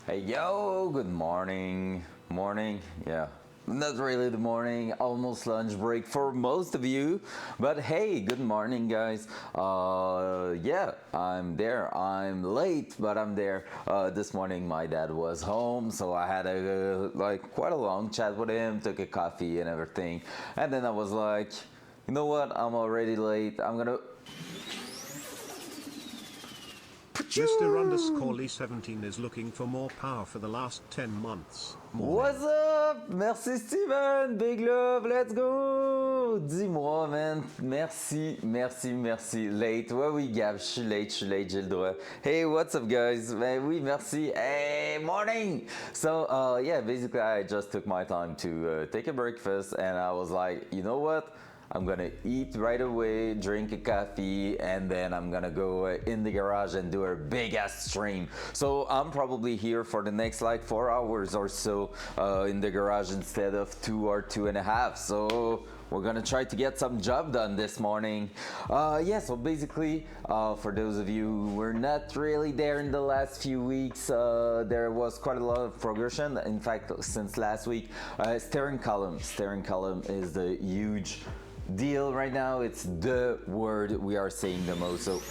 Hey yo, good morning. Morning, yeah. Not really the morning, almost lunch break for most of you. But hey, good morning, guys. Yeah, I'm there. I'm late, but I'm there. This morning, my dad was home, so I had a quite a long chat with him, took a coffee and everything. And then I was like, you know what? I'm already late. I'm gonna Mr. underscore Lee 17 is looking for more power for the last 10 months. What's Morning. up? Merci Steven, big love, let's go! Dis-moi, man. Merci, merci, merci. Late, ouais, oui, Gab, je suis late, j'ai le droit. Hey, what's up, guys? Ben oui, merci. Hey, morning! So, yeah, basically, I just took my time to take a breakfast, and I was like, you know what? I'm gonna eat right away, drink a coffee, and then I'm gonna go in the garage and do a big ass stream. So I'm probably here for the next like 4 hours or so in the garage instead of 2 or 2.5. So we're gonna try to get some job done this morning. Yeah, so basically, for those of you who were not really there in the last few weeks, there was quite a lot of progression. In fact, since last week, steering column. Steering column is the huge deal right now. It's the word we are saying the most. So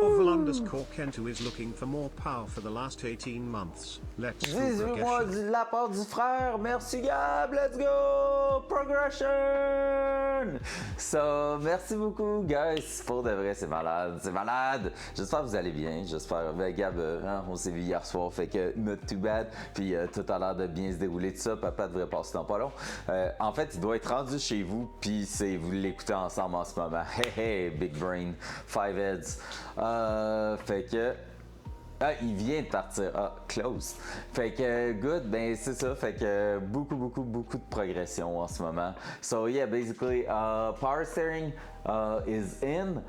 Oval underscore Kento is looking for more power for the last 18 months. Let's do 18 mois progression. de la part du frère. Merci Gab, let's go! Progression! So, merci beaucoup, guys. Pour de vrai, c'est malade, c'est malade. J'espère que vous allez bien. J'espère. Ben, Gab, hein, on s'est vu hier soir, fait que not too bad. Puis tout a l'air de bien se dérouler, tout ça. Papa devrait passer dans pas long. En fait, il doit être rendu chez vous, puis vous l'écoutez ensemble en ce moment. Hey, hey, big brain, five heads. Fait que. Ah, il vient de partir. Ah, close. Fait que, good, ben c'est ça. Fait que beaucoup de progression en ce moment. So yeah, basically, power steering is in.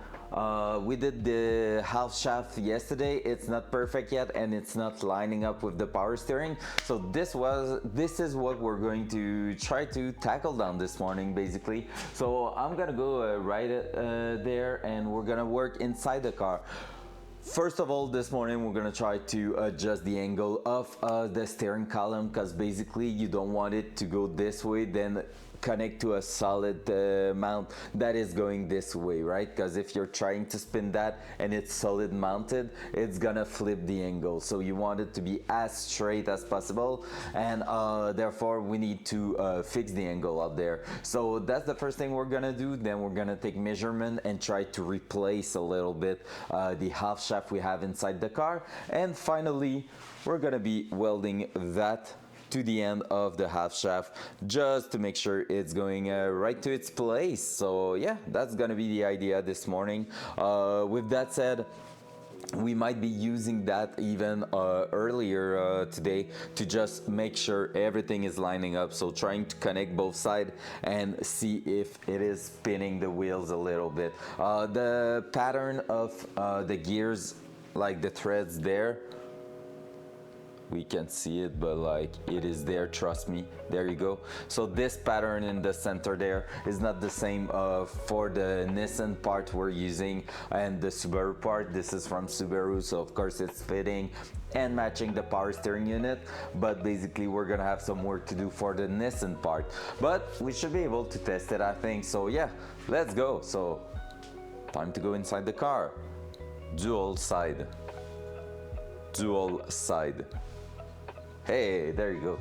We did the half shaft yesterday. It's not perfect yet, and it's not lining up with the power steering. So this is what we're going to try to tackle down this morning, basically. So I'm gonna go right there, and we're gonna work inside the car. First of all, this morning we're gonna try to adjust the angle of the steering column, because basically you don't want it to go this way, then connect to a solid mount that is going this way, right? Because if you're trying to spin that and it's solid mounted, it's gonna flip the angle. So you want it to be as straight as possible, and therefore we need to fix the angle up there. So that's the first thing we're gonna do. Then we're gonna take measurement and try to replace a little bit the half shaft we have inside the car, and finally we're gonna be welding that to the end of the half shaft, just to make sure it's going right to its place. So yeah, that's gonna be the idea this morning. With that said, we might be using that even earlier today to just make sure everything is lining up. So trying to connect both sides and see if it is spinning the wheels a little bit. The pattern of the gears, like the threads there, we can see it, but like it is there, trust me. There you go. So this pattern in the center there is not the same for the Nissan part we're using and the Subaru part. This is from Subaru, so of course it's fitting and matching the power steering unit, but basically we're gonna have some work to do for the Nissan part, but we should be able to test it, I think. So yeah, let's go. So time to go inside the car. Dual side. Hey, there you go.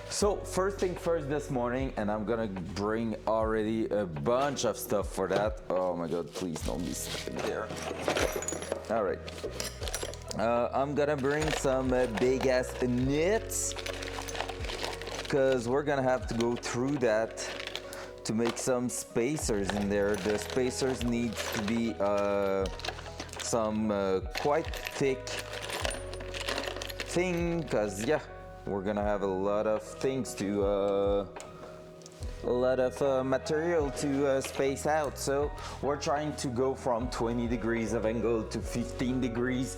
So first thing first this morning, and I'm gonna bring already a bunch of stuff for that. Oh my god, please don't be stuck there. All right. I'm gonna bring some big ass nits, because we're gonna have to go through that to make some spacers in there. The spacers need to be some quite thick thing, because yeah, we're gonna have a lot of things to a lot of material to space out. So we're trying to go from 20 degrees of angle to 15 degrees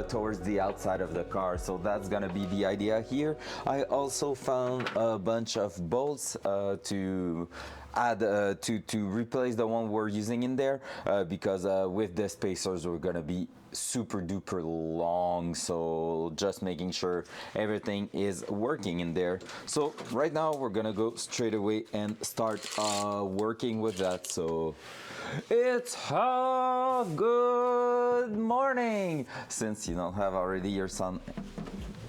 towards the outside of the car. So that's gonna be the idea here. I also found a bunch of bolts to add to replace the one we're using in there, because with the spacers we're gonna be super duper long, so just making sure everything is working in there. So right now we're gonna go straight away and start working with that. So it's a good morning, since you don't have already your son.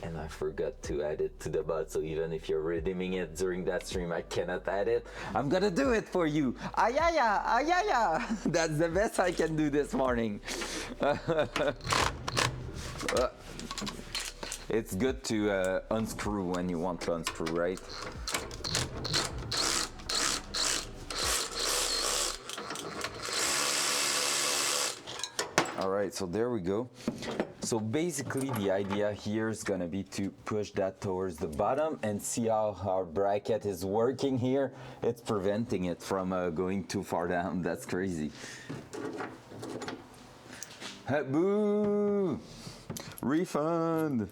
And I forgot to add it to the bot, so even if you're redeeming it during that stream, I cannot add it. I'm gonna do it for you. Ayaya, ayaya. That's the best I can do this morning. It's good to unscrew when you want to unscrew, right? All right, so there we go. So basically the idea here is gonna be to push that towards the bottom and see how our bracket is working here. It's preventing it from going too far down. That's crazy. Boo! Refund!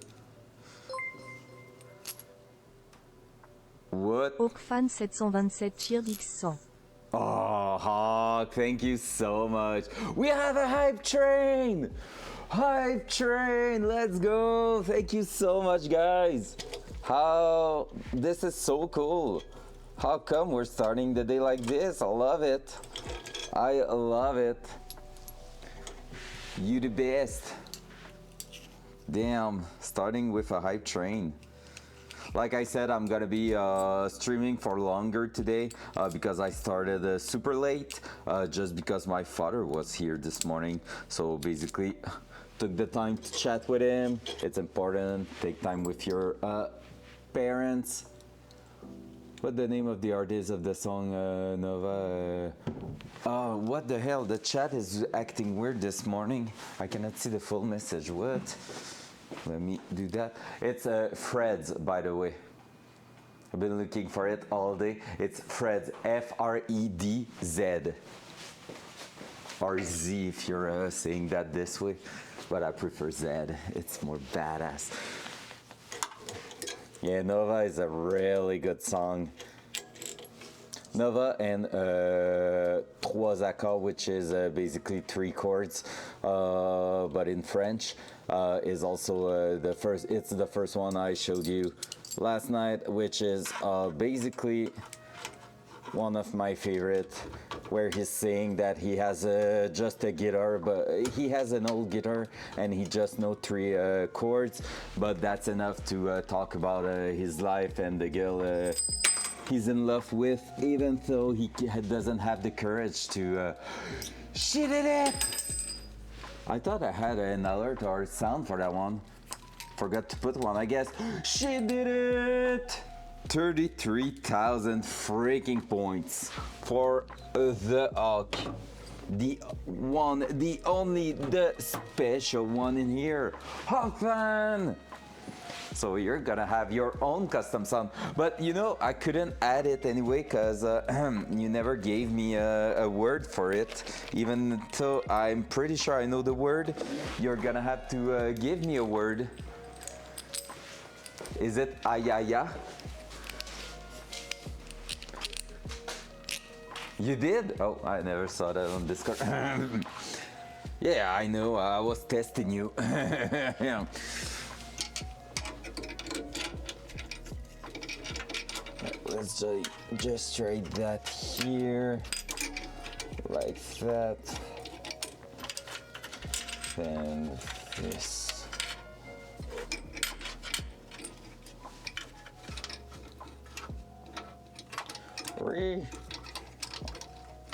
What? Oakfan 727 cheered X100. Oh, Hawk, thank you so much. We have a hype train! Hype train, let's go! Thank you so much, guys. How this is so cool. How come we're starting the day like this? I love it. I love it. You the best. Damn, starting with a hype train. Like I said, I'm gonna be streaming for longer today because I started super late, just because my father was here this morning. So basically, took the time to chat with him. It's important. Take time with your parents. What's the name of the artist of the song, Nova? Oh, what the hell? The chat is acting weird this morning. I cannot see the full message. What? Let me do that. It's Fred's, by the way. I've been looking for it all day. It's Fred's, F-R-E-D-Z. Or Z if you're saying that this way. But I prefer Z. It's more badass. Yeah, Nova is a really good song. Nova and trois accords, which is basically 3 chords, but in French, is also the first. It's the first one I showed you last night, which is basically one of my favorite, where he's saying that he has just a guitar, but he has an old guitar and he just knows 3 chords, but that's enough to talk about his life and the girl he's in love with, even though he doesn't have the courage to she did it. I thought I had an alert or sound for that one. Forgot to put one, I guess. She did it! 33,000 freaking points for the Hawk. The one, the only, the special one in here. Hawk fan! So you're gonna have your own custom sound, but you know, I couldn't add it anyway because you never gave me a word for it. Even though I'm pretty sure I know the word, you're gonna have to give me a word. Is it ayaya? You did? Oh, I never saw that on Discord. Yeah, I know, I was testing you. Yeah. Let's just try that here, like that, then this.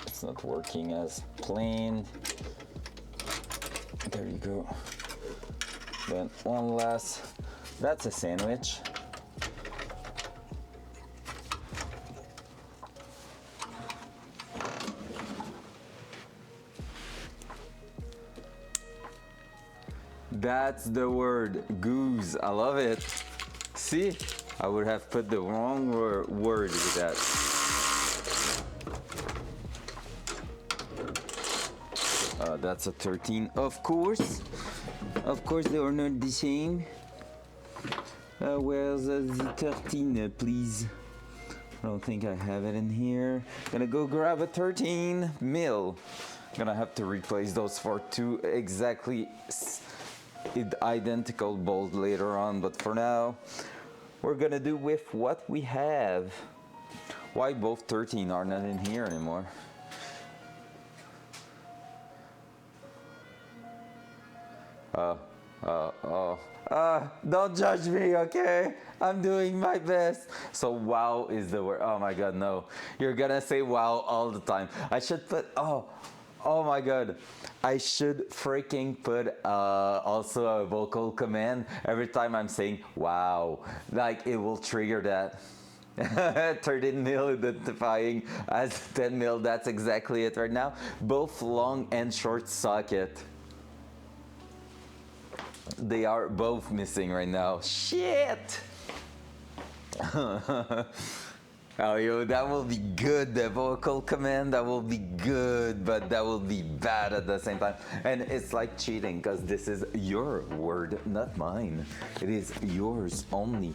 It's not working as planned. There you go. Then one last, that's a sandwich. That's the word, goose. I love it. See, I would have put the wrong word with that. That's a 13, of course. Of course, they are not the same. Where's the 13, please? I don't think I have it in here. Gonna go grab a 13 mil. Gonna have to replace those for two exactly identical bolts later on, but for now we're gonna do with what we have. Why both 13 are not in here anymore? Don't judge me, okay? I'm doing my best. So wow is the word. Oh my god, no. You're gonna say wow all the time. I should put, oh my god. I should freaking put also a vocal command every time I'm saying wow. Like it will trigger that. 13 mil identifying as 10 mil, that's exactly it right now. Both long and short socket. They are both missing right now. Shit! Oh, yo, that will be good. The vocal command, that will be good, but that will be bad at the same time. And it's like cheating, because this is your word, not mine. It is yours only.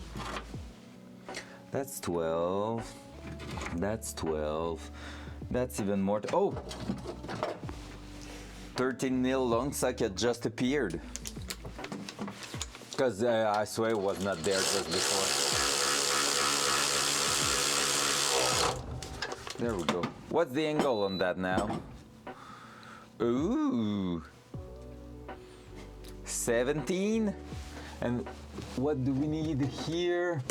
That's 12. That's 12. That's even more. Oh! 13 mil long socket just appeared. Because I swear it was not there just before. There we go. What's the angle on that now? Ooh. 17. And what do we need here?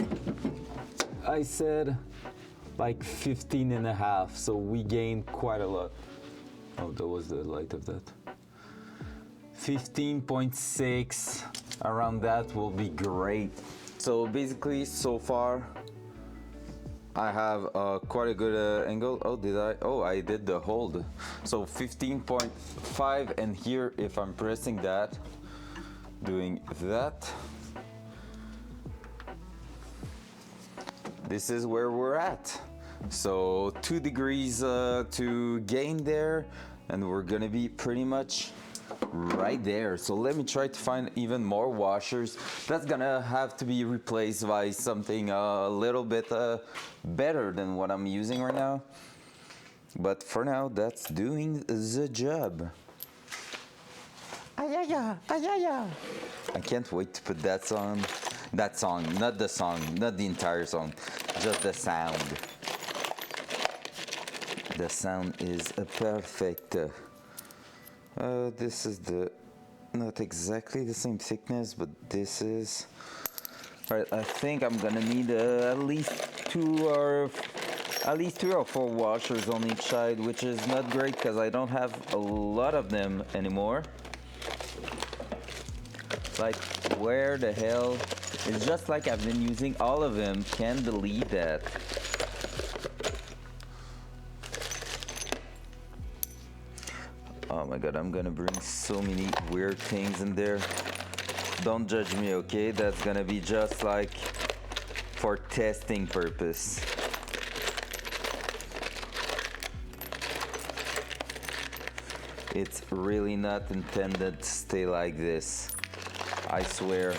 I said like 15 and a half, so we gained quite a lot. Oh, that was the light of that. 15.6, around that will be great. So basically, so far, I have quite a good angle. Oh, did I? Oh, I did the hold. So 15.5, and here, if I'm pressing that, doing that, this is where we're at. So 2 degrees to gain there, and we're gonna be pretty much right there. So let me try to find even more washers. That's gonna have to be replaced by something a little bit better than what I'm using right now. But for now, that's doing the job. Ayaya, ayaya. I can't wait to put that song, not the song, not the entire song, just the sound. The sound is perfect. This is not exactly the same thickness, but this is. Alright, I think I'm gonna need at least 3 or 4 washers on each side, which is not great because I don't have a lot of them anymore. Like, where the hell? It's just like I've been using all of them. Can't believe that. Oh my god, I'm gonna bring so many weird things in there. Don't judge me, okay? That's gonna be just like for testing purpose. It's really not intended to stay like this. I swear.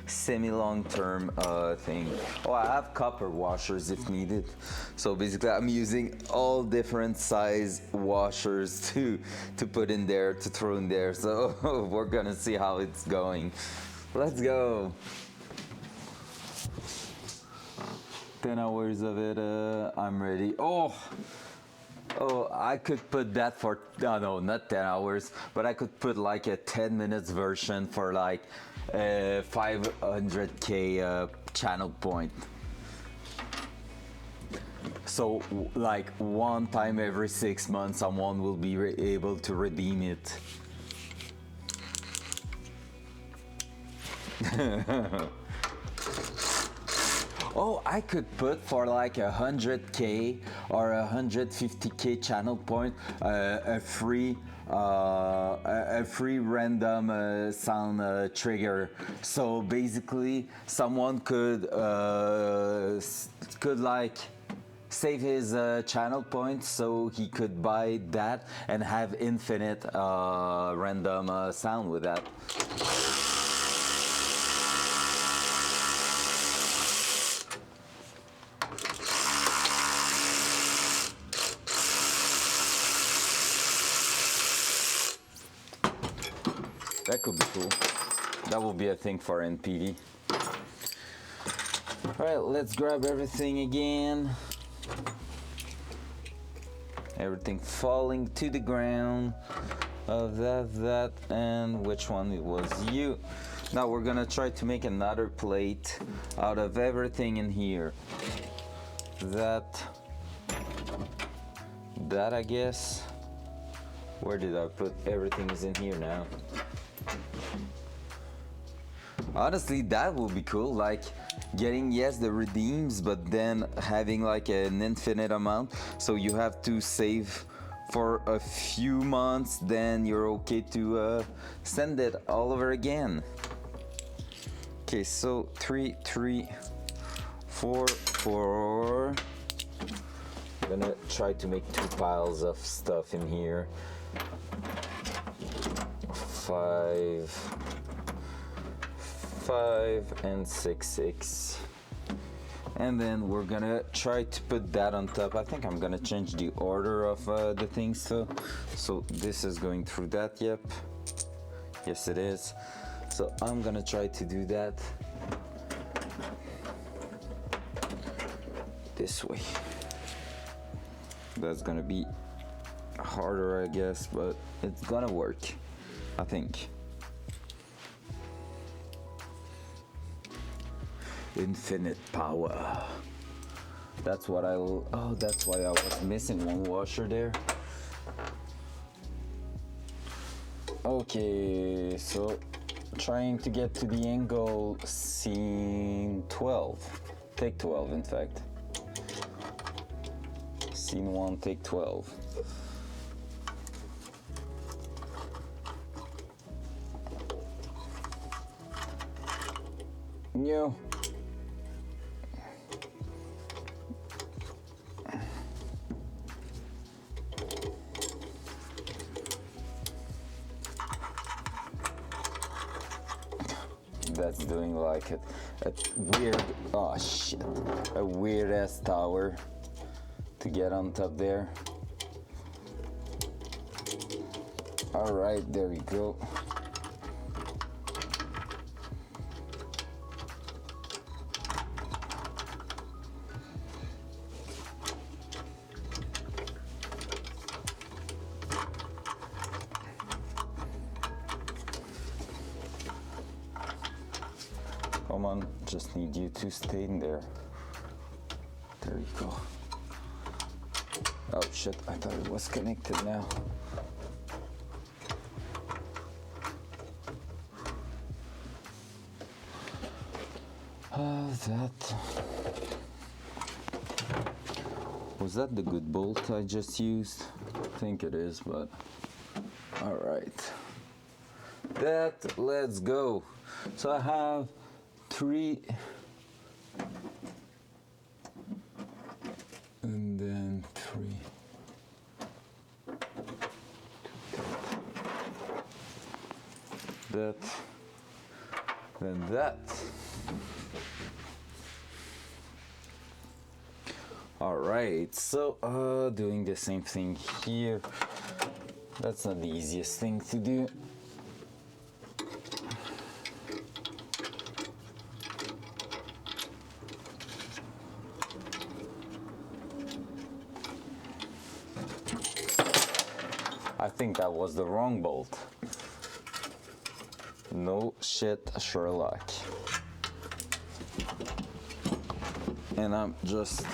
Semi-long term thing. Oh, I have copper washers if needed. So basically I'm using all different size washers to put in there, to throw in there. So we're gonna see how it's going. Let's go. 10 hours of it, I'm ready. Oh, I could put that for, no, not 10 hours, but I could put like a 10 minutes version for like 500k channel point. So like one time every 6 months someone will be able to redeem it. Oh, I could put for like 100k or 150k channel point a free random sound trigger. So basically, someone could like save his channel points so he could buy that and have infinite random sound with that. That could be cool. That will be a thing for NPD. Alright, let's grab everything again. Everything falling to the ground. That, and which one it was you. Now we're gonna try to make another plate out of everything in here. That I guess. Where did I put everything is in here now? Honestly, that would be cool, like getting, yes, the redeems, but then having like an infinite amount, so you have to save for a few months, then you're okay to send it all over again. Okay, so 3, 3, 4, 4. I'm gonna try to make 2 piles of stuff in here. 5, 5, and 6, 6. And then we're gonna try to put that on top. I think I'm gonna change the order of the things. So this is going through that, yep. Yes, it is. So I'm gonna try to do that this way. That's gonna be harder, I guess, but it's gonna work, I think. Infinite power. That's what oh, that's why I was missing one washer there. Okay, so trying to get to the angle scene 12. Take 12, in fact. Scene 1, take 12. No. That's doing like a weird, oh shit, a weird ass tower to get on top there. All right, there we go. Come on, just need you to stay in there. There you go. Oh shit, I thought it was connected now. That... Was that the good bolt I just used? I think it is, but... Alright. That, let's go. So I have 3... and then 3. That, then that. All right, so doing the same thing here. That's not the easiest thing to do. I think that was the wrong bolt. No shit, Sherlock. And I'm just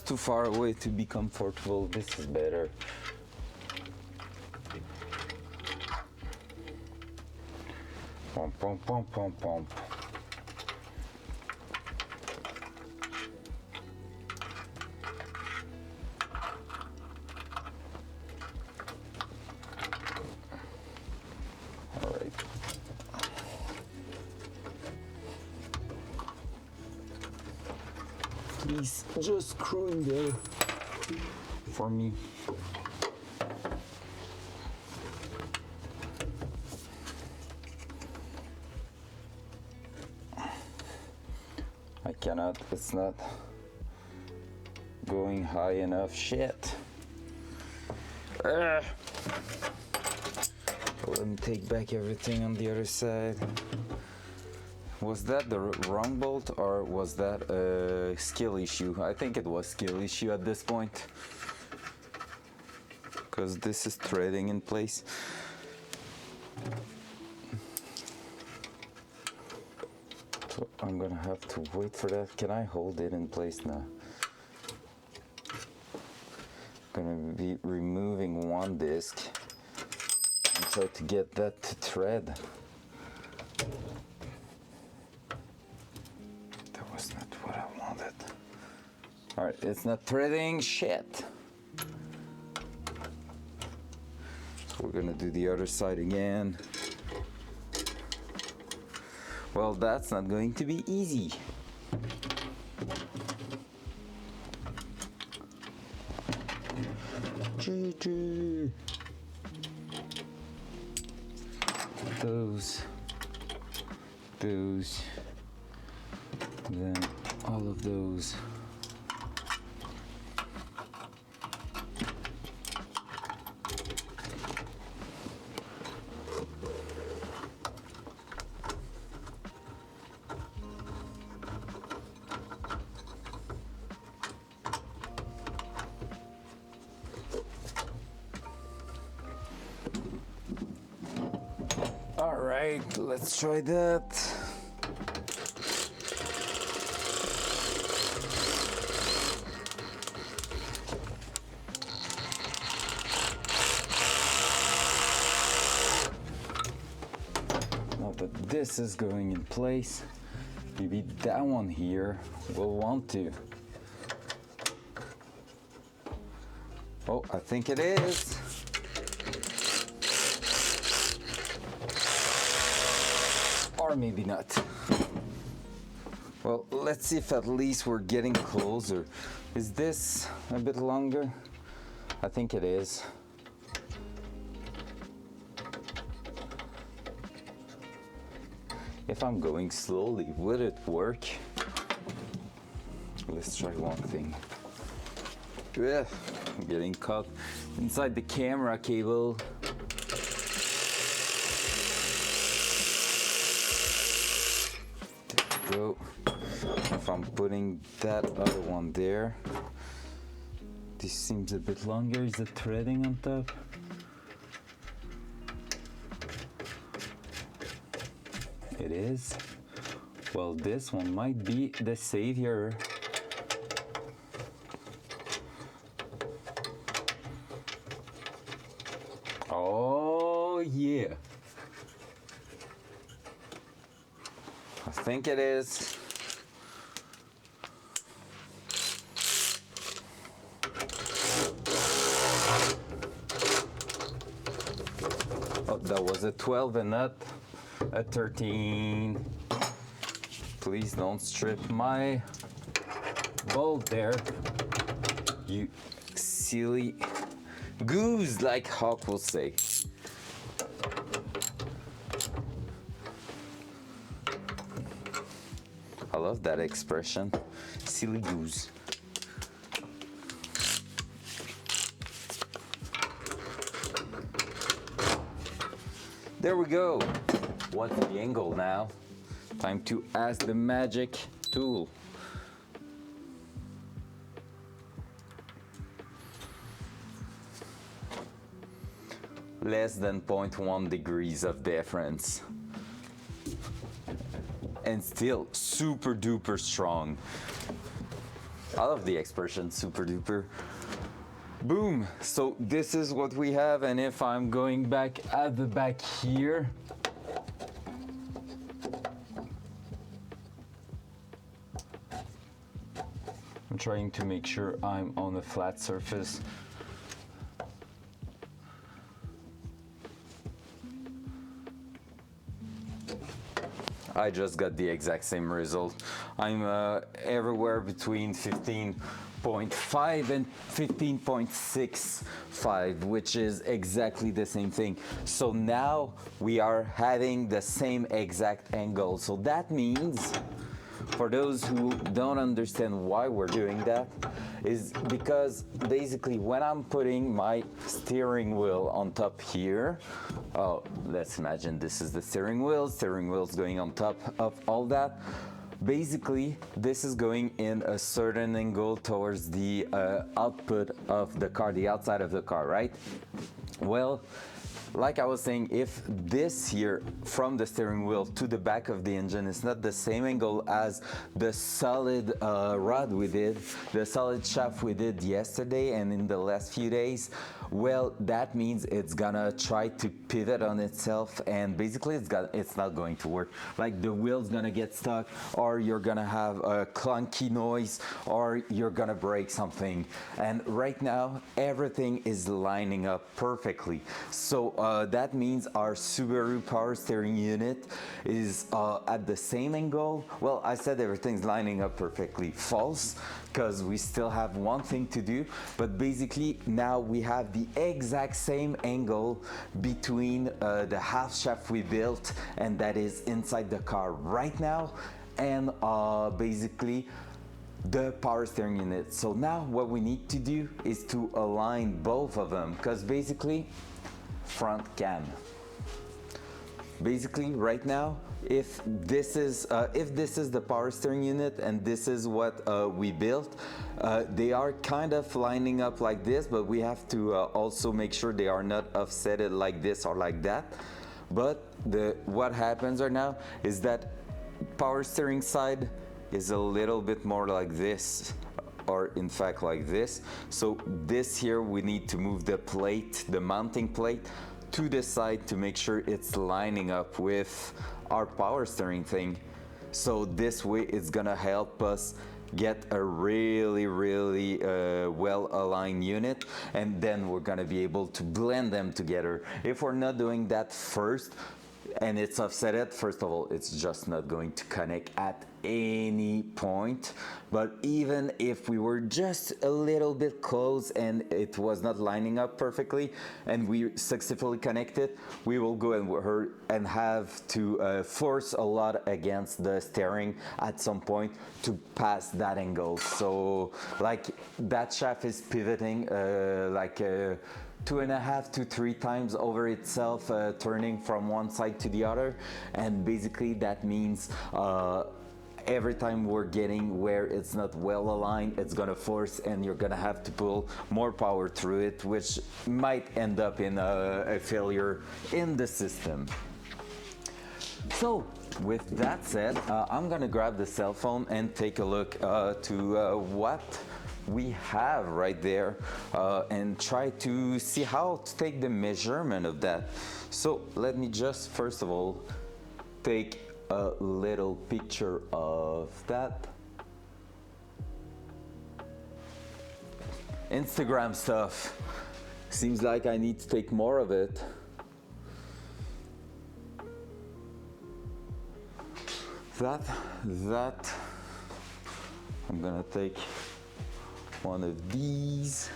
too far away to be comfortable. This is better. Pump, pump, pump, pump, pump. Please, just screw in there for me. I cannot, it's not going high enough. Shit. Let me take back everything on the other side. Was that the wrong bolt or was that a skill issue? I think it was skill issue at this point, because this is threading in place. So I'm gonna have to wait for that. Can I hold it in place now? Gonna be removing one disc and try to get that to thread. That was not what I wanted. All right, it's not threading, shit. So we're gonna do the other side again. Well, that's not going to be easy. Those, then all of those. All right, let's try that. Now that this is going in place, maybe that one here will want to. Oh, I think it is. Or maybe not. Well, let's see if at least we're getting closer. Is this a bit longer? I think it is. If I'm going slowly, would it work? Let's try one thing. Ugh, I'm getting caught inside the camera cable. Go. If I'm putting that other one there, this seems a bit longer. Is the threading on top? It is. Well, this one might be the savior. Oh yeah. I think it is. Oh, that was a 12 and not a 13. Please don't strip my bolt there. You silly goose, like Hawk will say. I love that expression, silly goose. There we go. What's the angle now? Time to ask the magic tool. Less than 0.1 degrees of difference. And still super duper strong. I love the expression super duper. Boom. So this is what we have, and if I'm going back at the back here, I'm trying to make sure I'm on a flat surface. I just got the exact same result. I'm everywhere between 15.5 and 15.65, which is exactly the same thing. So now we are having the same exact angle. So that means for those who don't understand why we're doing that, is because basically when I'm putting my steering wheel on top here, let's imagine this is the steering wheel's going on top of all that. Basically, this is going in a certain angle towards the output of the car, the outside of the car, right? Well, like I was saying, if this here from the steering wheel to the back of the engine is not the same angle as the solid rod we did, the solid shaft we did yesterday and in the last few days, well, that means it's gonna try to pivot on itself, and basically it's not going to work. Like the wheel's gonna get stuck, or you're gonna have a clunky noise, or you're gonna break something. And right now, everything is lining up perfectly. So that means our Subaru power steering unit is at the same angle. Well, I said everything's lining up perfectly. False, because we still have one thing to do, but basically now we have the exact same angle between the half shaft we built and that is inside the car right now, and basically the power steering unit. So now what we need to do is to align both of them, because basically front cam. Basically right now, if this is the power steering unit and this is what we built, they are kind of lining up like this, but we have to also make sure they are not offsetted like this or like that. But what happens right now is that power steering side is a little bit more like this, or in fact like this. So this here, we need to move the plate, the mounting plate, to the side to make sure it's lining up with our power steering thing. So this way it's gonna help us get a really well aligned unit, and then we're gonna be able to blend them together. If we're not doing that first and it's offset, first of all, it's just not going to connect at any point. But even if we were just a little bit close and it was not lining up perfectly and we successfully connected, we will go and have to force a lot against the steering at some point to pass that angle. So like that shaft is pivoting 2.5 to 3 times over itself, turning from one side to the other, and basically that means every time we're getting where it's not well aligned, it's gonna force, and you're gonna have to pull more power through it, which might end up in a failure in the system. So with that said, I'm gonna grab the cell phone and take a look to what we have right there and try to see how to take the measurement of that. So let me just first of all take a little picture of that. Instagram stuff. Seems like I need to take more of it. That I'm gonna take one of these.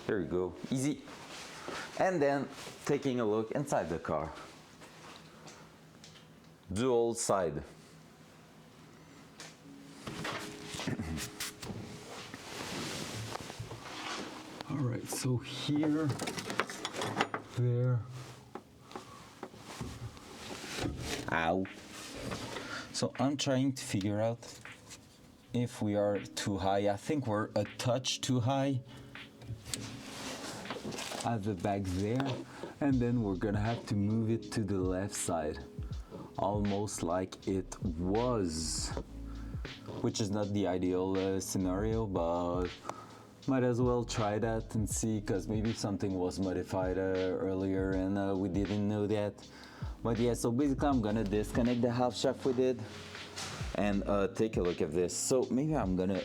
There you go, easy. And then taking a look inside the car. Dual side. All right, so here, there. Ow. So I'm trying to figure out if we are too high. I think we're a touch too high at the back there, and then we're gonna have to move it to the left side, almost like it was, which is not the ideal scenario, but might as well try that and see, because maybe something was modified earlier and we didn't know that. But yeah, so basically I'm gonna disconnect the half shaft we did and take a look at this. So maybe I'm gonna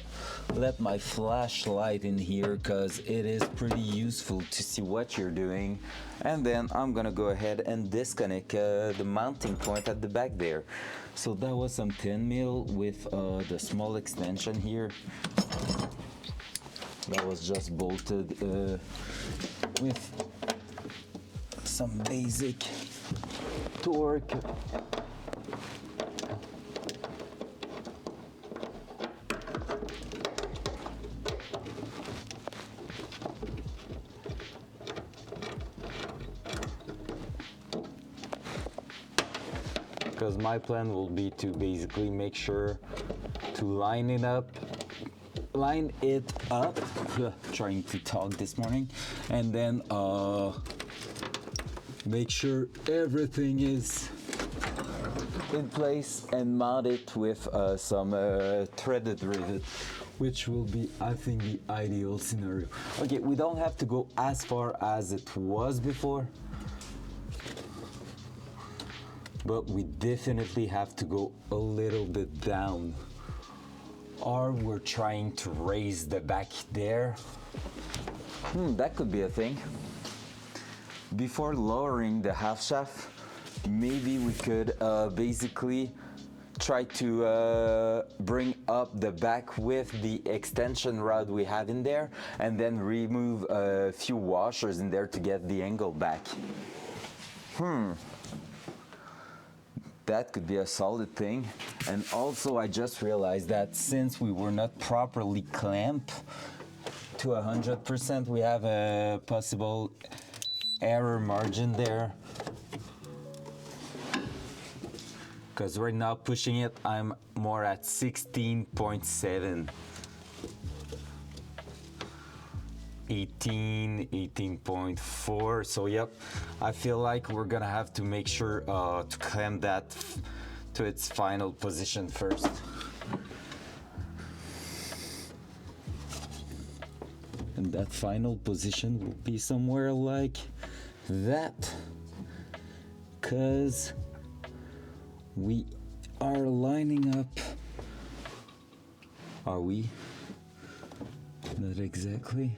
let my flashlight in here, because it is pretty useful to see what you're doing. And then I'm gonna go ahead and disconnect the mounting point at the back there. So that was some 10 mil with the small extension here. That was just bolted with some basic torque. Because my plan will be to basically make sure to line it up, trying to talk this morning, and then make sure everything is in place and mount it with some threaded rivet, which will be, I think, the ideal scenario. Okay, we don't have to go as far as it was before, but we definitely have to go a little bit down, or we're trying to raise the back there. That could be a thing. Before lowering the half shaft, maybe we could basically try to bring up the back with the extension rod we have in there, and then remove a few washers in there to get the angle back. That could be a solid thing. And also I just realized that since we were not properly clamped to 100%, we have a possible error margin there. Because right now pushing it, I'm more at 16.7. 18.4. So yep, I feel like we're gonna have to make sure to clamp that to its final position first. And that final position will be somewhere like that, because we are lining up. Are we? Not exactly.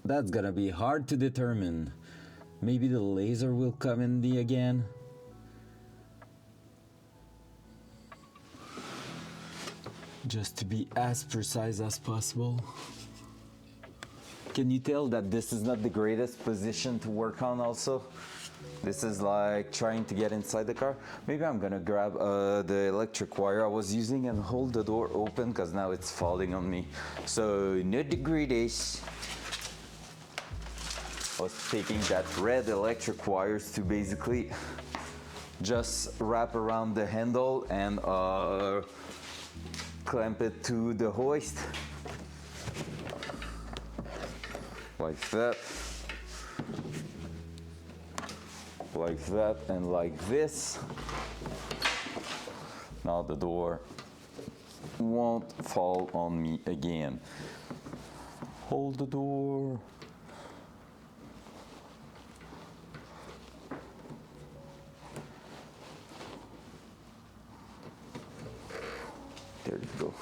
That's gonna be hard to determine. Maybe the laser will come in the again. Just to be as precise as possible. Can you tell that this is not the greatest position to work on also? This is like trying to get inside the car. Maybe I'm gonna grab the electric wire I was using and hold the door open, because now it's falling on me. So not the greatest. I was taking that red electric wires to basically just wrap around the handle and clamp it to the hoist. Like that. Like that and like this. Now the door won't fall on me again. Hold the door. There you go.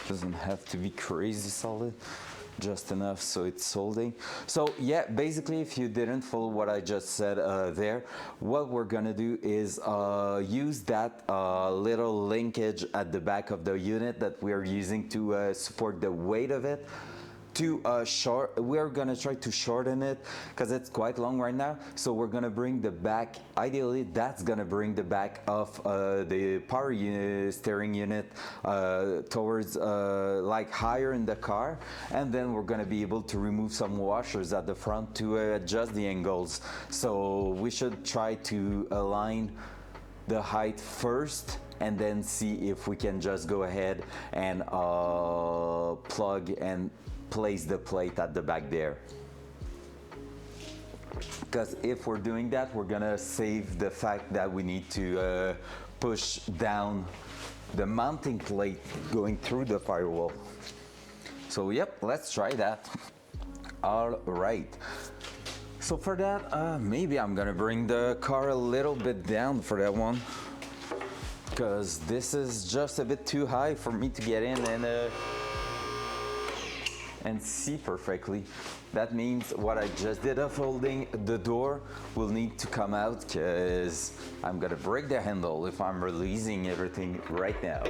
Doesn't have to be crazy solid, just enough so it's holding. So yeah, basically if you didn't follow what I just said there, what we're gonna do is use that little linkage at the back of the unit that we are using to support the weight of it. We're gonna try to shorten it because it's quite long right now. So we're gonna bring the back, ideally that's gonna bring the back of the power unit, steering unit towards like higher in the car, and then we're gonna be able to remove some washers at the front to adjust the angles. So we should try to align the height first, and then see if we can just go ahead and plug and place the plate at the back there. Because if we're doing that, we're gonna save the fact that we need to push down the mounting plate going through the firewall. So yep, let's try that. All right. So for that, maybe I'm gonna bring the car a little bit down for that one, because this is just a bit too high for me to get in and see perfectly. That means what I just did of holding the door will need to come out, because I'm gonna break the handle if I'm releasing everything right now.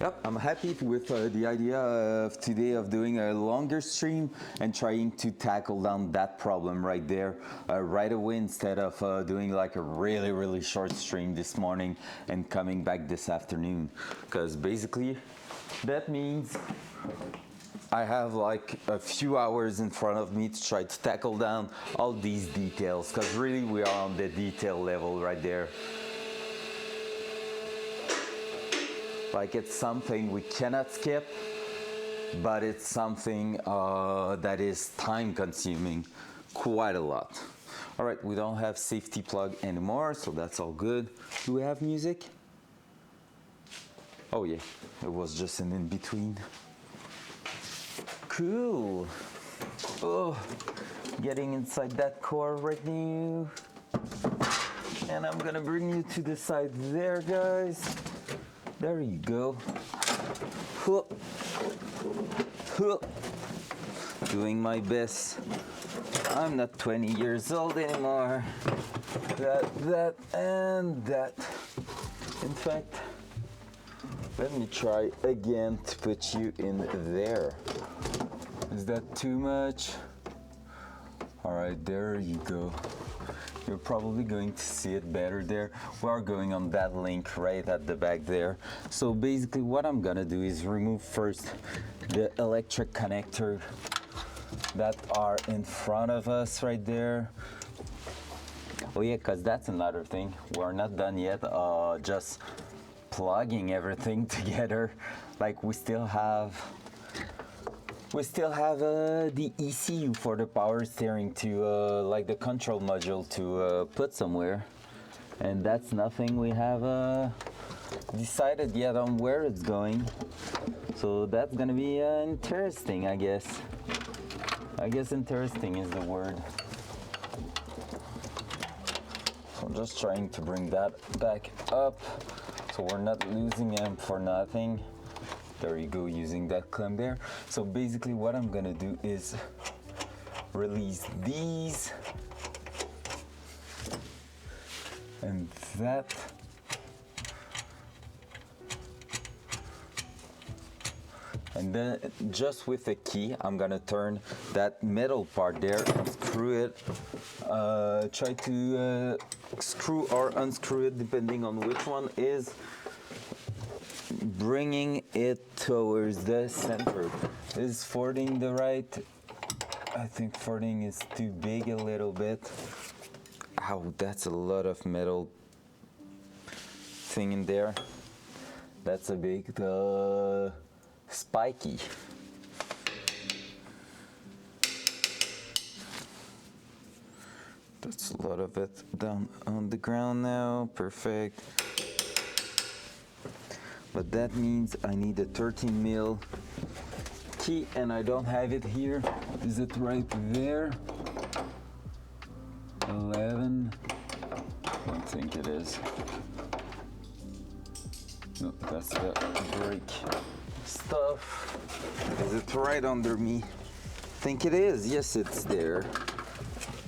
Yep, I'm happy with the idea of today of doing a longer stream and trying to tackle down that problem right there right away instead of doing like a really short stream this morning and coming back this afternoon. Because basically that means I have like a few hours in front of me to try to tackle down all these details, because really we are on the detail level right there. Like it's something we cannot skip, but it's something that is time consuming quite a lot. All right, we don't have safety plug anymore, so that's all good. Do we have music? Oh yeah, it was just an in-between. Cool. Oh, getting inside that core right now. And I'm gonna bring you to the side there, guys. There you go. Doing my best. I'm not 20 years old anymore. That, and that. In fact, let me try again to put you in there. Is that too much? All right, there you go. You're probably going to see it better there. We are going on that link right at the back there. So basically what I'm gonna do is remove first the electric connector that are in front of us right there. Oh yeah, because that's another thing. We're not done yet, just plugging everything together. Like we still have the ECU for the power steering to like the control module to put somewhere, and that's nothing we have decided yet on where it's going. So that's gonna be interesting, I guess. I guess interesting is the word. So I'm just trying to bring that back up so we're not losing him for nothing. There you go, using that clamp there. So basically what I'm gonna do is release these and that. And then just with a key, I'm gonna turn that metal part there and screw it. Try to screw or unscrew it depending on which one is. Bringing it towards the center. Is 14 the right? I think 14 is too big a little bit. Ow, that's a lot of metal thing in there. That's a big spiky. That's a lot of it down on the ground now. Perfect. But that means I need a 13 mil key and I don't have it here. Is it right there? 11. I don't think it is. No, that's the brake stuff. Is it right under me? I think it is. Yes, it's there.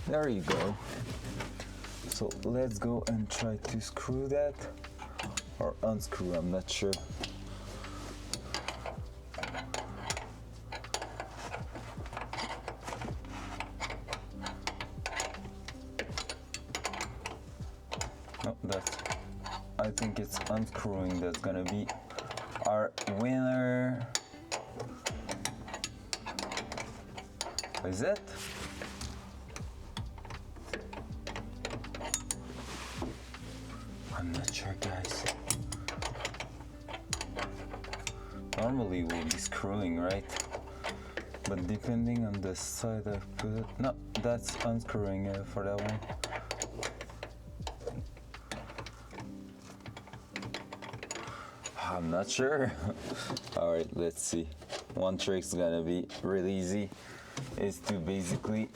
There you go. So let's go and try to screw that. Or unscrew, I'm not sure. No, I think it's unscrewing that's gonna be our winner. Is it? I'm not sure, guys. Normally we'll be screwing, right? But depending on the side I put it... No, that's unscrewing for that one. I'm not sure. Alright, let's see. One trick's gonna be really easy. Is to basically...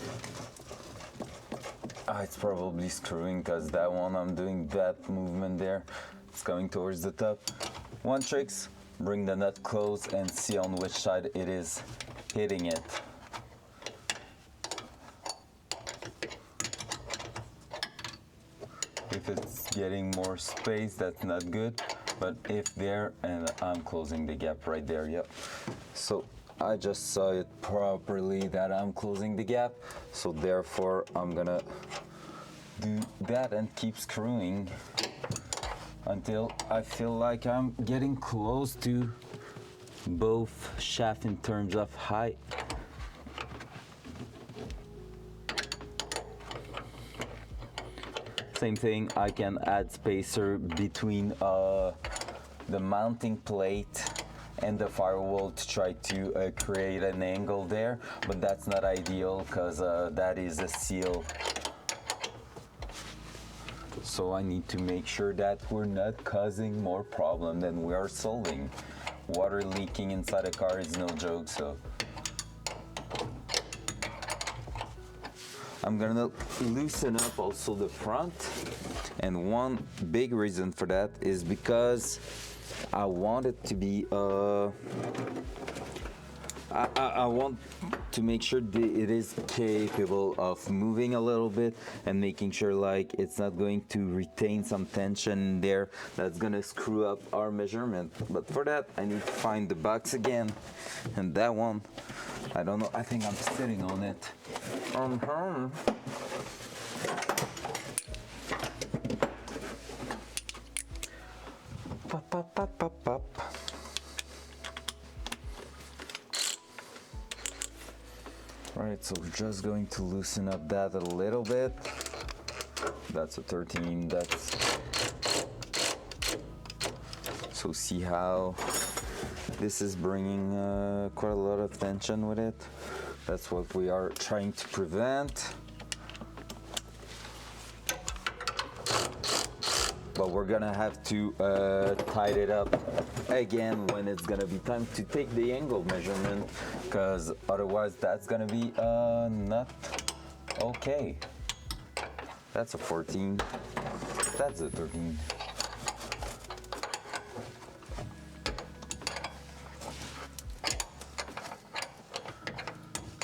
it's probably screwing because that one I'm doing that movement there. It's coming towards the top. One trick's bring the nut close and see on which side it is hitting it. If it's getting more space, that's not good. but if there, and I'm closing the gap right there, yep. So I just saw it properly that I'm closing the gap, so therefore I'm gonna do that and keep screwing until I feel like I'm getting close to both shafts in terms of height. Same thing, I can add spacer between the mounting plate and the firewall to try to create an angle there, but that's not ideal because that is a seal. So I need to make sure that we're not causing more problem than we are solving. Water leaking inside a car is no joke, so I'm gonna loosen up also the front, and one big reason for that is because I want it to be I want to make sure that it is capable of moving a little bit and making sure like it's not going to retain some tension there that's gonna screw up our measurement. But for that I need to find the box again, and that one, I don't know, I think I'm sitting on it. Pop, pop, pop, pop, pop. Right, so we're just going to loosen up that a little bit. That's a 13, that's... So see how this is bringing quite a lot of tension with it. That's what we are trying to prevent. But we're gonna have to tighten it up again when it's gonna be time to take the angle measurement, because otherwise that's gonna be not okay. That's a 14, that's a 13.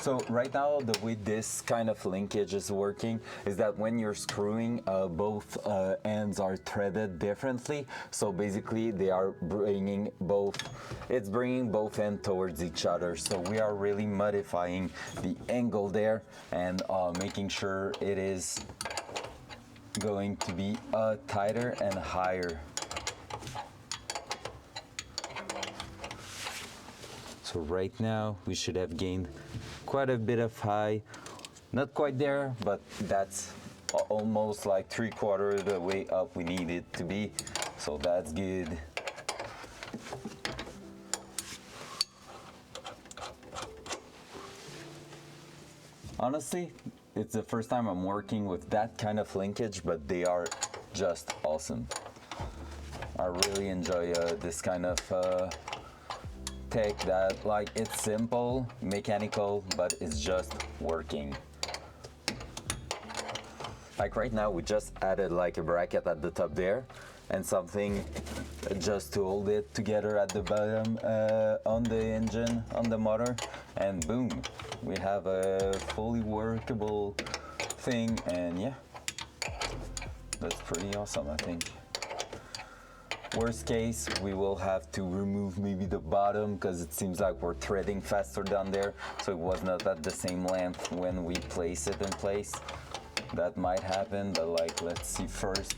So right now, the way this kind of linkage is working is that when you're screwing, both ends are threaded differently. So basically, they are bringing both, it's bringing both ends towards each other. So we are really modifying the angle there and making sure it is going to be tighter and higher. So right now, we should have gained quite a bit of high. Not quite there, but that's almost like 3/4 of the way up we need it to be. So that's good. Honestly, it's the first time I'm working with that kind of linkage, but they are just awesome. I really enjoy this kind of tech that, like, it's simple, mechanical, but it's just working. Like right now, we just added like a bracket at the top there and something just to hold it together at the bottom on the engine, on the motor, and boom, we have a fully workable thing. And yeah, that's pretty awesome, I think. Worst case, we will have to remove maybe the bottom because it seems like we're threading faster down there, so it was not at the same length when we place it in place. That might happen, but like, let's see first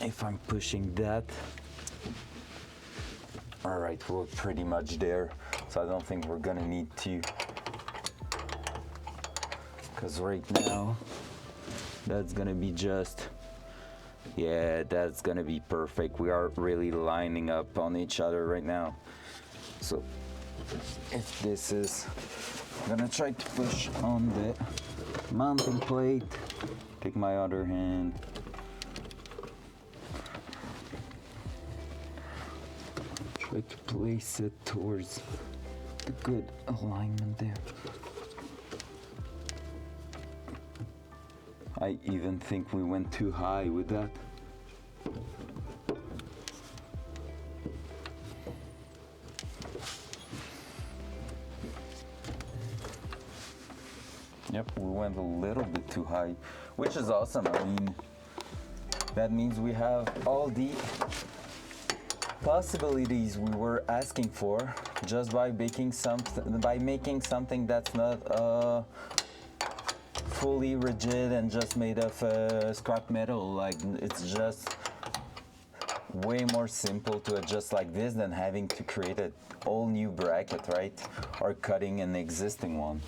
if I'm pushing that. All right, we're pretty much there, so I don't think we're gonna need to, because right now that's gonna be just, yeah, that's gonna be perfect. We are really lining up on each other right now. So if this is, I'm gonna try to push on the mounting plate, take my other hand, try to place it towards the good alignment there. I even think we went too high with that. Yep, we went a little bit too high, which is awesome. I mean, That means we have all the possibilities we were asking for just by making something that's not fully rigid and just made of scrap metal. Like, it's just way more simple to adjust like this than having to create a whole new bracket, right? Or cutting an existing one.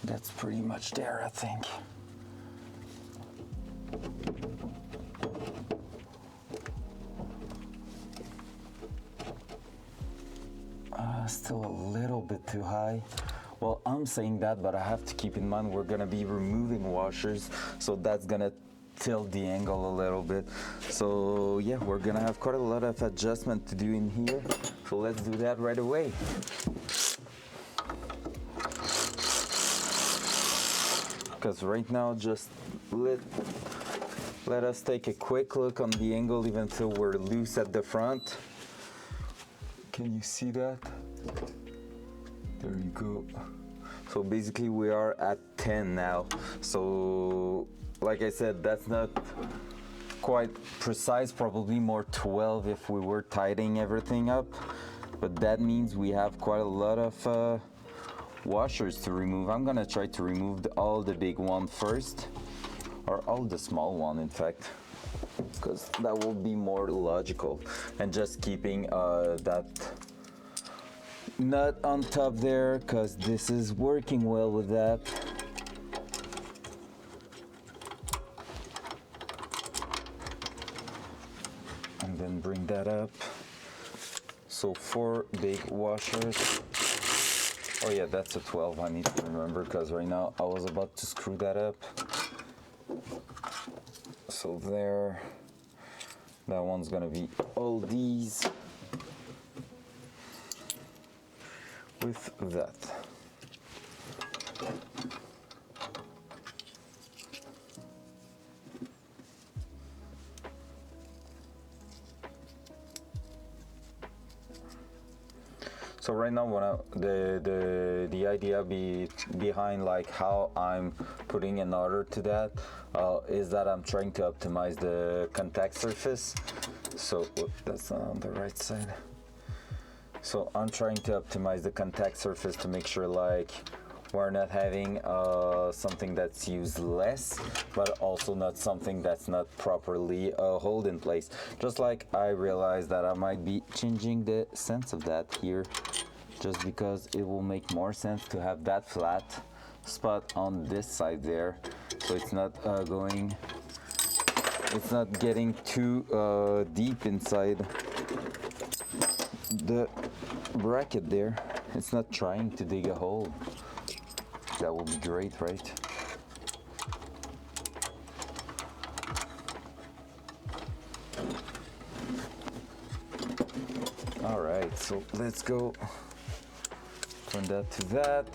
That's pretty much there, I think. Still a little bit too high. Well, I'm saying that, but I have to keep in mind we're gonna be removing washers, so that's gonna tilt the angle a little bit. So yeah, we're gonna have quite a lot of adjustment to do in here. So let's do that right away. Because right now, just let us take a quick look on the angle, even though we're loose at the front. Can you see that? There you go. So basically we are at 10 now. So like I said, that's not quite precise, probably more 12 if we were tidying everything up. But that means we have quite a lot of washers to remove. I'm gonna try to remove all the big one first, or all the small one in fact, because that will be more logical. And just keeping that nut on top there, because this is working well with that. And then bring that up. So 4 big washers. Oh yeah, that's a 12, I need to remember, because right now I was about to screw that up. So there, that one's gonna be all these with that. So right now, the idea behind like how I'm putting an order to that is that I'm trying to optimize the contact surface. So that's not on the right side. So I'm trying to optimize the contact surface to make sure like we're not having something that's used less, but also not something that's not properly hold in place. Just like I realized that I might be changing the sense of that here, just because it will make more sense to have that flat spot on this side there, so it's not it's not getting too deep inside the bracket there. It's not trying to dig a hole. That will be great, right? All right, so let's go turn that to that.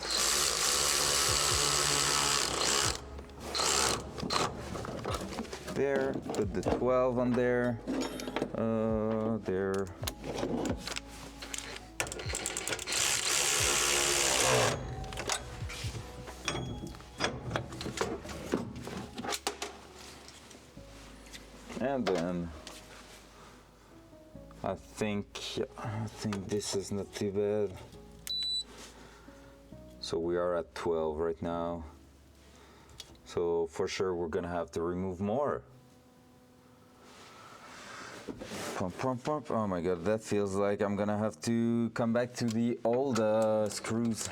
There, put the 12 on there. There. And then I think this is not too bad. So we are at 12 right now. So for sure we're gonna have to remove more. Pump, pump, pump. Oh my god, that feels like I'm gonna have to come back to the old screws.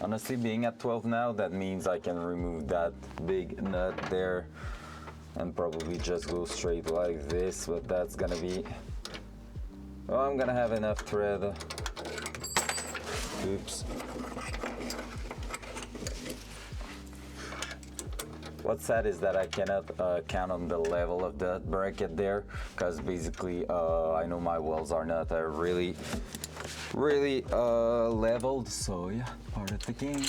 Honestly, being at 12 now, that means I can remove that big nut there and probably just go straight like this, but that's gonna be... Oh, I'm gonna have enough thread. Oops. What's sad is that I cannot count on the level of the bracket there, because basically I know my welds are not really leveled, so yeah, part of the game.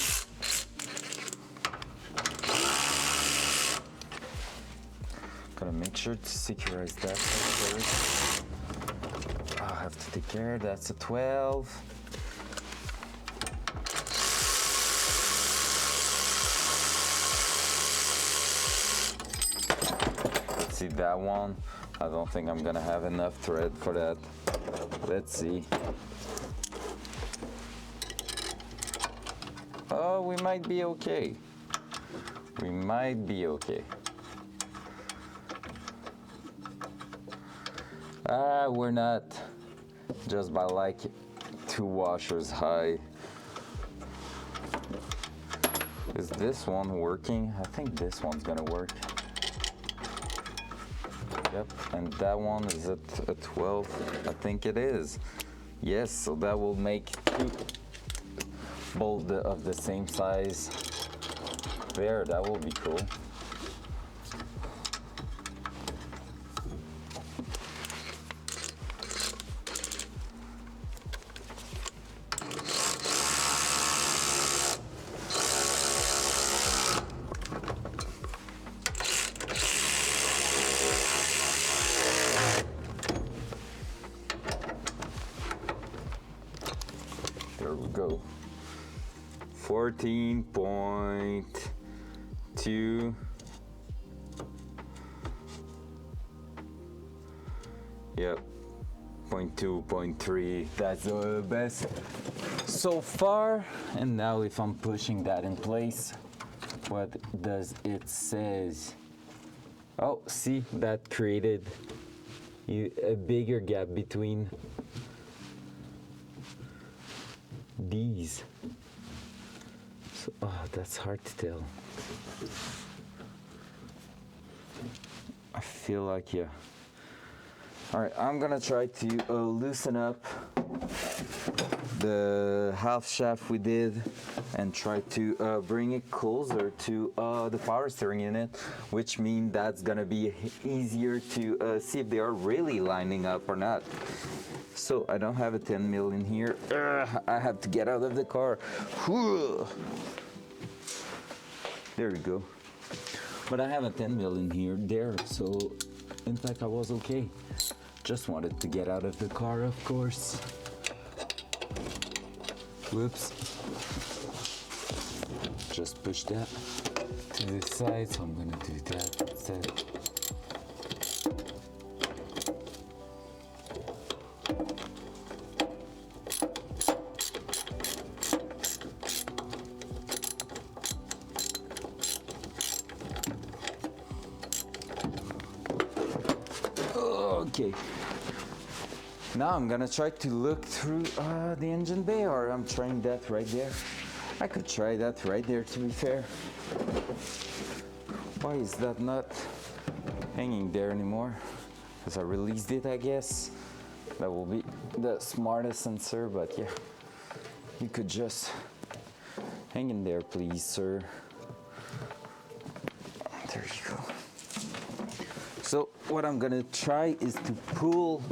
Gotta make sure to securize that first. I have to take care. That's a 12. See that one? I don't think I'm gonna have enough thread for that. Let's see. Oh, we might be okay. We might be okay. We're not. Just by like 2 washers high. Is this one working? I think this one's gonna work. Yep, and that one is at a 12. I think it is. Yes, so that will make 2 bolts of the same size. There, that will be cool. There we go. 14.2. Yep. 0.2, 0.3. That's the best so far. And now if I'm pushing that in place, what does it says? Oh, see, that created a bigger gap between these. So, oh, that's hard to tell. I feel like, yeah. All right, I'm gonna try to loosen up the half shaft we did and try to bring it closer to the power steering unit, which means that's gonna be easier to see if they are really lining up or not. So I don't have a 10 mil in here. I have to get out of the car. There we go. But I have a 10 mil in here there, so in fact I was okay. Just wanted to get out of the car, of course. Whoops. Just push that to the side, so I'm gonna do that instead. Okay. Now I'm gonna try to look through the engine bay, or I'm trying that right there. I could try that right there, to be fair. Why is that not hanging there anymore? Because I released it, I guess. That will be the smartest answer, but yeah. You could just hang in there, please, sir. There you go. So what I'm gonna try is to pull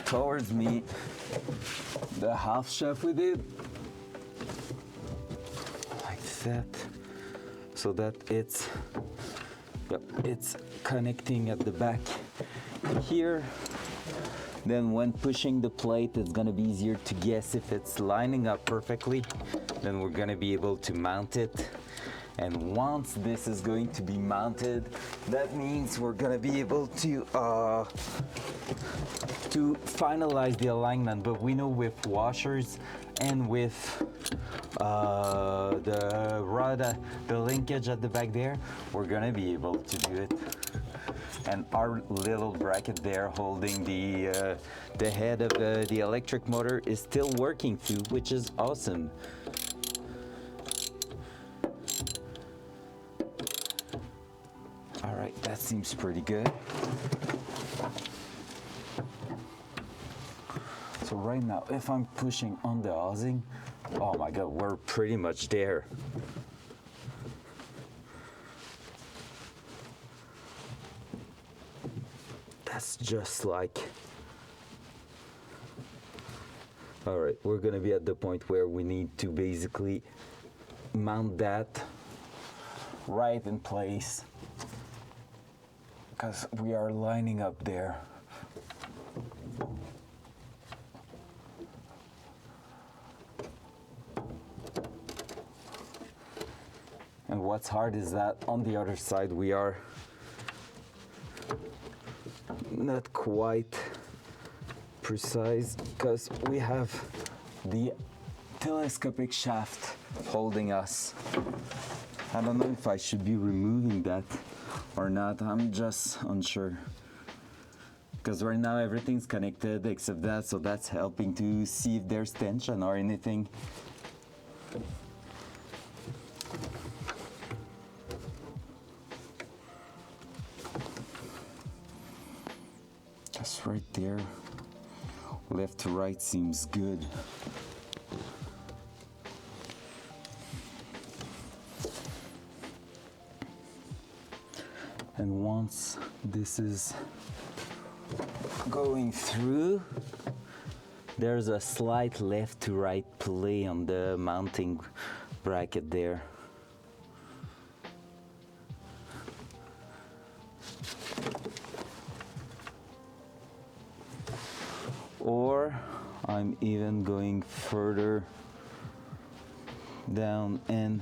towards me the half shaft we did, like that, so that it's connecting at the back here. Then when pushing the plate, it's gonna be easier to guess if it's lining up perfectly. Then we're gonna be able to mount it. And once this is going to be mounted, that means we're gonna be able to finalize the alignment. But we know with washers and with the rod, the linkage at the back there, we're gonna be able to do it. And our little bracket there holding the head of the electric motor is still working too, which is awesome. All right, that seems pretty good. So right now, if I'm pushing on the housing, oh my God, we're pretty much there. That's just like, all right, we're gonna be at the point where we need to basically mount that right in place, because we are lining up there. And what's hard is that on the other side we are not quite precise because we have the telescopic shaft holding us. I don't know if I should be removing that or not. I'm just unsure. Because right now everything's connected except that, so that's helping to see if there's tension or anything. Just right there. Left to right seems good. And once this is going through, there's a slight left to right play on the mounting bracket there. Or I'm even going further down and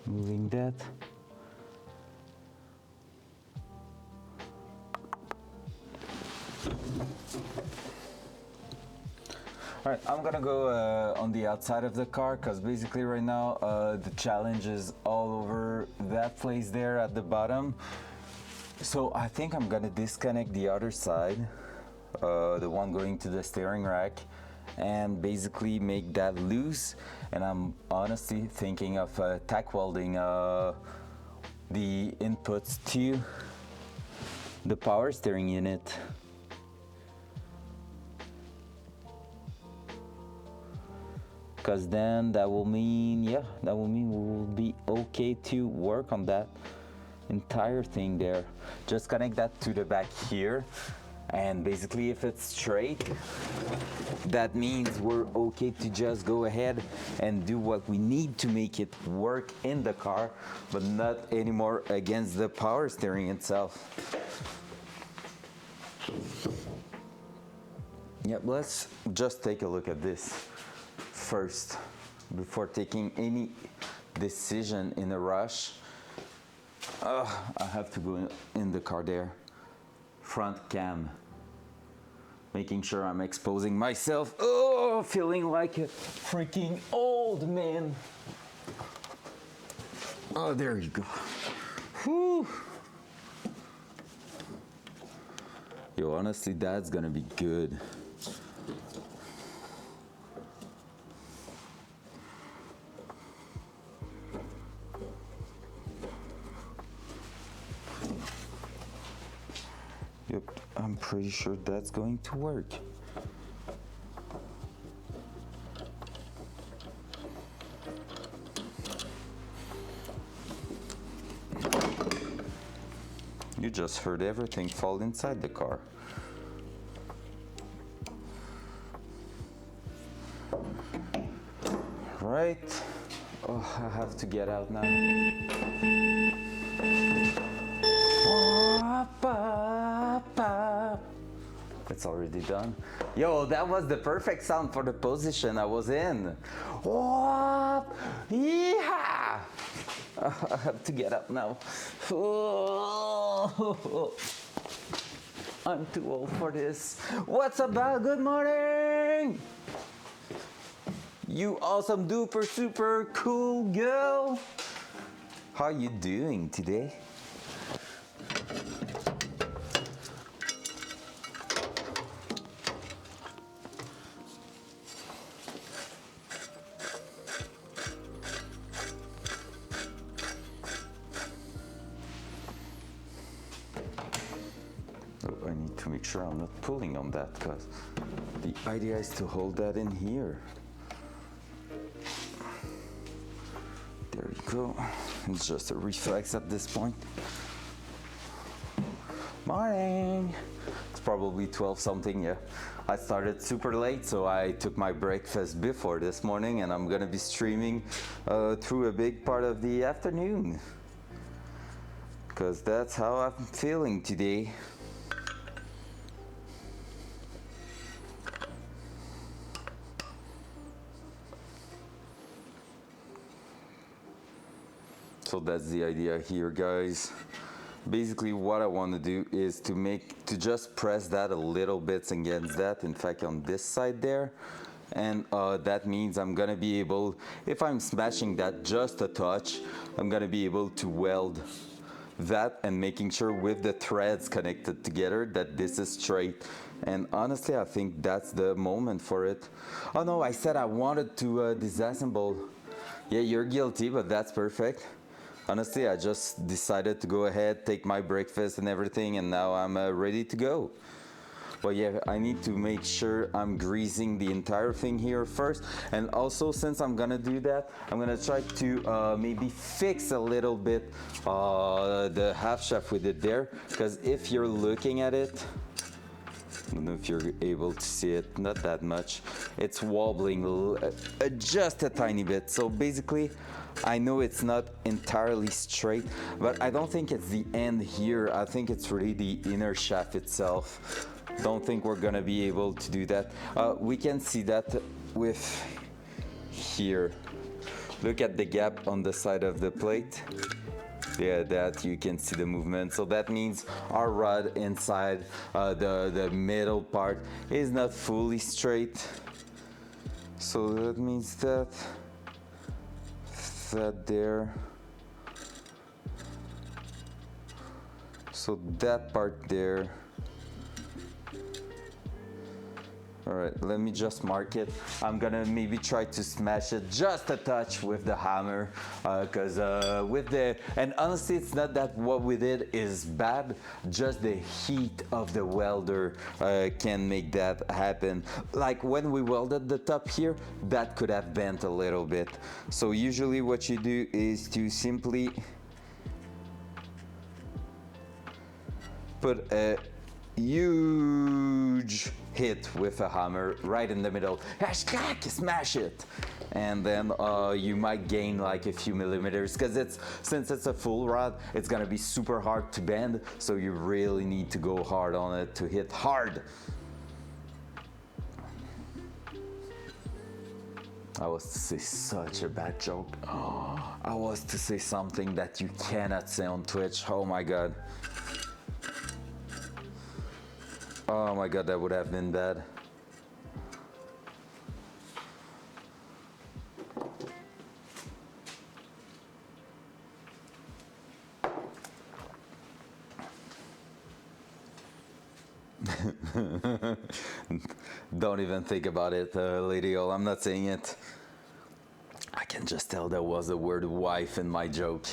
moving that. All right, I'm gonna go on the outside of the car because basically right now the challenge is all over that place there at the bottom. So I think I'm gonna disconnect the other side, the one going to the steering rack, and basically make that loose. And I'm honestly thinking of tack welding the inputs to the power steering unit. Because then that will mean, yeah, that will mean we will be okay to work on that entire thing there. Just connect that to the back here, and basically if it's straight, that means we're okay to just go ahead and do what we need to make it work in the car, but not anymore against the power steering itself. Yeah, let's just take a look at this first before taking any decision in a rush. I have to go in the car there. Front cam. Making sure I'm exposing myself. Oh, feeling like a freaking old man. Oh, there you go. Whew. Yo, honestly, that's gonna be good. Yep, I'm pretty sure that's going to work. You just heard everything fall inside the car. Right. Oh, I have to get out now. It's already done. Yo, that was the perfect sound for the position I was in. Oh, yeah! I have to get up now. Oh, I'm too old for this. What's up, Val? Good morning! You awesome duper super cool girl. How you doing today? I need to make sure I'm not pulling on that because the idea is to hold that in here. There you go. It's just a reflex at this point. Morning. It's probably 12 something, yeah. I started super late, so I took my breakfast before this morning, and I'm gonna be streaming through a big part of the afternoon. Because that's how I'm feeling today. So that's the idea here, guys. Basically what I want to do is to just press that a little bit against that, in fact on this side there, and that means I'm gonna be able, if I'm smashing that just a touch, I'm gonna be able to weld that and making sure with the threads connected together that this is straight. And honestly I think that's the moment for it. Oh no, I said I wanted to disassemble. Yeah, you're guilty, but that's perfect. Honestly, I just decided to go ahead, take my breakfast and everything, and now I'm ready to go. But yeah, I need to make sure I'm greasing the entire thing here first. And also, since I'm gonna do that, I'm gonna try to maybe fix a little bit the half shaft with it there. Because if you're looking at it, I don't know if you're able to see it, not that much. It's wobbling just a tiny bit. So basically, I know it's not entirely straight, but I don't think it's the end here. I think it's really the inner shaft itself. Don't think we're gonna be able to do that. We can see that with here. Look at the gap on the side of the plate. Yeah, that you can see the movement. So that means our rod inside the middle part is not fully straight. So that means that there. So that part there. All right, let me just mark it. I'm gonna maybe try to smash it just a touch with the hammer, because and honestly, it's not that what we did is bad, just the heat of the welder can make that happen. Like when we welded the top here, that could have bent a little bit. So usually what you do is to simply put a huge hit with a hammer right in the middle, smash it, and then you might gain like a few millimeters, because since it's a full rod, it's gonna be super hard to bend, so you really need to go hard on it to hit hard. I was to say such a bad joke. Oh, I was to say something that you cannot say on Twitch. Oh my god. Oh my god, that would have been bad. Don't even think about it, Lady O. I'm not saying it. I can just tell there was the word wife in my joke.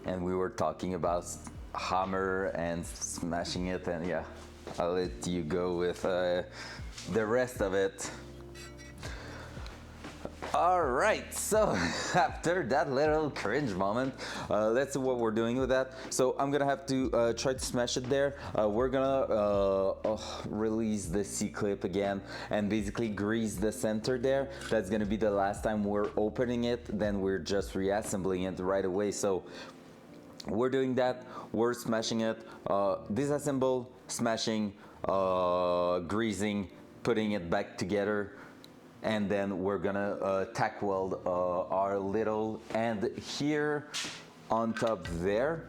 And we were talking about hammer and smashing it, and yeah. I'll let you go with the rest of it. All right, so after that little cringe moment, let's see what we're doing with that. So I'm gonna have to try to smash it there. We're gonna release the C-clip again and basically grease the center there. That's gonna be the last time we're opening it, then we're just reassembling it right away. So we're doing that, we're smashing it, disassemble, smashing, greasing, putting it back together, and then we're gonna tack weld our little end here on top there,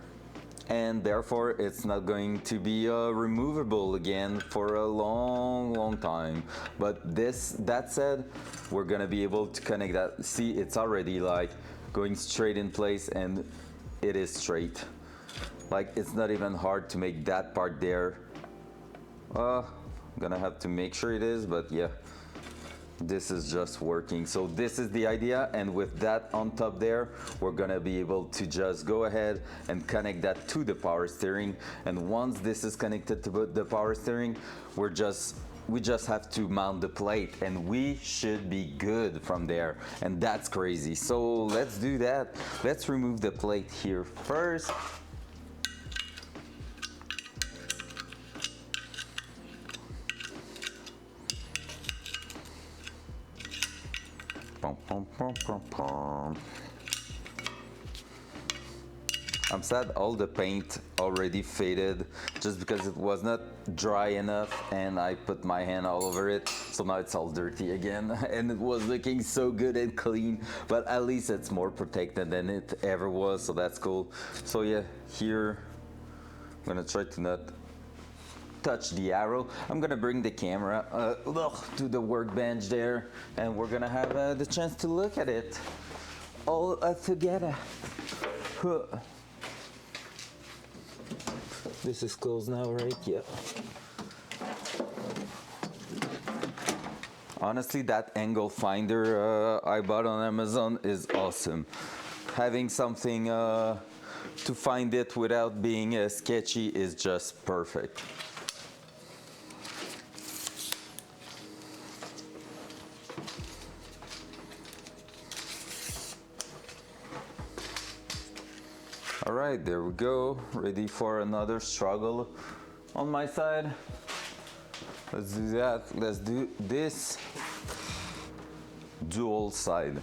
and therefore it's not going to be removable again for a long time. But that said, we're gonna be able to connect that. See, it's already like going straight in place, and it is straight. Like, it's not even hard to make that part there. I'm gonna have to make sure it is, but yeah, this is just working. So this is the idea, and with that on top there, we're gonna be able to just go ahead and connect that to the power steering. And once this is connected to the power steering, we just have to mount the plate, and we should be good from there. And that's crazy. So let's do that. Let's remove the plate here first. I'm sad all the paint already faded just because it was not dry enough and I put my hand all over it, so now it's all dirty again. And it was looking so good and clean, but at least it's more protected than it ever was, so that's cool. So yeah, here I'm gonna try to not touch the arrow. I'm gonna bring the camera to the workbench there, and we're gonna have the chance to look at it all together. This is closed now, right? Yeah. Honestly, that angle finder I bought on Amazon is awesome. Having something to find it without being sketchy is just perfect. All right, there we go. Ready for another struggle on my side. Let's do that. Let's do this dual side.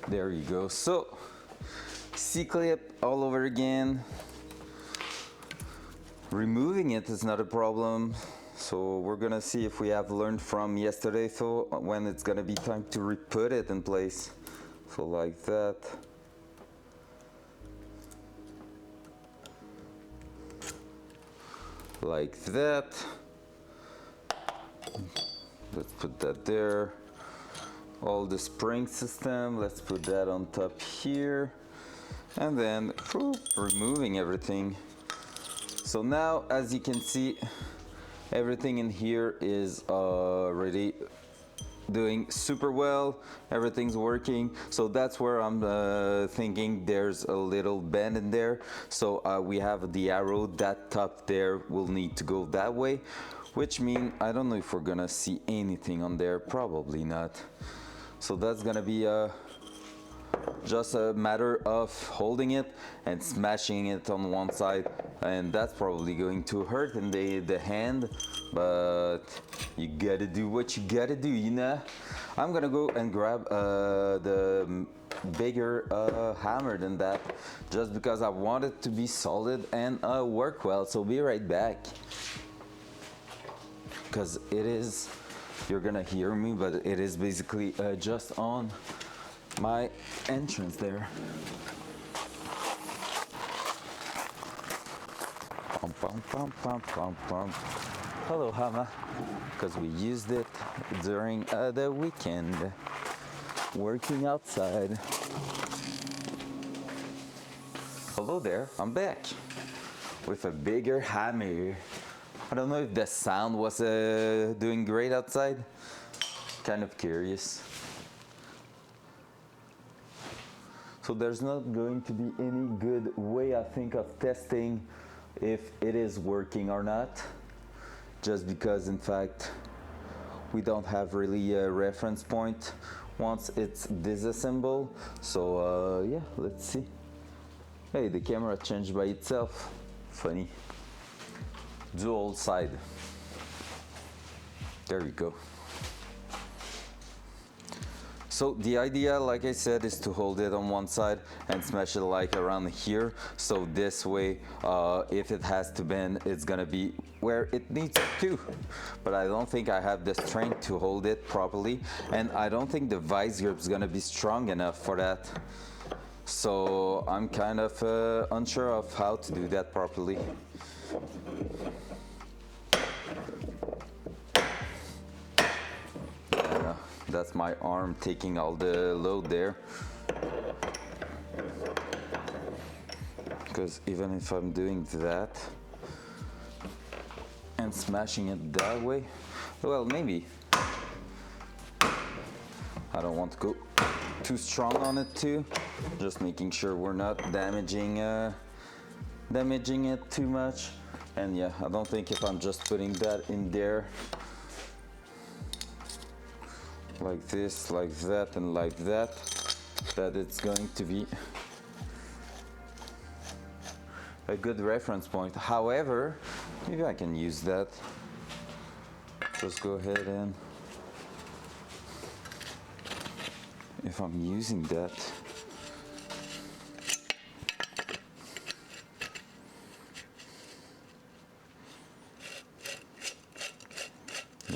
There you go. So, C-clip all over again. Removing it is not a problem. So we're gonna see if we have learned from yesterday, so when it's gonna be time to re-put it in place. So like that. Like that. Let's put that there. All the spring system, let's put that on top here. And then removing everything. So now, as you can see, everything in here is already doing super well. Everything's working, so that's where I'm thinking there's a little bend in there. So we have the arrow, that top there will need to go that way, which means I don't know if we're gonna see anything on there. Probably not. So that's gonna be just a matter of holding it and smashing it on one side, and that's probably going to hurt in the hand, but you gotta do what you gotta do, you know. I'm gonna go and grab the bigger hammer than that, just because I want it to be solid and work well. So be right back, because it is, you're gonna hear me, but it is basically just on my entrance there. Pum, pum, pum, pum, pum, pum. Hello, hammer, because we used it during the weekend working outside. Hello there, I'm back with a bigger hammer. I don't know if the sound was doing great outside. Kind of curious. So there's not going to be any good way, I think, of testing if it is working or not, just because in fact we don't have really a reference point once it's disassembled. So yeah, let's see. Hey, the camera changed by itself. Funny. Dual side. There we go. So the idea, like I said, is to hold it on one side and smash it like around here. So this way, if it has to bend, it's gonna be where it needs to. But I don't think I have the strength to hold it properly. And I don't think the vice grip is gonna be strong enough for that. So I'm kind of unsure of how to do that properly. That's my arm taking all the load there. Because even if I'm doing that and smashing it that way, well, maybe. I don't want to go too strong on it too. Just making sure we're not damaging it too much. And yeah, I don't think if I'm just putting that in there, like this, like that, and like that, that it's going to be a good reference point. However, maybe I can use that. Just go ahead and, if I'm using that,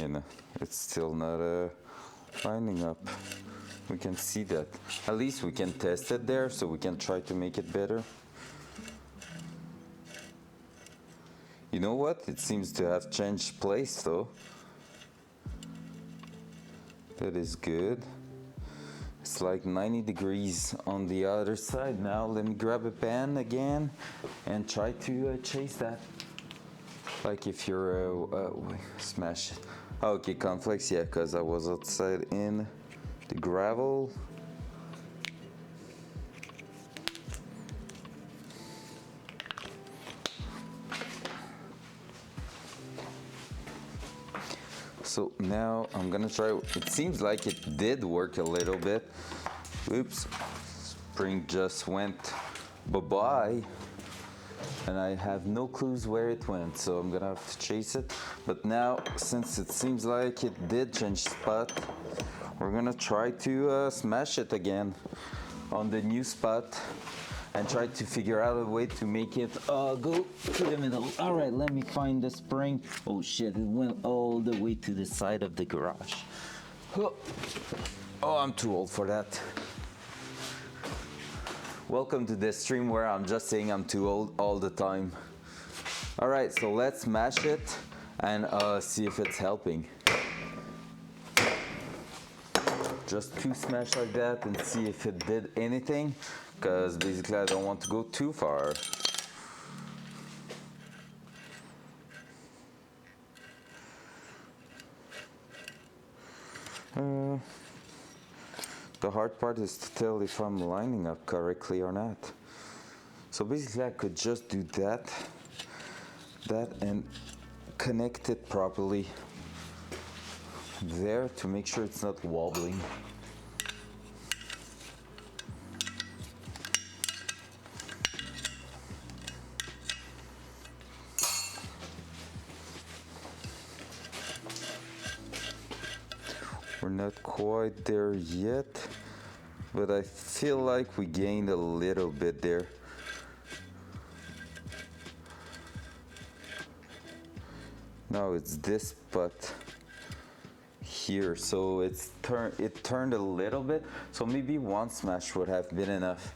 You know, it's still not lining up. We can see that. At least we can test it there, so we can try to make it better. You know what? It seems to have changed place though. That is good. It's like 90 degrees on the other side now. Let me grab a pen again and try to chase that. Like if you're smash it. Okay, conflicts, yeah, because I was outside in the gravel. So now I'm gonna try, it seems like it did work a little bit. Oops, spring just went bye-bye. And I have no clues where it went, so I'm gonna have to chase it. But now, since it seems like it did change spot, we're gonna try to smash it again on the new spot and try to figure out a way to make it go to the middle. All right, let me find the spring. Oh shit, it went all the way to the side of the garage. Oh, I'm too old for that. Welcome to this stream where I'm just saying I'm too old all the time. All right, so let's smash it and see if it's helping. Just to smash like that and see if it did anything, because basically I don't want to go too far. The hard part is to tell if I'm lining up correctly or not. So basically I could just do that and connect it properly there to make sure it's not wobbling. We're not quite there yet, but I feel like we gained a little bit there. Now it's this spot here, so it turned a little bit, so maybe one smash would have been enough.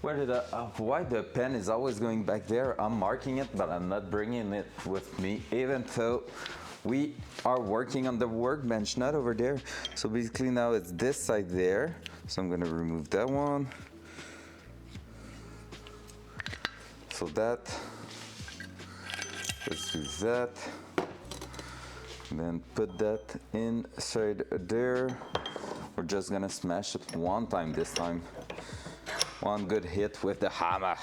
Why the pen is always going back there? I'm marking it, but I'm not bringing it with me, even though we are working on the workbench, not over there. So basically now it's this side there. So I'm gonna remove that one. So that, let's do that. Then put that inside there. We're just gonna smash it one time this time. One good hit with the hammer.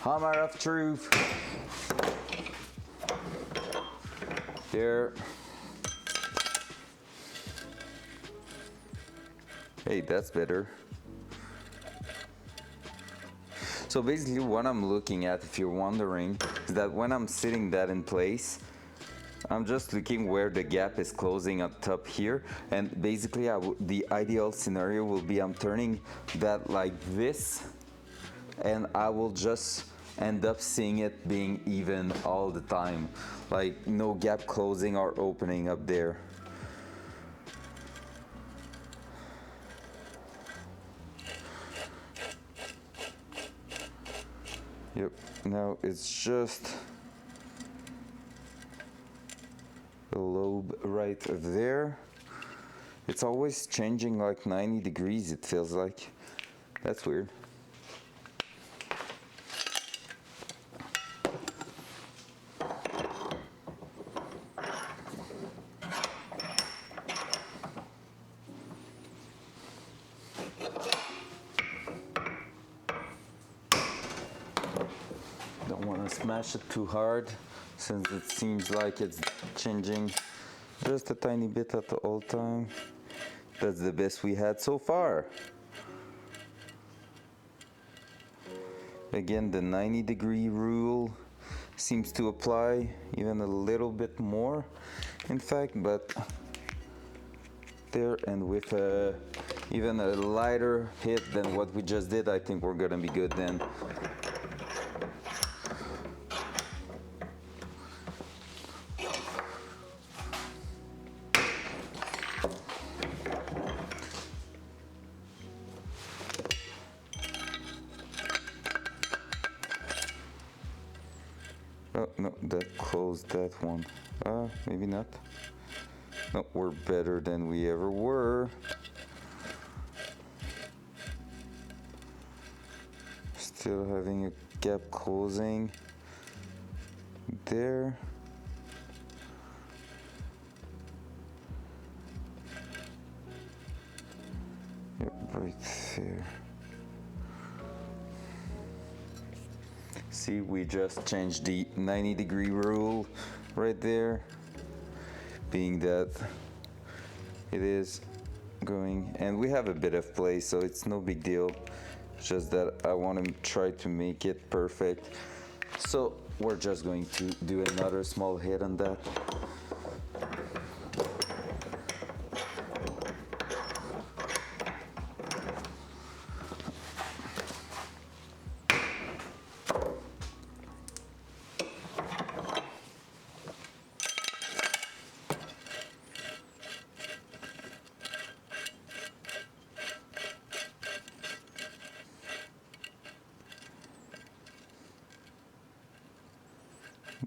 Hammer of truth. There. Hey, that's better. So basically what I'm looking at, if you're wondering, is that when I'm sitting that in place, I'm just looking where the gap is closing up top here, and basically the ideal scenario will be I'm turning that like this, and I will just end up seeing it being even all the time, like no gap closing or opening up there. Yep, now it's just the lobe right there. It's always changing like 90 degrees, it feels like. That's weird. Don't want to smash it too hard, since it seems like it's changing just a tiny bit at all time. That's the best we had so far. Again, the 90-degree rule seems to apply even a little bit more, in fact, but there, and with even a lighter hit than what we just did, I think we're gonna be good then. no, that closed that one. Maybe not. No, we're better than we ever were. Still having a gap closing there. Yep, right there. See, we just changed the 90-degree rule right there, being that it is going, and we have a bit of play, so it's no big deal. It's just that I want to try to make it perfect. So we're just going to do another small hit on that.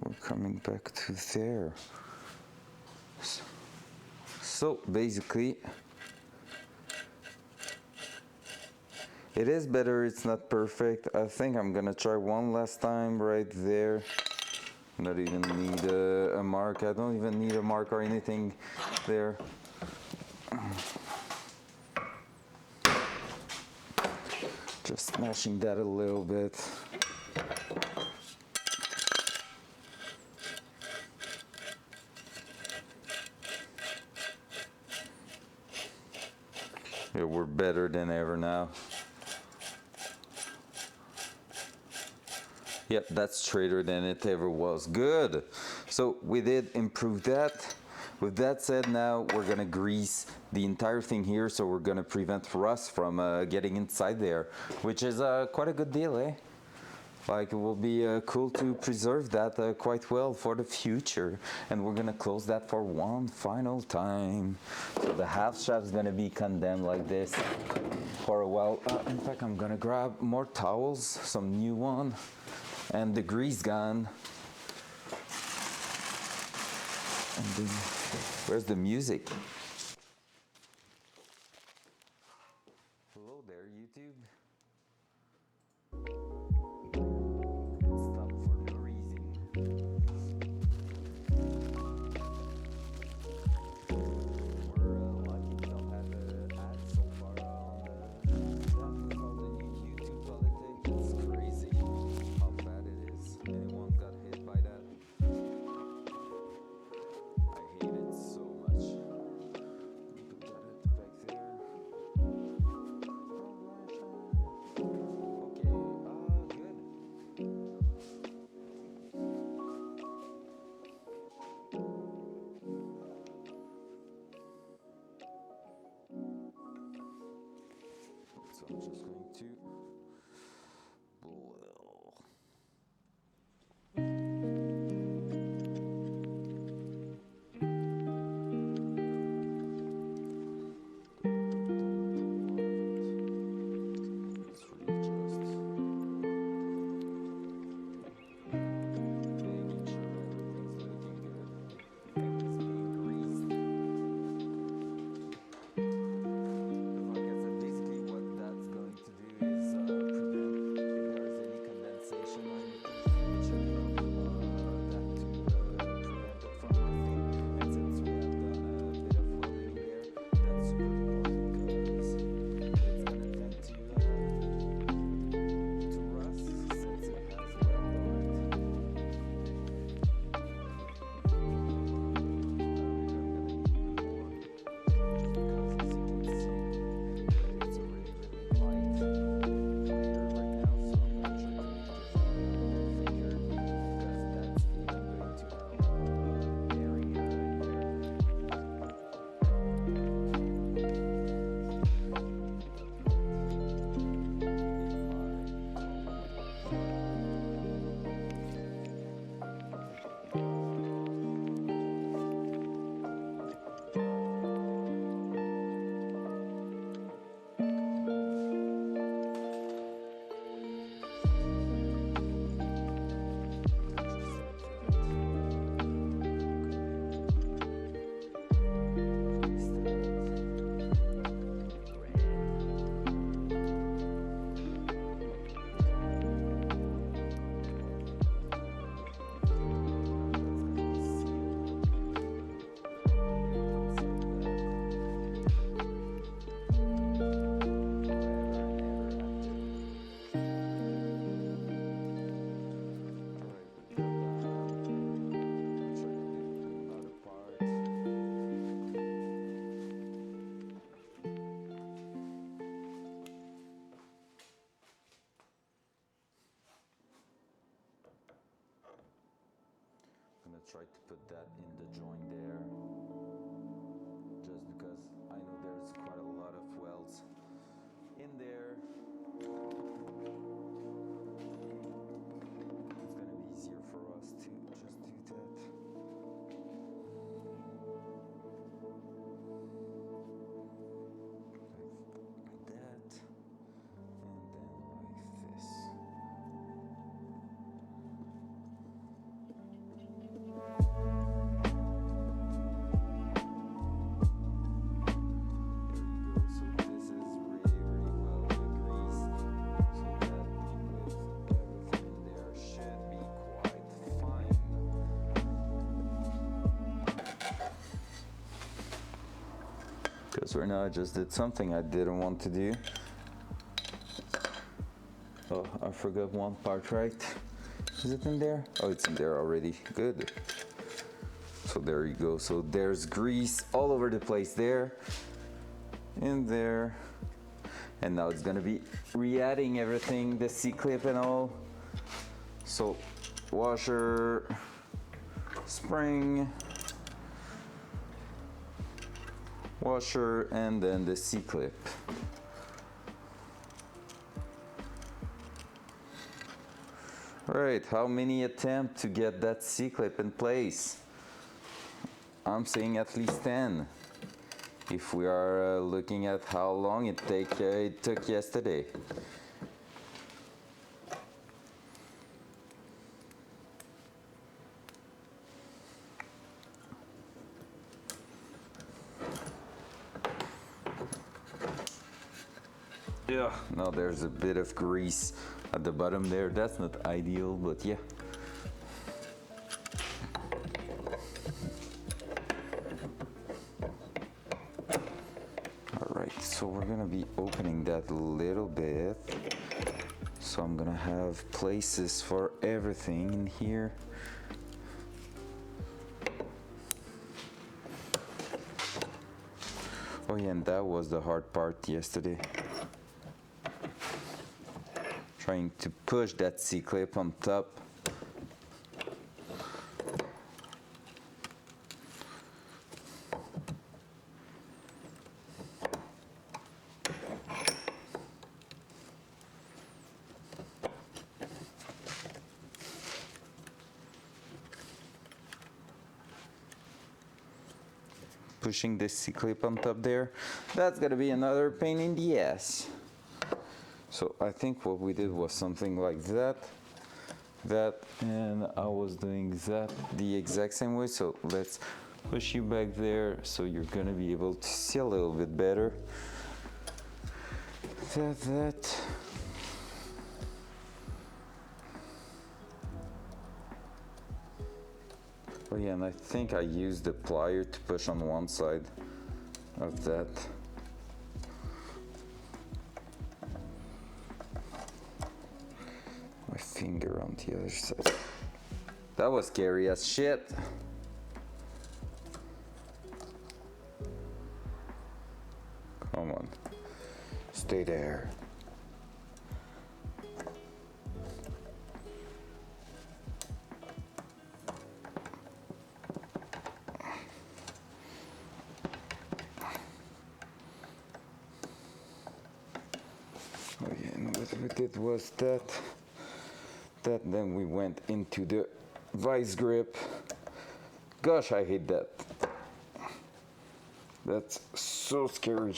We're coming back to there. So basically, it is better, it's not perfect. I think I'm gonna try one last time right there. Not even need a mark. I don't even need a mark or anything there. Just smashing that a little bit. Yeah, we're better than ever now. Yep, that's straighter than it ever was. Good. So we did improve that. With that said, now we're gonna grease the entire thing here, so we're gonna prevent rust from getting inside there, which is quite a good deal, eh? Like, it will be cool to preserve that quite well for the future. And we're gonna close that for one final time. So the half shaft is gonna be condemned like this for a while. In fact, I'm gonna grab more towels, some new one, and the grease gun. And where's the music? Hello there, YouTube. Stop for no reason. We're lucky we don't have ads so far on the stuff with all the new YouTube politics. It's crazy how bad it is. Anyone got hit by that? I hate it so much. Put that back there. Okay, good. So I'm just going to blow. Let's readjust. Making sure everything's looking good. Everything's being greased. Like I said, basically what that's going to do try to put that in the joint there, just because I know there's quite a lot of welds in there. It's gonna be easier for us to just do that. Like that, and then like this. Because right now I just did something I didn't want to do. Oh, I forgot one part, right? Is it in there? Oh, it's in there already. Good. So there you go. So there's grease all over the place there, in there. And now it's gonna be re-adding everything, the C-clip and all. So washer, spring, washer, and then the C-clip. Right, how many attempts to get that C-clip in place? I'm saying at least 10. If we are looking at how long it took yesterday. Yeah, now there's a bit of grease at the bottom there. That's not ideal, but yeah. All right, so we're gonna be opening that a little bit. So I'm gonna have places for everything in here. Oh yeah, and that was the hard part yesterday. Trying to push that C-clip on top. Pushing this C-clip on top there, that's gonna be another pain in the ass. So I think what we did was something like that, and I was doing that the exact same way. So let's push you back there so you're gonna be able to see a little bit better. That. Oh yeah, and I think I used the plier to push on one side of that. My finger on the other side. That was scary as shit. Come on, stay there. What we did was that then we went into the vice grip. Gosh, I hate that. That's so scary.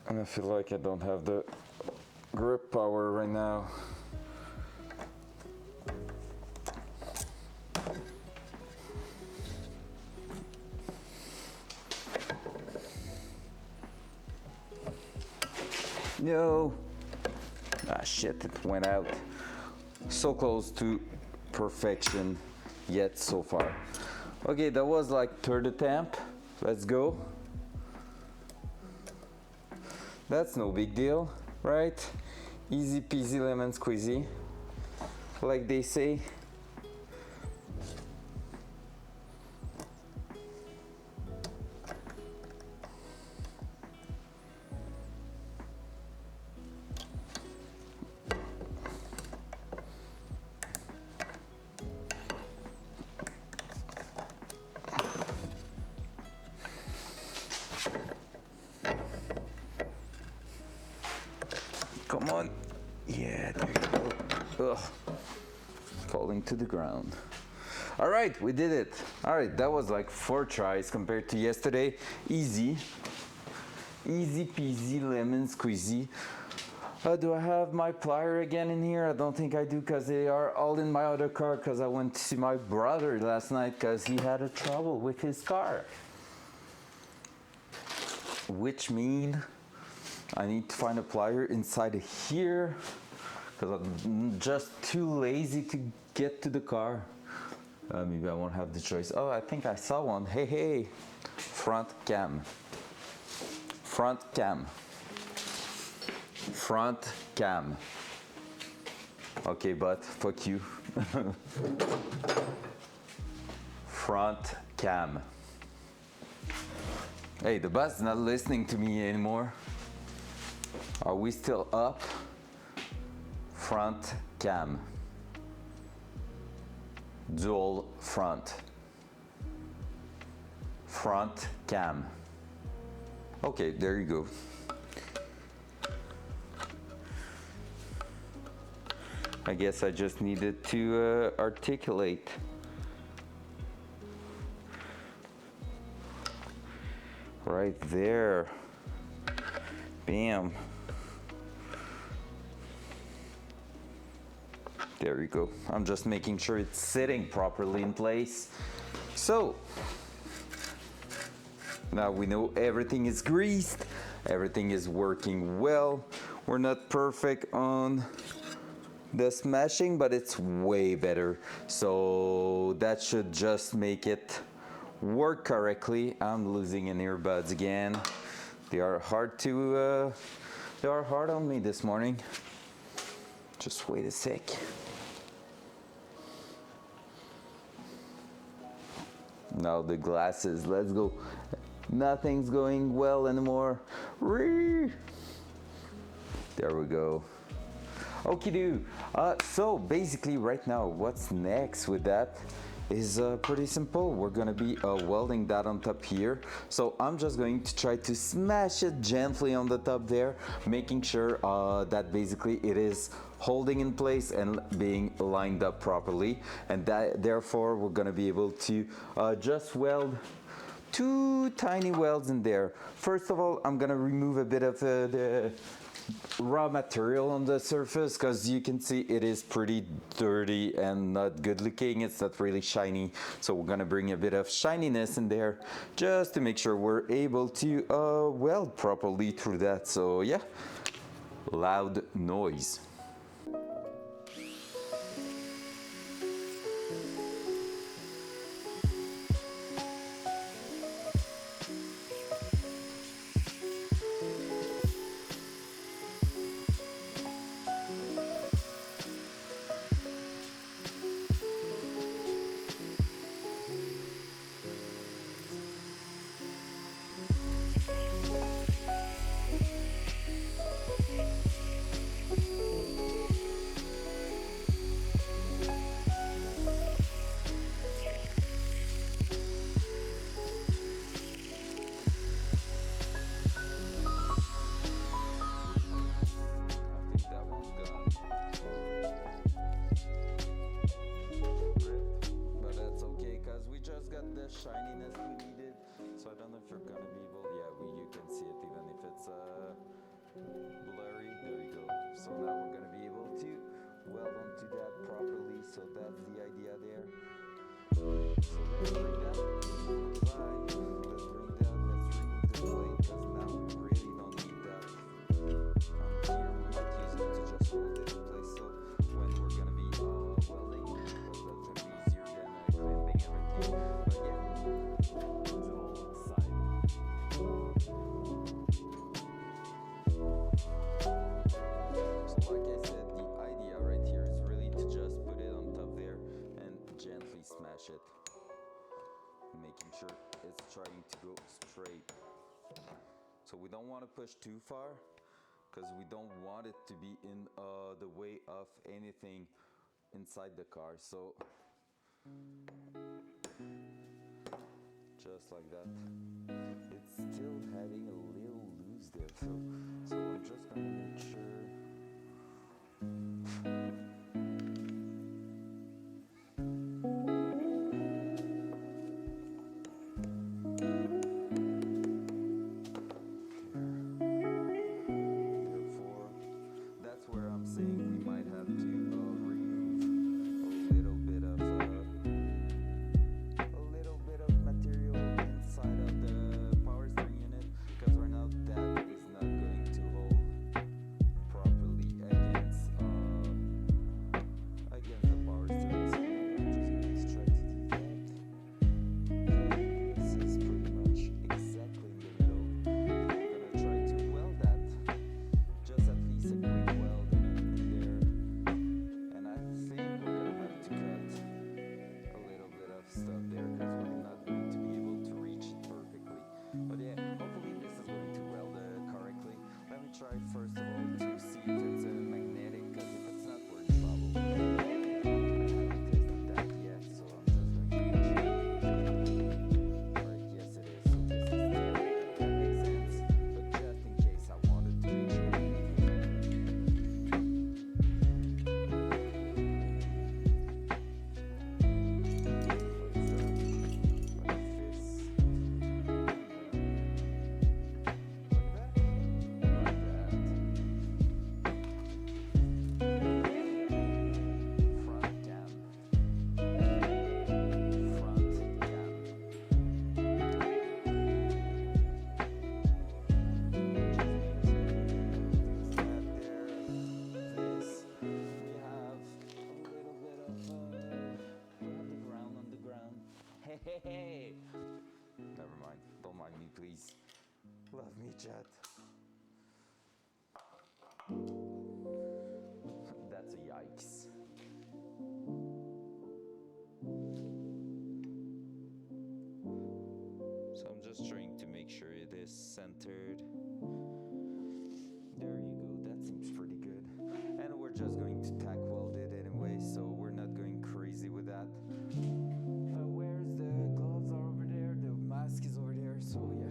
And I feel like I don't have the grip power right now. No. Ah shit, it went out. So close to perfection yet so far. Okay, that was like third attempt. Let's go. That's no big deal, right? Easy peasy lemon squeezy, like they say. Come on. Yeah, there you go. Ugh. Falling to the ground. All right, we did it. All right, that was like 4 tries compared to yesterday. Easy. Easy peasy lemon squeezy. Do I have my plier again in here? I don't think I do because they are all in my other car because I went to see my brother last night because he had a trouble with his car. Which means I need to find a plier inside of here because I'm just too lazy to get to the car. Maybe I won't have the choice. Oh, I think I saw one. Hey, hey. Front cam. Front cam. Front cam. Okay, but fuck you. Front cam. Hey, the bus is not listening to me anymore. Are we still up? Front cam. Dual front. Front cam. Okay, there you go. I guess I just needed to articulate. Right there. Bam. There we go. I'm just making sure it's sitting properly in place. So, now we know everything is greased, everything is working well. We're not perfect on the smashing, but it's way better. So that should just make it work correctly. I'm losing an earbuds again. They are hard to, they are hard on me this morning. Just wait a sec. Now the glasses, let's go. Nothing's going well anymore. There we go. Okie do. So basically right now, what's next with that is pretty simple. We're gonna be welding that on top here. So I'm just going to try to smash it gently on the top there, making sure that basically it is holding in place and being lined up properly. And that, therefore, we're gonna be able to just weld 2 tiny welds in there. First of all, I'm gonna remove a bit of the raw material on the surface because you can see it is pretty dirty and not good looking. It's not really shiny, so we're gonna bring a bit of shininess in there just to make sure we're able to weld properly through that. So yeah, loud noise. Shininess we needed, so I don't know if you're gonna be able, yeah, you can see it even if it's blurry. There you go. So now we're gonna be able to weld onto that properly, so that's the idea there. So let's bring that inside. Let's bring that, let's remove the blade because now we really don't need that here. We might use it to just hold it in place, so when we're gonna be welding, because that's gonna be easier than clamping everything. But yeah, dual side. So like I said, the idea right here is really to just put it on top there and gently smash it, making sure it's trying to go straight. So we don't want to push too far because we don't want it to be in the way of anything inside the car. So just like that. It's still having a little loose there, so I'm just gonna make sure Hey. Never mind. Don't mind me, please. Love me, chat. That's a yikes. So I'm just trying to make sure it is centered. There you go, that seems pretty good. And we're just going to tack weld it anyway, so we're not going crazy with that. Where's the gloves are over there, the mask is over there, so yeah.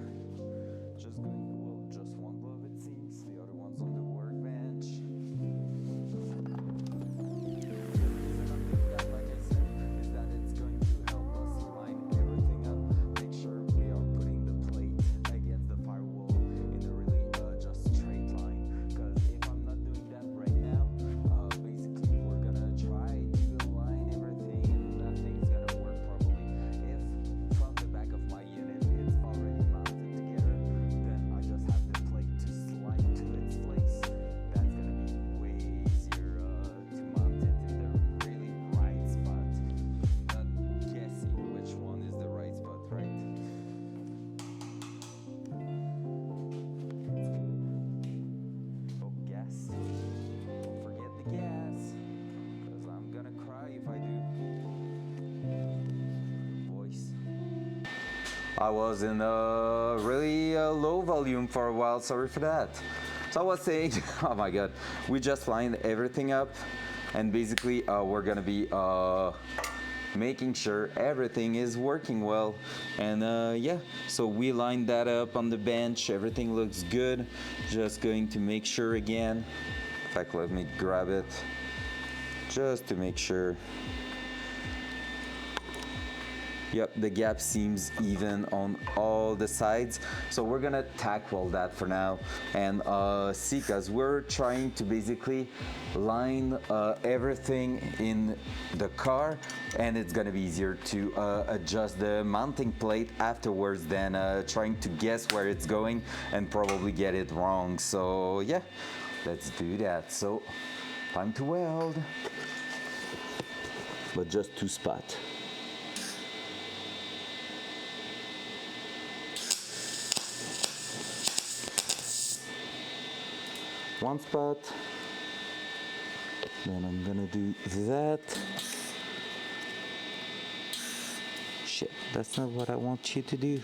Just going, well, just one glove it seems, the other one's on the workbench. Like I said, is that it's going to help us line everything up, make sure we are putting the plate against the firewall in a really just straight line. Because if I'm not doing that right now, basically we're gonna try to align everything and nothing's gonna work properly. If from the back of my unit it's already mounted together, then I just have the plate to slide to its place. That's gonna be way easier to mount it in the really right spot. Not guessing which one is the right spot, right? Oh, gas. Don't forget the gas, because I'm gonna cry if I do. Voice. I was in a really low volume for a while, sorry for that. So I was saying, oh my god, we just lined everything up, and basically we're gonna be making sure everything is working well. And yeah, so we lined that up on the bench, everything looks good. Just going to make sure again. In fact, let me grab it just to make sure. Yep, the gap seems even on all the sides. So we're gonna tack weld that for now and see, because we're trying to basically line everything in the car, and it's gonna be easier to adjust the mounting plate afterwards than trying to guess where it's going and probably get it wrong. So yeah, let's do that. So time to weld, but just 2 spots. One spot, then I'm gonna do that. Shit, that's not what I want you to do.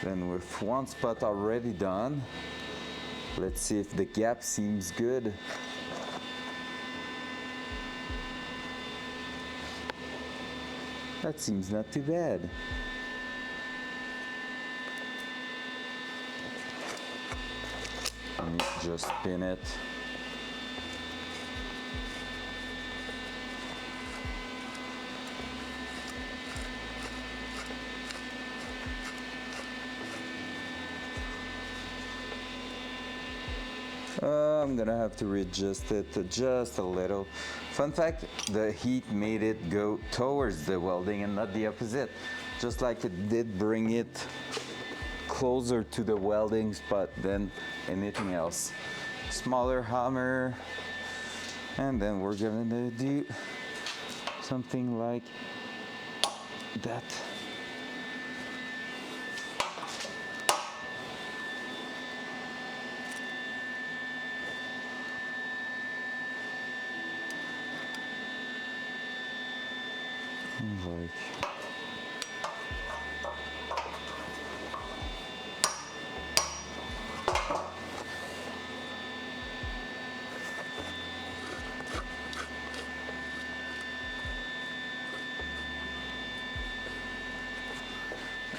Then with one spot already done, let's see if the gap seems good. That seems not too bad. Let me just spin it. I'm gonna have to readjust it just a little. Fun fact, the heat made it go towards the welding and not the opposite. Just like it did bring it closer to the welding spot than anything else. Smaller hammer, and then we're gonna do something like that.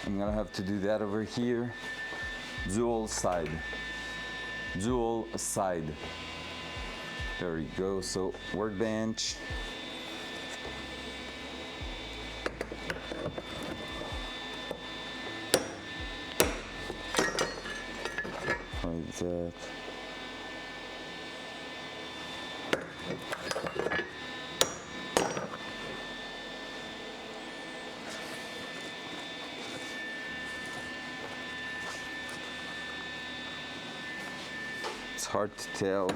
I'm gonna have to do that over here. Dual side. Dual side. There you go. So workbench. Like that. it's hard to tell.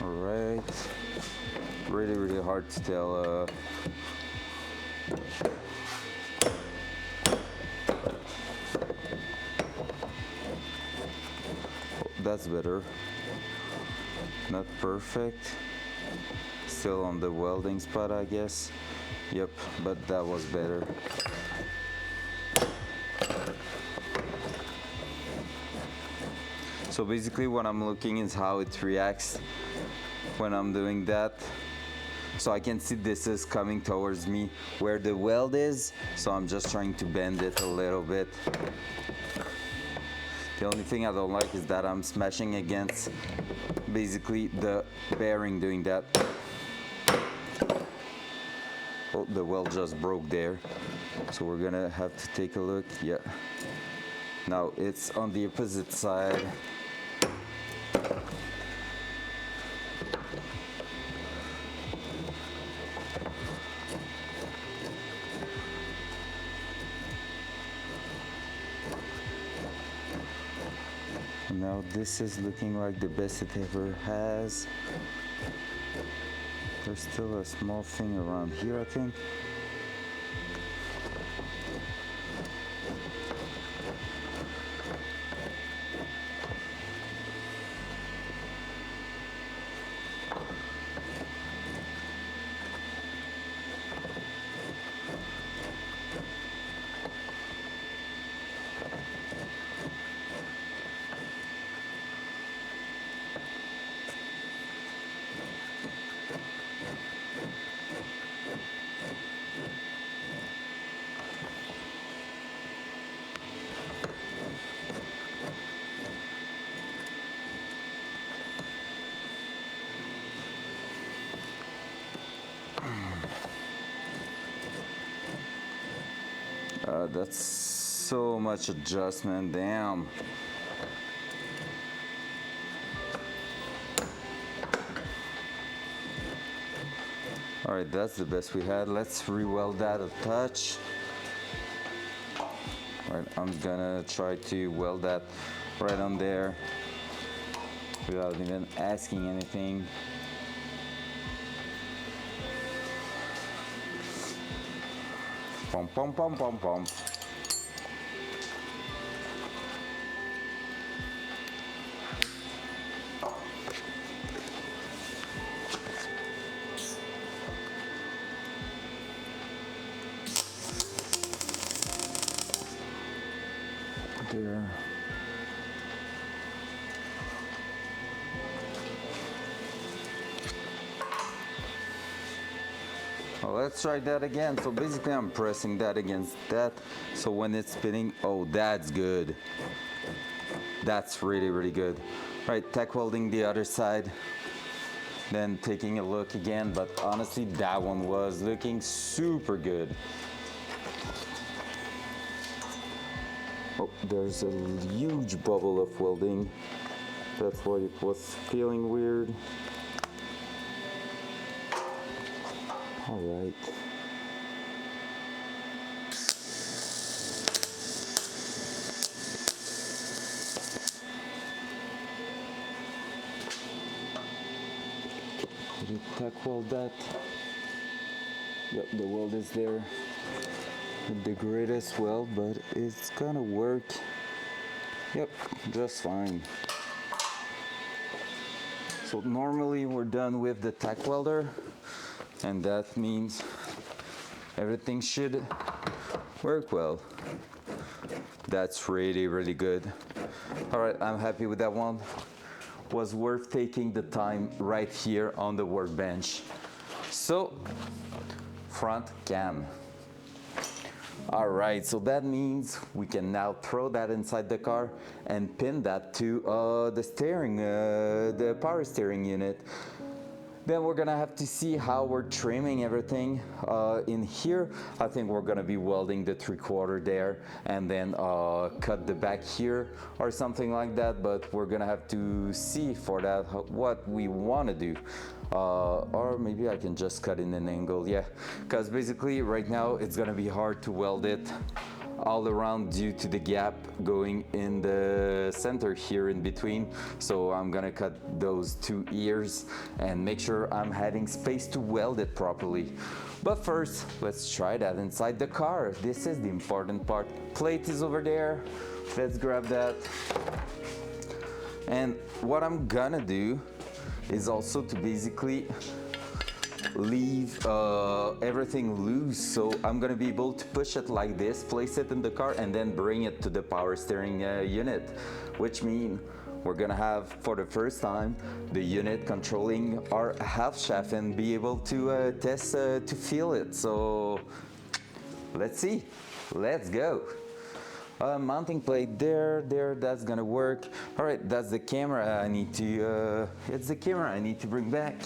Alright, really hard to tell. That's better. Not perfect. Still on the welding spot, I guess. Yep, but that was better. So basically what I'm looking is how it reacts when I'm doing that. So I can see this is coming towards me where the weld is, so I'm just trying to bend it a little bit. The only thing I don't like is that I'm smashing against basically the bearing doing that. Oh, the weld just broke there. So we're gonna have to take a look. Yeah. Now it's on the opposite side. Now this is looking like the best it ever has. There's still a small thing around here, I think. That's so much adjustment, damn. All right, that's the best we had. Let's re-weld that a touch. All right, I'm gonna try to weld that right on there without even asking anything. Pom pom pom pom pom. There. Well, let's try that again. So basically I'm pressing that against that. So when it's spinning, oh, that's good. That's really good. All right, tack welding the other side. Then taking a look again, but honestly, that one was looking super good. Oh, there's a huge bubble of welding. That's why it was feeling weird. All right. Did you tack weld that? Yep, the weld is there. Not the greatest weld, but it's gonna work. Yep, just fine. So normally we're done with the tack welder, and that means everything should work well. That's really good. All right, I'm happy with that one. Was worth taking the time right here on the workbench. So, front cam. All right, so that means we can now throw that inside the car and pin that to the power steering unit. Then we're gonna have to see how we're trimming everything in here. I think we're gonna be welding the 3/4 there and then cut the back here or something like that, but we're gonna have to see for that what we wanna do. Or maybe I can just cut in an angle, yeah, because basically right now it's gonna be hard to weld it all around due to the gap going in the center here in between. So I'm gonna cut those 2 ears and make sure I'm having space to weld it properly. But first, let's try that inside the car. This is the important part. Plate is over there. Let's grab that. And what I'm gonna do is also to basically leave everything loose, so I'm gonna be able to push it like this, place it in the car, and then bring it to the power steering unit, which means we're gonna have for the first time the unit controlling our half shaft and be able to test to feel it. So let's see, let's go. Mounting plate there, that's gonna work. All right, that's the camera I need to, it's the camera I need to bring back.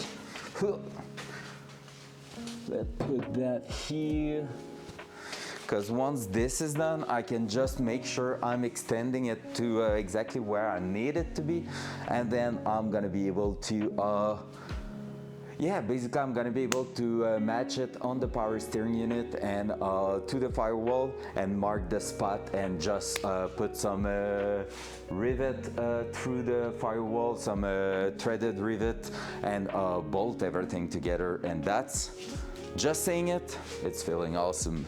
Let's put that here. Because once this is done, I can just make sure I'm extending it to exactly where I need it to be. And then I'm gonna be able to, yeah, basically I'm gonna be able to match it on the power steering unit and to the firewall and mark the spot and just put some rivet through the firewall, some threaded rivet, and bolt everything together. And that's, just saying it, it's feeling awesome.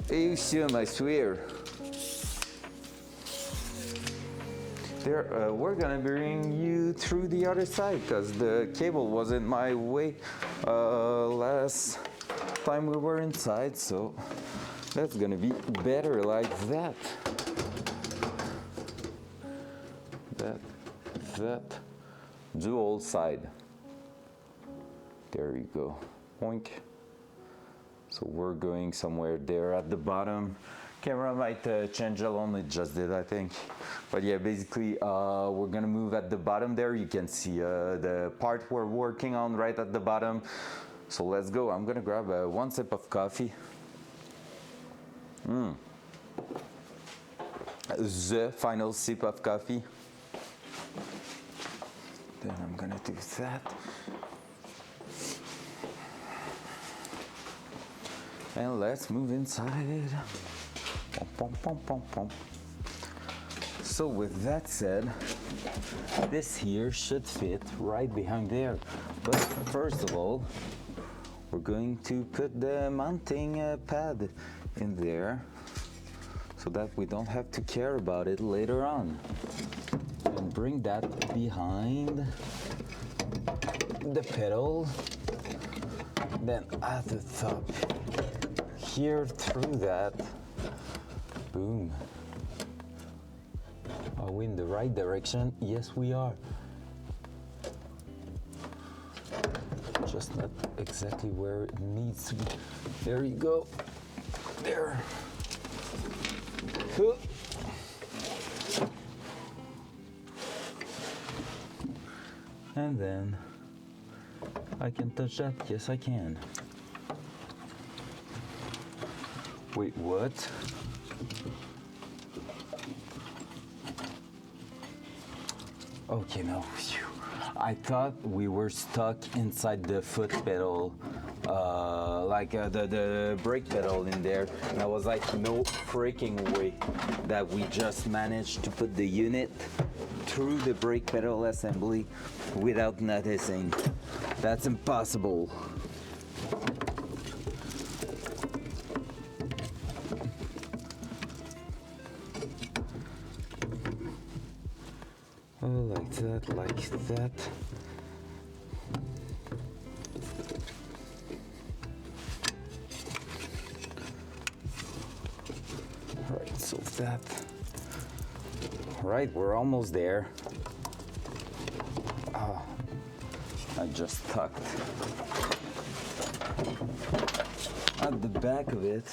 Awesome, I swear. There, we're gonna bring you through the other side because the cable was in my way last time we were inside, so that's gonna be better like that. That dual side. There you go. Oink. So we're going somewhere there at the bottom. Camera might change alone, it just did, I think. But yeah, basically we're gonna move at the bottom there. You can see the part we're working on right at the bottom. So let's go. I'm gonna grab one sip of coffee. The final sip of coffee. Then I'm gonna do that. And let's move inside. Pom, pom, pom, pom. So with that said, this here should fit right behind there. But first of all, we're going to put the mounting pad in there so that we don't have to care about it later on. And bring that behind the pedal. Then at the top here through that. Boom. Are we in the right direction? Yes, we are. Just not exactly where it needs to be. There you go. There. And then I can touch that. Yes, I can. Wait, what? Okay, no. I thought we were stuck inside the foot pedal, like the brake pedal in there. And I was like, no freaking way that we just managed to put the unit through the brake pedal assembly without noticing. That's impossible. Oh, like that, like that. Right, so that. Right, we're almost there. Oh, I just tucked. At the back of it,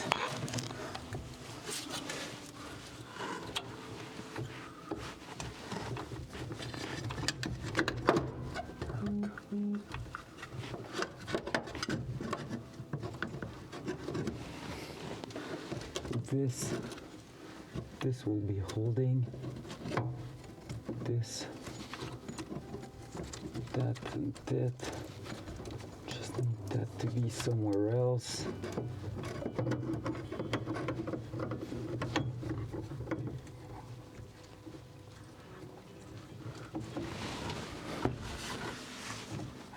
this. This will be holding this, that, and that. Just need that to be somewhere else.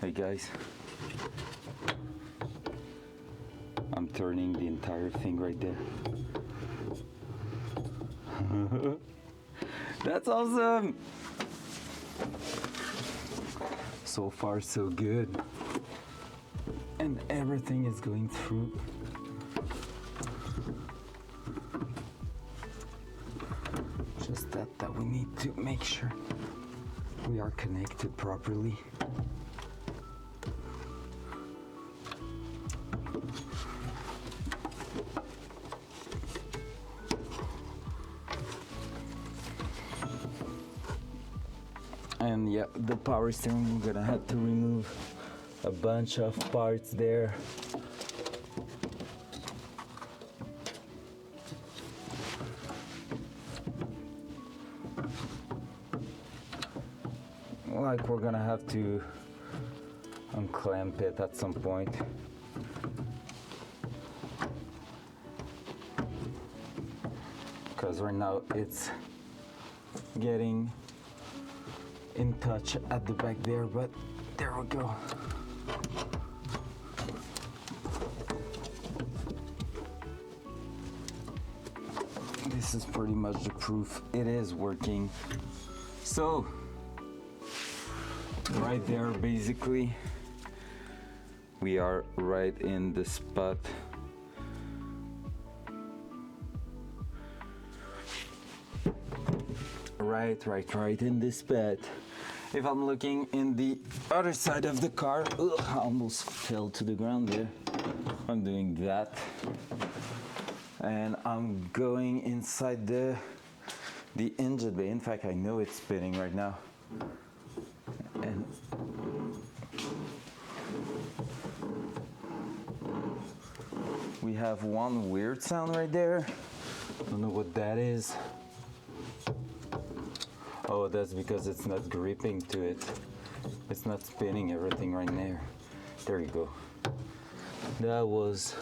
Hey guys, I'm turning the entire thing right there. That's awesome! So far so good. And everything is going through. Just that we need to make sure we are connected properly. And yeah, the power steering, we're gonna have to remove a bunch of parts there. Like we're gonna have to unclamp it at some point. Because right now it's getting in touch at the back there, but there we go. This is pretty much the proof it is working. So right there, basically we are right in the spot. Right in this spot. If I'm looking in the other side of the car, I almost fell to the ground there. I'm doing that. And I'm going inside the engine bay. In fact, I know it's spinning right now. And we have one weird sound right there. I don't know what that is. Oh, that's because it's not gripping to it. It's not spinning everything right there. There you go. That was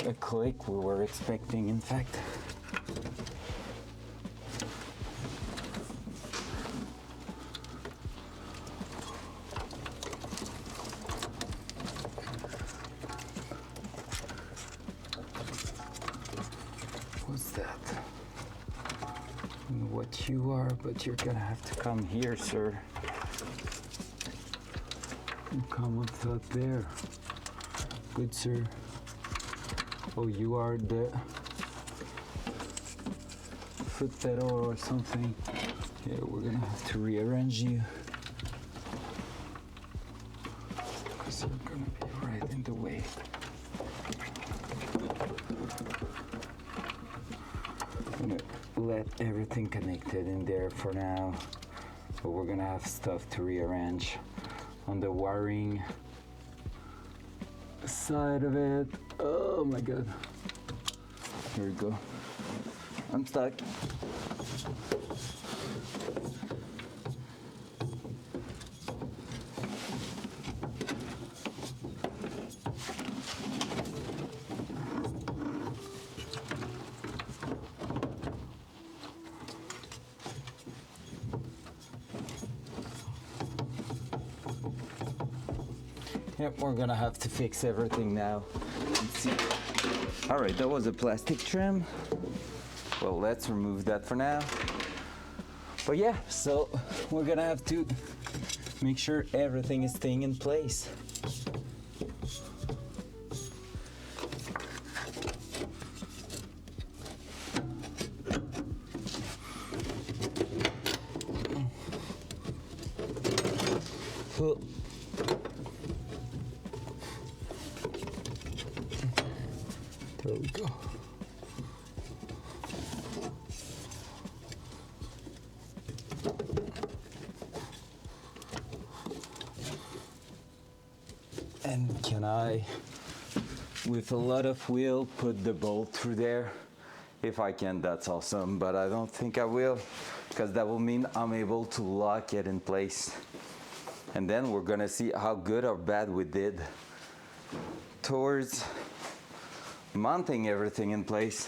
a click we were expecting, in fact. What's that? I don't know what you are, but you're gonna have to come here, sir. You come up top there. Good, sir. Oh, you are the foot pedal or something. Yeah, we're gonna have to rearrange you. Because you're gonna be right in the way. I'm gonna let everything connected in there for now. But we're gonna have stuff to rearrange on the wiring side of it. Oh my god. Here we go. I'm stuck. Yep, we're gonna have to fix everything now. Let's see. All right, that was a plastic trim. Well, let's remove that for now. But yeah, so we're gonna have to make sure everything is staying in place. There we go. And can I, with a lot of will, put the bolt through there? If I can, that's awesome, but I don't think I will, because that will mean I'm able to lock it in place. And then we're gonna see how good or bad we did towards mounting everything in place.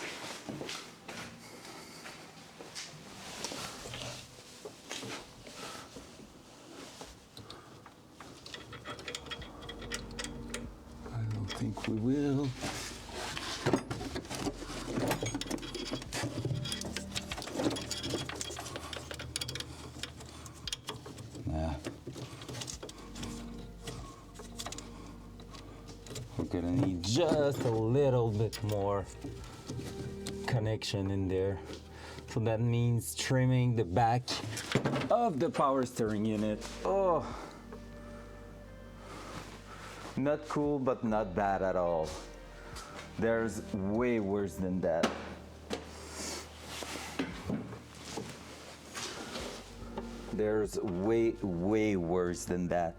I don't think we will. Yeah. We're gonna need just a little bit more connection in there. So that means trimming the back of the power steering unit. Oh, not cool, but not bad at all. There's way worse than that. There's way worse than that.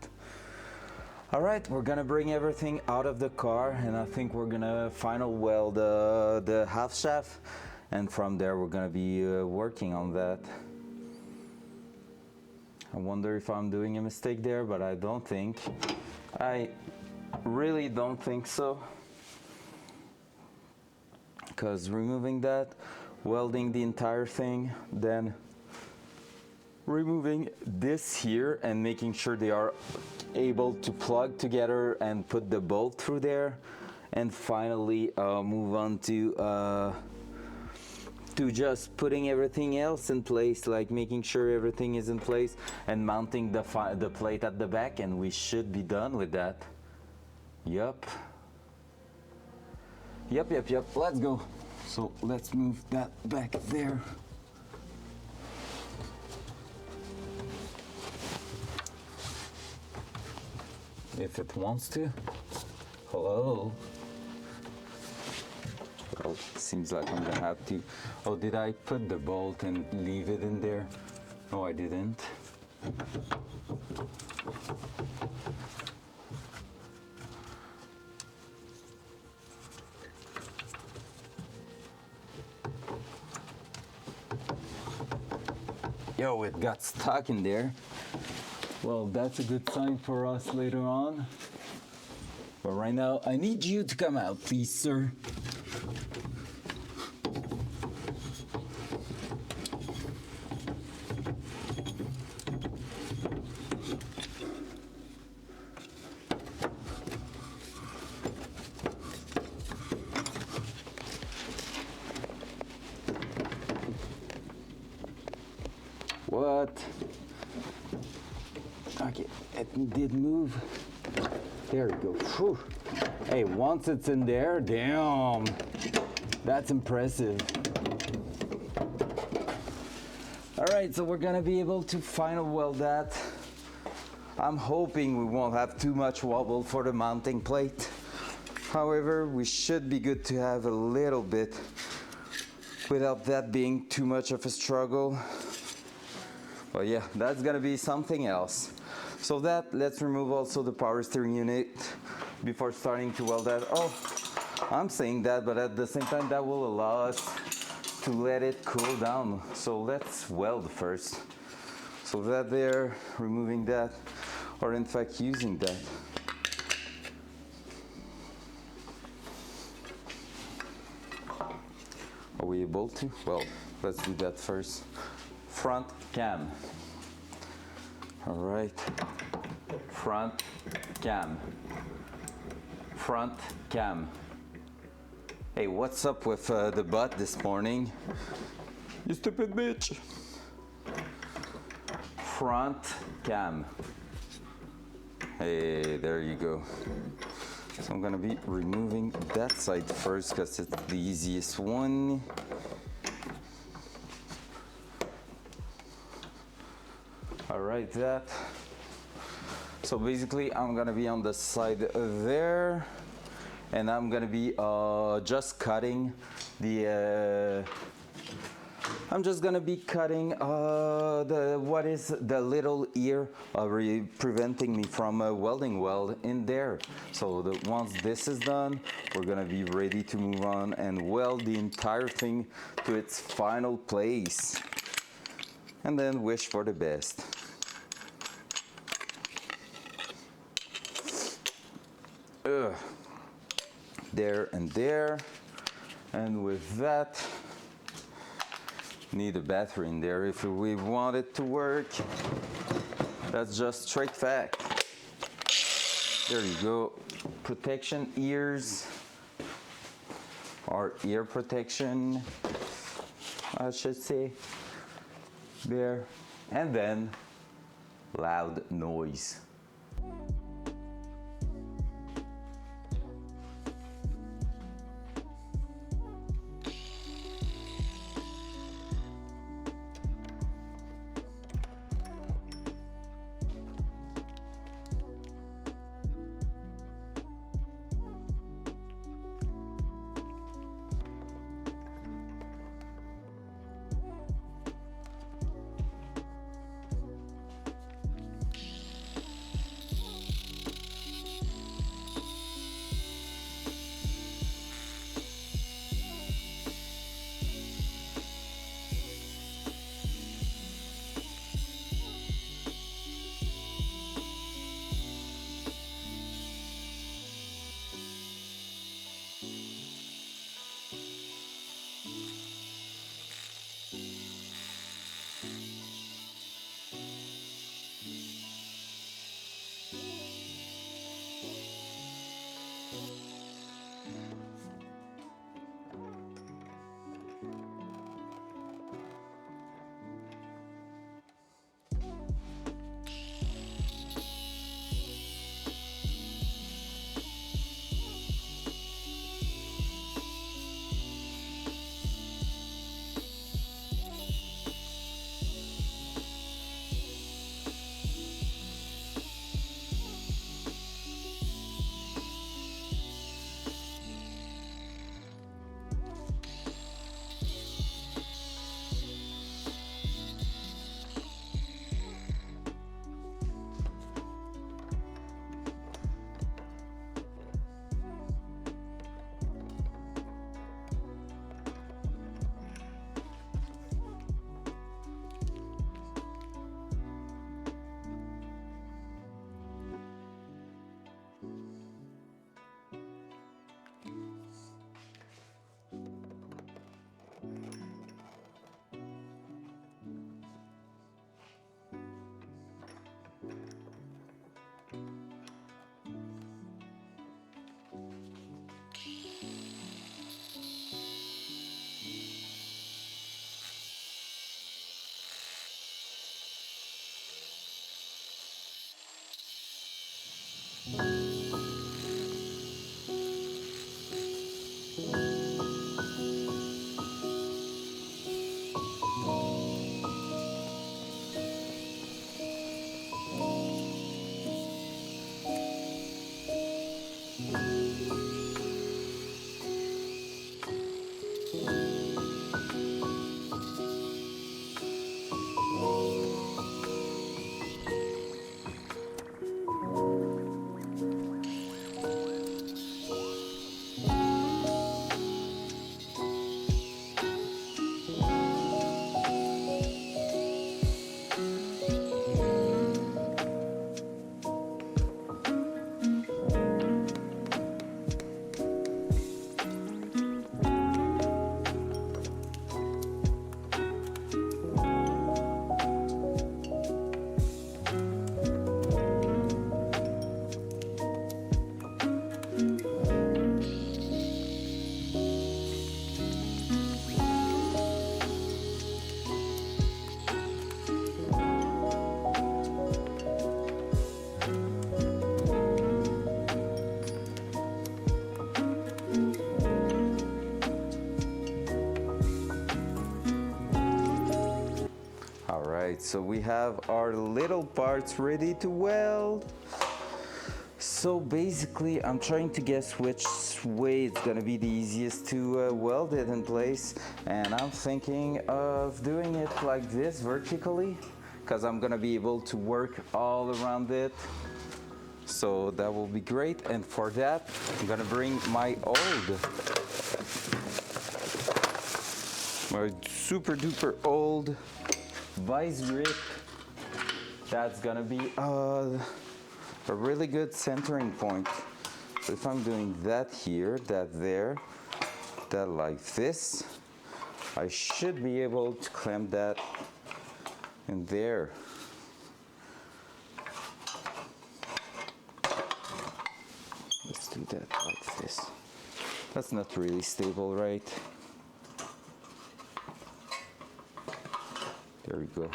All right, we're gonna bring everything out of the car, and I think we're gonna final weld the half shaft, and from there we're gonna be working on that. I wonder if I'm doing a mistake there, but I don't think. I really don't think so. Because removing that, welding the entire thing, then removing this here and making sure they are able to plug together and put the bolt through there, and finally move on to just putting everything else in place, like making sure everything is in place and mounting the plate at the back, and we should be done with that. Yep, let's go. So let's move that back there. If it wants to. Hello. Well, seems like I'm gonna have to. Oh, did I put the bolt and leave it in there? No, I didn't. Yo, it got stuck in there. Well, that's a good sign for us later on. But right now, I need you to come out, please, sir. What? Okay, it did move. There we go. Whew. Hey, once it's in there, damn, that's impressive. All right, so we're gonna be able to final weld that. I'm hoping we won't have too much wobble for the mounting plate. However, we should be good to have a little bit without that being too much of a struggle. But yeah, that's gonna be something else. So that, let's remove also the power steering unit before starting to weld that. Oh, I'm saying that, but at the same time, that will allow us to let it cool down. So let's weld first. So that there, removing that, or in fact using that. Are we able to? Well, let's do that first. Front cam. All right, front cam, front cam. Hey, what's up with the butt this morning? You stupid bitch. Front cam. Hey, there you go. So I'm gonna be removing that side first because it's the easiest one. All right, that. So basically, I'm gonna be on the side there, and I'm gonna be just cutting the I'm just gonna be cutting the little ear, preventing me from welding weld in there. So once this is done, we're gonna be ready to move on and weld the entire thing to its final place. And then wish for the best. There and there. And with that, need a battery in there if we want it to work. That's just straight fact. There you go. Protection ears, or ear protection, I should say. There. And then loud noise. So we have our little parts ready to weld. So basically, I'm trying to guess which way it's gonna be the easiest to weld it in place, and I'm thinking of doing it like this vertically, because I'm gonna be able to work all around it. So that will be great, and for that, I'm gonna bring my super duper old vice grip. That's gonna be a really good centering point. So if I'm doing that here, that there, that like this, I should be able to clamp that in there. Let's do that like this. That's not really stable, right? There we go.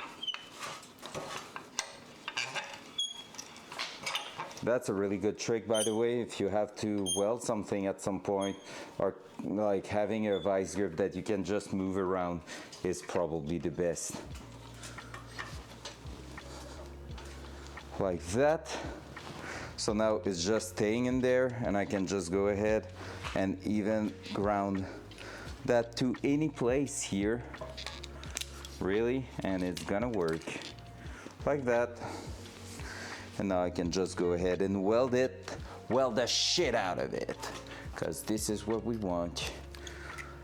That's a really good trick, by the way, if you have to weld something at some point, or like having a vice grip that you can just move around is probably the best. Like that. So now it's just staying in there, and I can just go ahead and even ground that to any place here, really, and it's gonna work like that. And now I can just go ahead and weld the shit out of it, because this is what we want.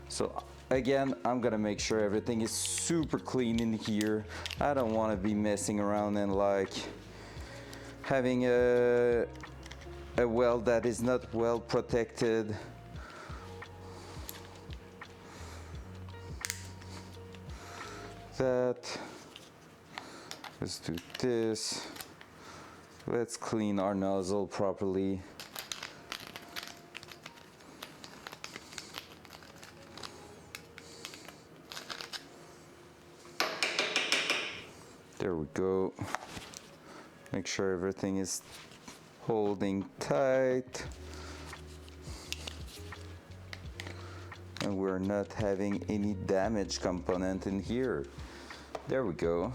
So again, I'm gonna make sure everything is super clean in here. I don't want to be messing around and like having a weld that is not well protected. Let's do this. Let's clean our nozzle properly. There we go. Make sure everything is holding tight. And we're not having any damage component in here. There we go.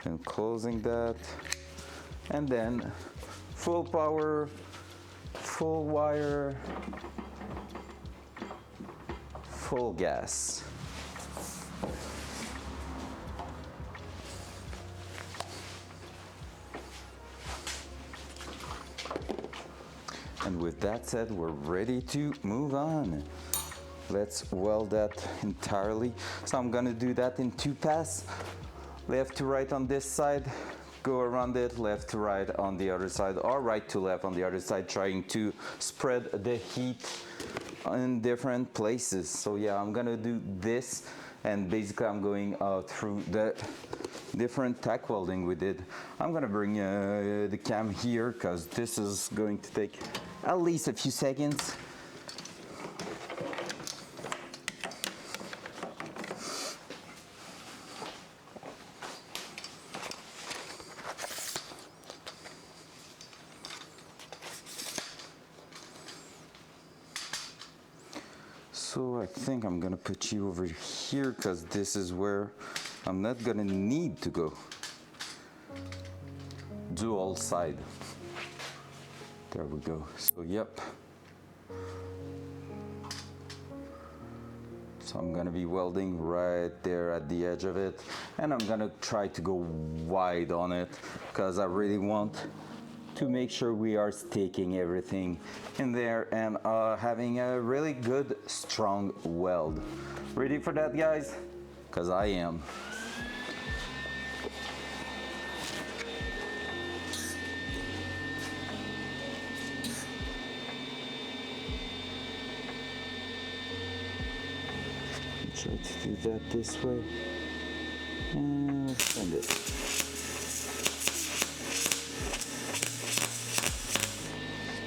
And closing that. And then full power, full wire, full gas. And with that said, we're ready to move on. Let's weld that entirely. So I'm gonna do that in 2 passes, left to right on this side, go around it, left to right on the other side, or right to left on the other side, trying to spread the heat in different places. So yeah, I'm gonna do this, and basically I'm going through the different tack welding we did. I'm gonna bring the cam here, because this is going to take at least a few seconds. So I think I'm gonna put you over here, because this is where I'm not gonna need to go. Dual side. There we go. So yep. So I'm gonna be welding right there at the edge of it, and I'm gonna try to go wide on it, because I really want to make sure we are staking everything in there and having a really good strong weld. Ready for that, guys? Because I am. Try to do that this way and send it.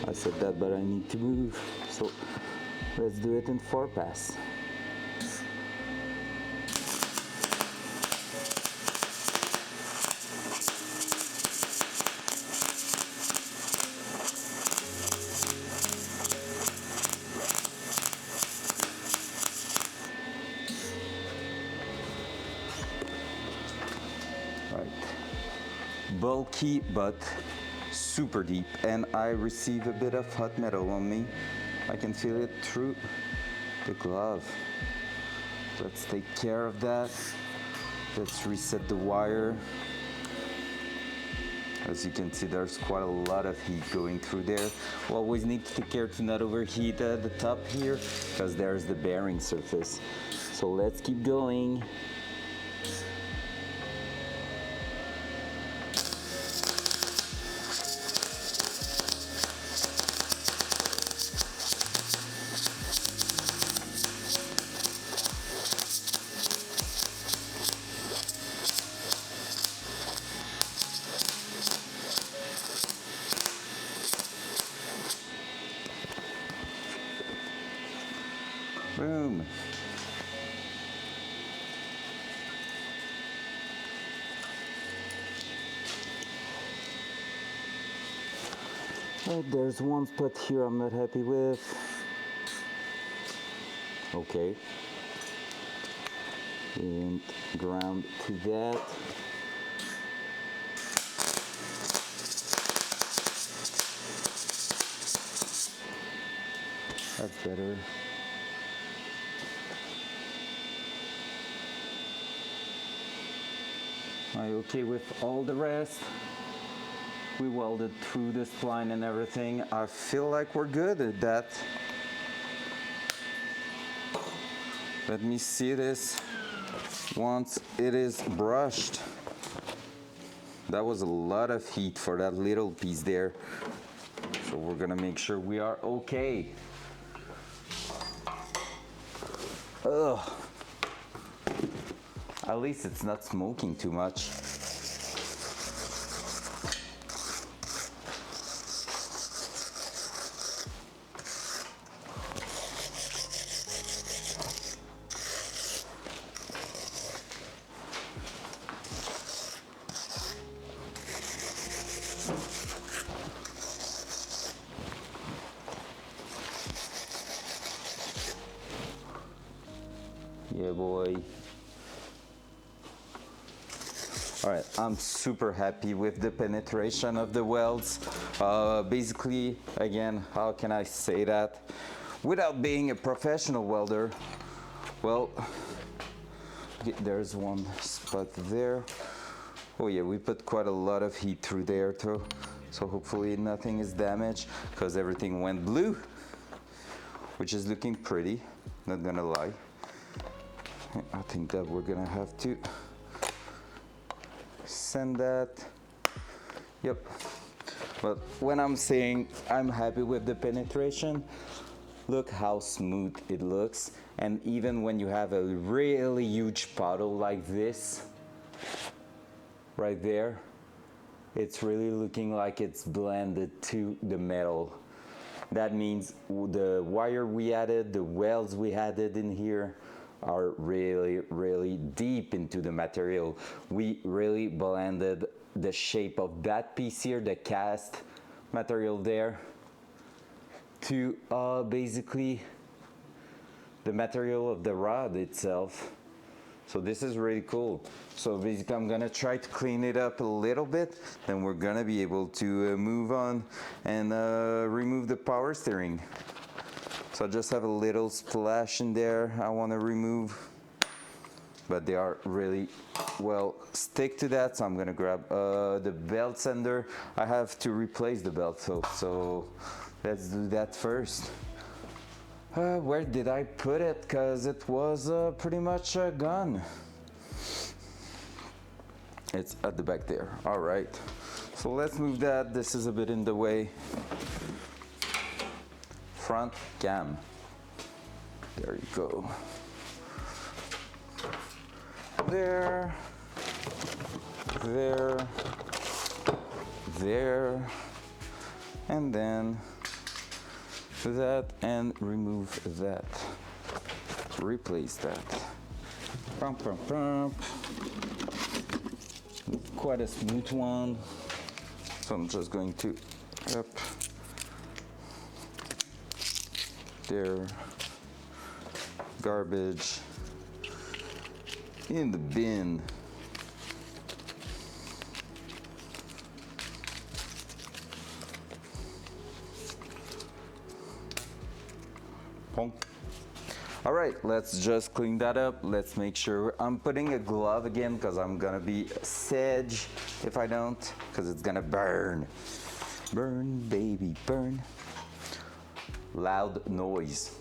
I said that, but I need to move, so let's do it in 4 passes. Bulky but super deep, and I receive a bit of hot metal on me. I can feel it through the glove. Let's take care of that. Let's reset the wire. As you can see, there's quite a lot of heat going through there. We'll always need to take care to not overheat the top here, because there's the bearing surface. So let's keep going. Boom. Well, there's one spot here I'm not happy with. Okay. And ground to that. That's better. Are you okay with all the rest? We welded through the spline and everything. I feel like we're good at that. Let me see this once it is brushed. That was a lot of heat for that little piece there. So we're gonna make sure we are okay. Ugh. At least it's not smoking too much. Yeah, boy. All right, I'm super happy with the penetration of the welds. Basically, again, how can I say that? Without being a professional welder, well, okay, there's one spot there. Oh yeah, we put quite a lot of heat through there too. So hopefully nothing is damaged, because everything went blue, which is looking pretty, not gonna lie. I think that we're gonna have to send that. Yep. But when I'm saying I'm happy with the penetration, look how smooth it looks. And even when you have a really huge puddle like this right there, it's really looking like it's blended to the metal. That means the wire we added, the welds we added in here are really, really deep into the material. We really blended the shape of that piece here, the cast material there, to basically the material of the rod itself. So this is really cool. So basically I'm gonna try to clean it up a little bit, then we're gonna be able to move on and remove the power steering. So I just have a little splash in there I want to remove, but they are really well stick to that. So I'm gonna grab the belt sander. I have to replace the belt, so let's do that first. Where did I put it? Because it was pretty much gone. It's at the back there. All right, so let's move that. This is a bit in the way. Front cam. There you go. There, there, there, and then that, and remove that. Replace that. Pump, pump, pump. Quite a smooth one. So I'm just going to up. There, garbage in the bin. All right, let's just clean that up. Let's make sure I'm putting a glove again because I'm gonna be sedge if I don't, because it's gonna burn. Burn, baby, burn. Loud noise.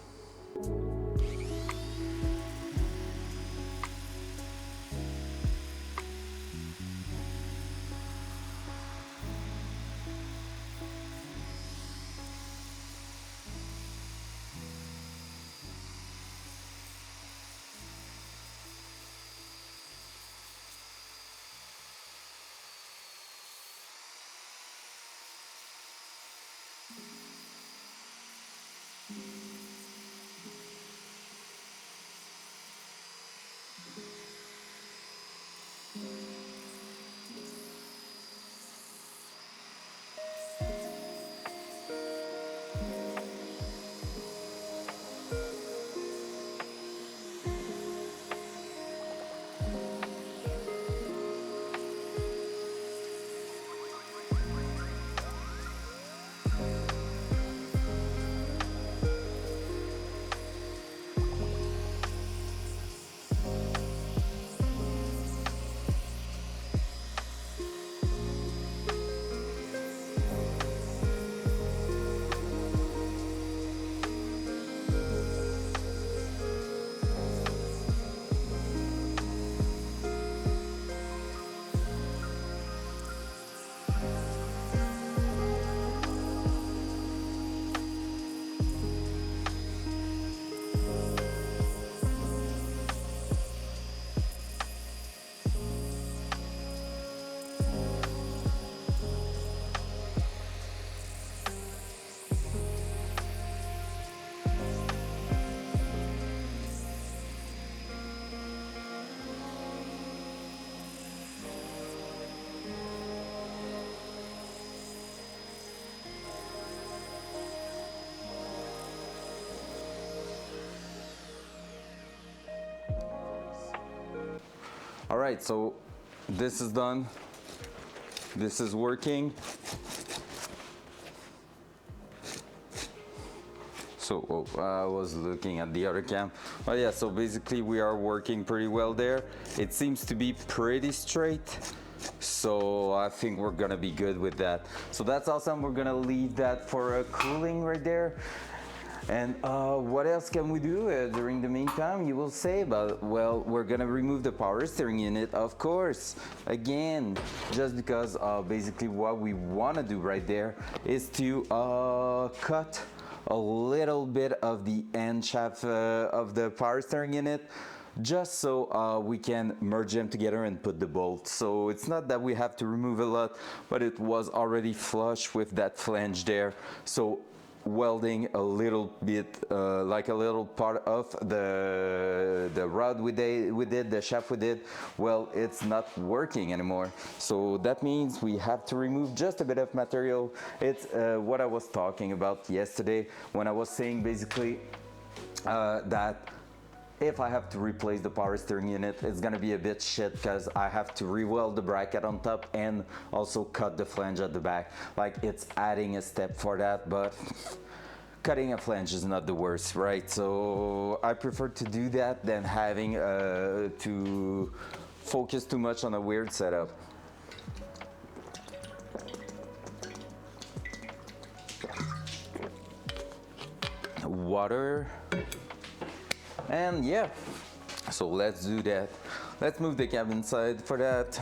All right, so this is done. This is working. So I was looking at the other cam. Oh yeah, so basically we are working pretty well there. It seems to be pretty straight. So I think we're gonna be good with that. So that's awesome. We're gonna leave that for cooling right there. And what else can we do during the meantime? You will say, but well, we're gonna remove the power steering unit, of course. Again, just because basically what we wanna do right there is to cut a little bit of the end shaft of the power steering unit, just so we can merge them together and put the bolt. So it's not that we have to remove a lot, but it was already flush with that flange there. So welding a little bit, like a little part of the rod we did, the shaft we did, well, it's not working anymore. So that means we have to remove just a bit of material. It's what I was talking about yesterday when I was saying basically that if I have to replace the power steering unit, it's gonna be a bit shit because I have to re-weld the bracket on top and also cut the flange at the back. Like, it's adding a step for that, but cutting a flange is not the worst, right? So I prefer to do that than having to focus too much on a weird setup. Water. And yeah, so let's do that. Let's move the cab inside for that,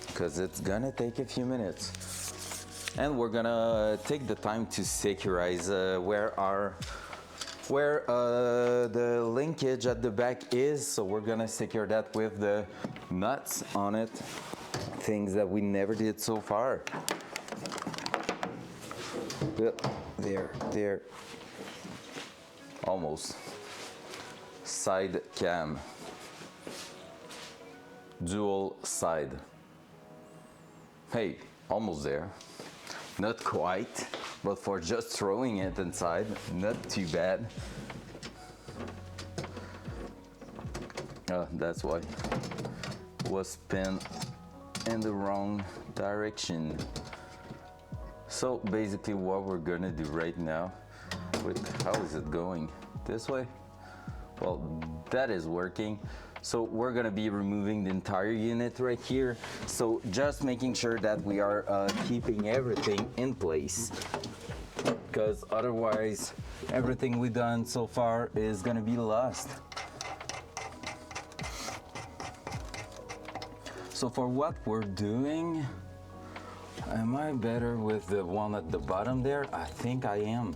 because it's gonna take a few minutes. And we're gonna take the time to securize where the linkage at the back is. So we're gonna secure that with the nuts on it, things that we never did so far. There, almost. Side cam, dual side. Hey, almost there. Not quite, but for just throwing it inside, not too bad. That's why it was pinned in the wrong direction. So basically what we're gonna do right now, how is it going? This way? Well, that is working. So we're gonna be removing the entire unit right here. So just making sure that we are keeping everything in place, because otherwise everything we've done so far is gonna be lost. So for what we're doing, am I better with the one at the bottom there? I think I am.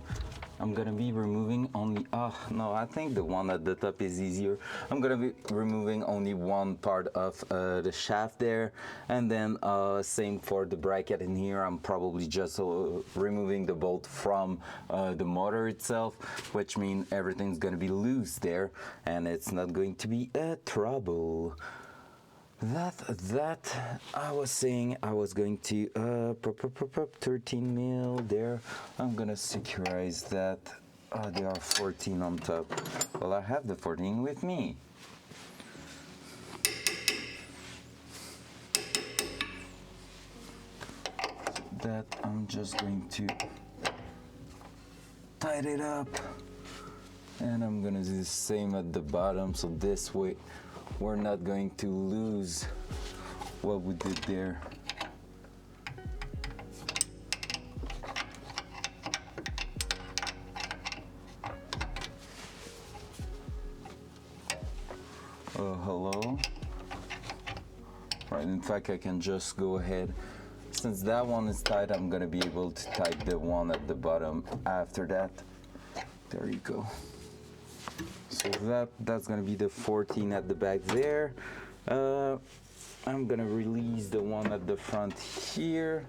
I'm gonna be removing only, no, I think the one at the top is easier. I'm gonna be removing only one part of the shaft there, and then same for the bracket in here. I'm probably just removing the bolt from the motor itself, which means everything's gonna be loose there, and it's not going to be a trouble. That I was saying I was going to 13 mil there. I'm gonna securize that. There are 14 on top. Well, I have the 14 with me. That I'm just going to tighten it up, and I'm gonna do the same at the bottom, so this way we're not going to lose what we did there. Hello? Right, in fact, I can just go ahead. Since that one is tight, I'm gonna be able to tighten the one at the bottom after that. There you go. So that's gonna be the 14 at the back there. I'm gonna release the one at the front here.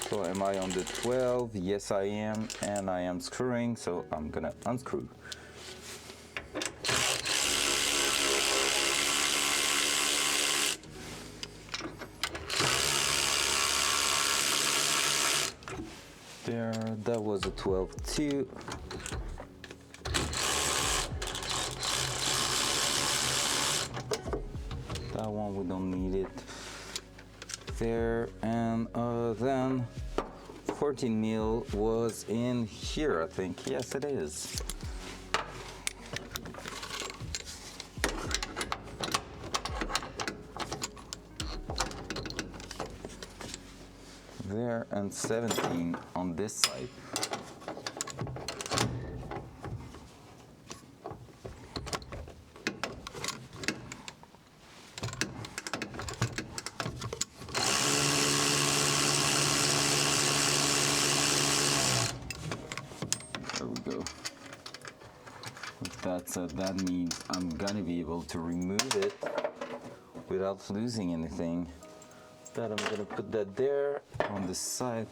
So am I on the 12? Yes, I am, and I am screwing, so I'm gonna unscrew. There, that was a 12 too. That one, we don't need it there. And then 14 mil was in here, I think. Yes, it is. There, and 17 on this side. There we go. With that said, that means I'm gonna be able to remove it without losing anything. That I'm gonna put that there on the side.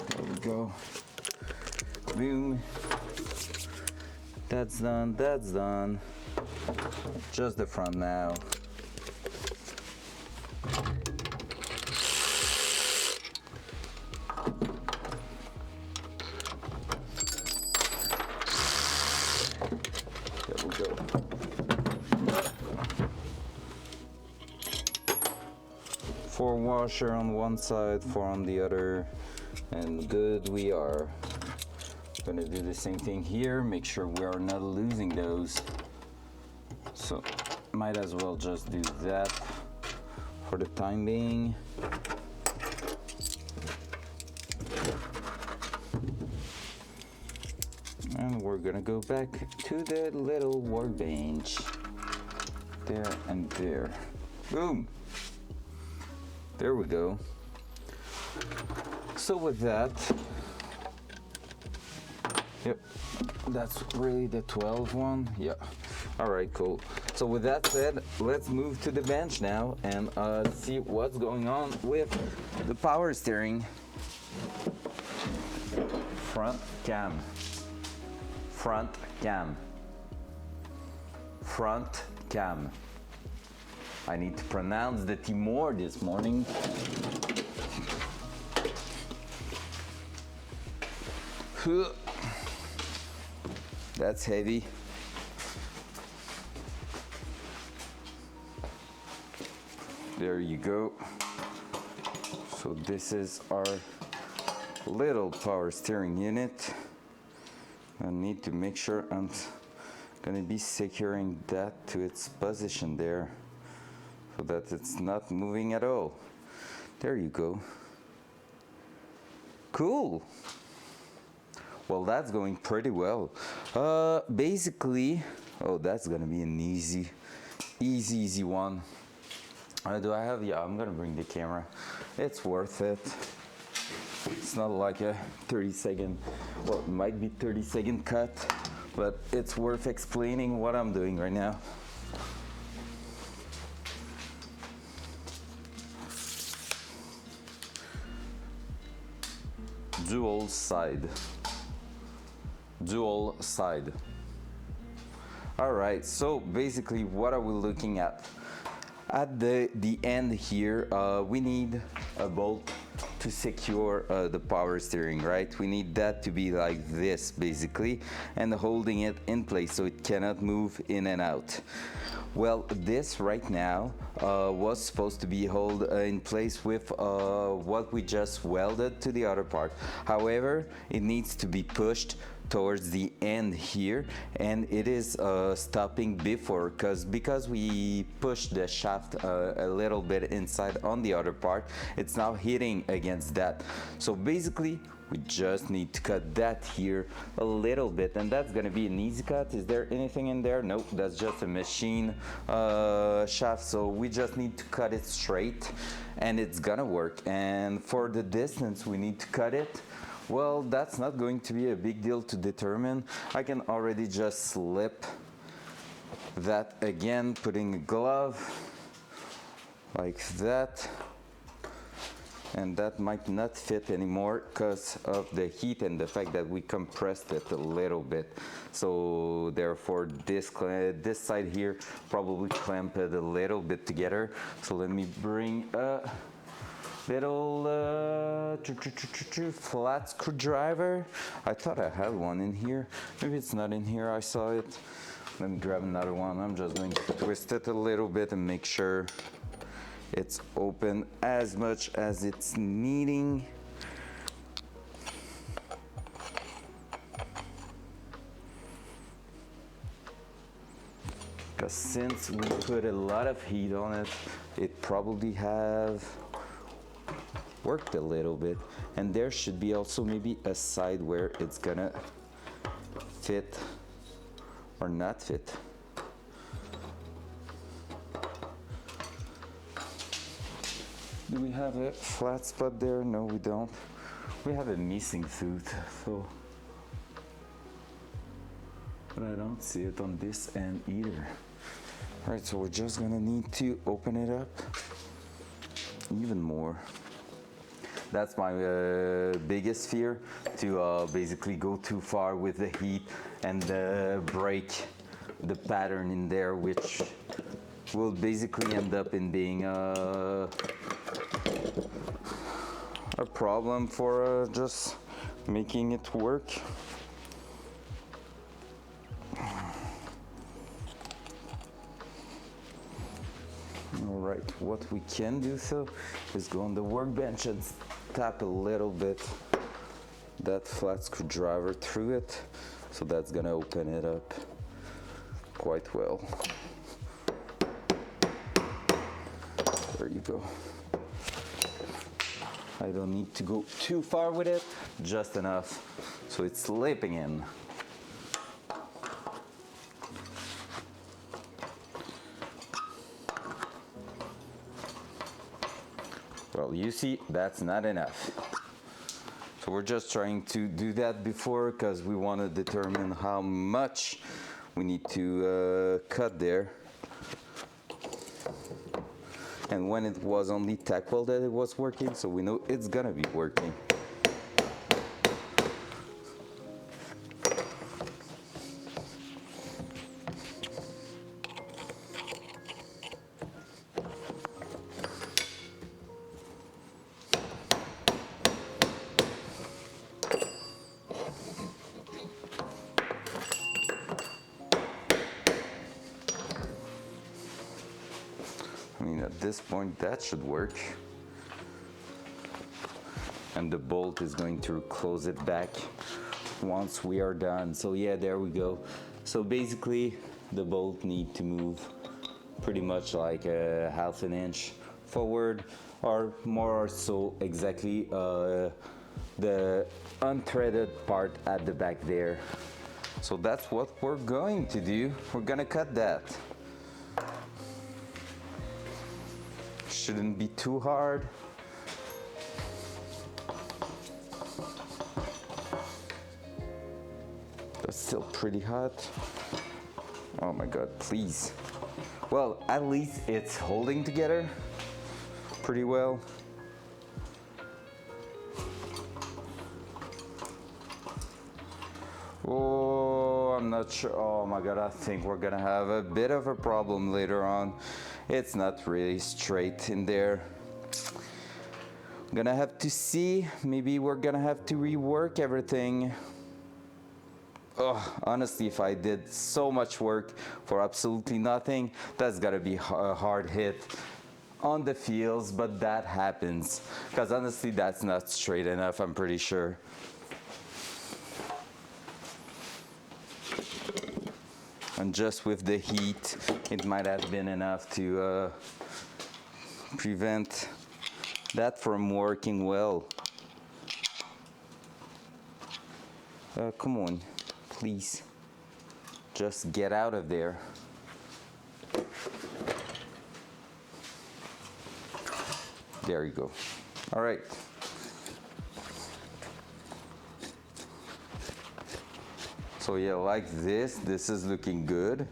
There we go. Boom. That's done, that's done. Just the front now. Four washer on one side, four on the other, and good we are. Gonna do the same thing here, make sure we are not losing those. So might as well just do that for the time being. And we're gonna go back to the little workbench. There and there. Boom! There we go. So with that, yep, that's really the 12 one. Yeah. All right, cool. So with that said, let's move to the bench now and see what's going on with the power steering. Front cam. Front cam. Front cam. I need to pronounce the T more this morning. That's heavy. There you go. So this is our little power steering unit. I need to make sure I'm gonna be securing that to its position there so that it's not moving at all. There you go. Cool. Well, that's going pretty well. Basically, oh, that's gonna be an easy one. Do I have, yeah, I'm gonna bring the camera. It's worth it. It's not like a 30-second, well, it might be 30-second cut, but it's worth explaining what I'm doing right now. Dual side. All right, so basically what are we looking at? At the end here, we need a bolt to secure the power steering, right? We need that to be like this basically, and holding it in place so it cannot move in and out. Well, this right now was supposed to be held in place with what we just welded to the other part. However, it needs to be pushed towards the end here, and it is stopping before because we pushed the shaft a little bit inside on the other part. It's now hitting against that. So basically we just need to cut that here a little bit, and that's gonna be an easy cut. Is there anything in there? Nope, that's just a machine shaft, so we just need to cut it straight and it's gonna work. And for the distance we need to cut it, well, that's not going to be a big deal to determine. I can already just slip that again, putting a glove like that, and that might not fit anymore because of the heat and the fact that we compressed it a little bit. So therefore this side here probably clamp it a little bit together. So let me bring a little flat screwdriver. I thought I had one in here. Maybe it's not in here. I saw it. Let me grab another one. I'm just going to twist it a little bit and make sure it's open as much as it's needing. Because since we put a lot of heat on it, it probably have worked a little bit. And there should be also maybe a side where it's gonna fit or not fit. Do we have a flat spot there? No, we don't. We have a missing tooth, so. But I don't see it on this end either. All right, so we're just gonna need to open it up even more. That's my biggest fear, to basically go too far with the heat and break the pattern in there, which will basically end up in being a problem for just making it work. All right, what we can do so is go on the workbench and tap a little bit that flat screwdriver through it, so that's gonna open it up quite well. There you go. I don't need to go too far with it, just enough so it's slipping in. Well, you see, that's not enough. So we're just trying to do that before because we want to determine how much we need to cut there. And when it was only tack weld that it was working, so we know it's gonna be working. At this point that should work, and and the bolt is going to close it back once we are done. So yeah, there we go. So basically the bolt need to move pretty much like a half an inch forward, or more or so exactly the unthreaded part at the back there. So that's what we're going to do. We're gonna cut that. Shouldn't be too hard. It's still pretty hot. Oh my god, please. Well, at least it's holding together pretty well. Oh, I'm not sure. Oh my god, I think we're gonna have a bit of a problem later on. It's not really straight in there. I'm gonna have to see. Maybe we're gonna have to rework everything. Oh, honestly, if I did so much work for absolutely nothing, that's gotta be a hard hit on the feels, but that happens. Because honestly, that's not straight enough, I'm pretty sure. And just with the heat, it might have been enough to prevent that from working well. Come on, please. Just get out of there. There you go. All right. So yeah, like this is looking good.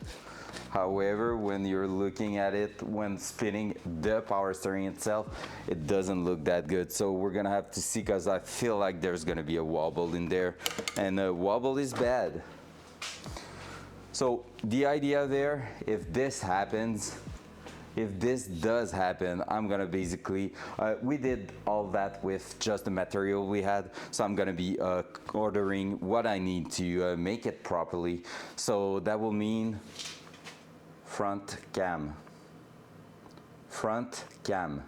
However, when you're looking at it, when spinning the power steering itself, it doesn't look that good. So we're gonna have to see, because I feel like there's gonna be a wobble in there, and a wobble is bad. So the idea there, if this happens, if this does happen, I'm gonna basically, we did all that with just the material we had, so I'm gonna be ordering what I need to make it properly. So that will mean front cam. Front cam.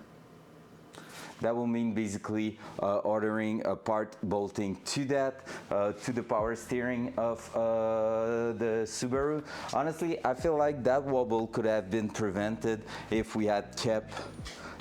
That will mean basically ordering a part bolting to that, to the power steering of the Subaru. Honestly, I feel like that wobble could have been prevented if we had kept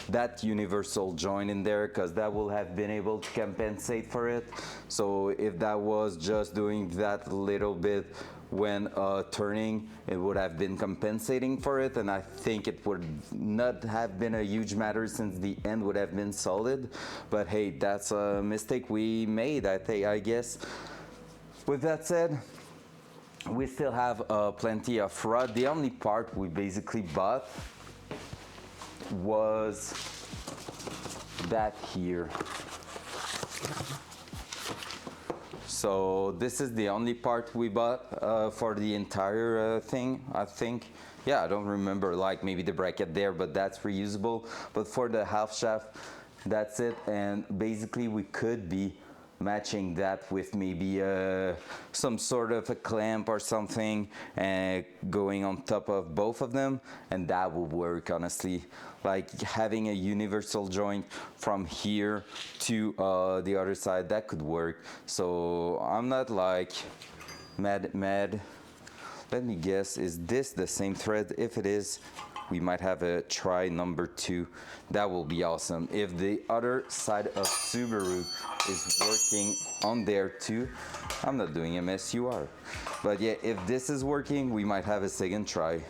that universal joint in there, because that will have been able to compensate for it. So if that was just doing that little bit when turning, it would have been compensating for it, and I think it would not have been a huge matter since the end would have been solid. But hey, that's a mistake we made, I guess. With that said, we still have plenty of rod. The only part we basically bought was that here. So this is the only part we bought for the entire thing, I think. Yeah, I don't remember, like maybe the bracket there, but that's reusable. But for the half shaft, that's it. And basically we could be matching that with maybe some sort of a clamp or something going on top of both of them, and that would work, honestly. Like having a universal joint from here to the other side, that could work. So I'm not like mad. Let me guess, is this the same thread? If it is, we might have a try number 2. That will be awesome. If the other side of Subaru is working on there too, I'm not doing MSUR. But yeah, if this is working, we might have a second try.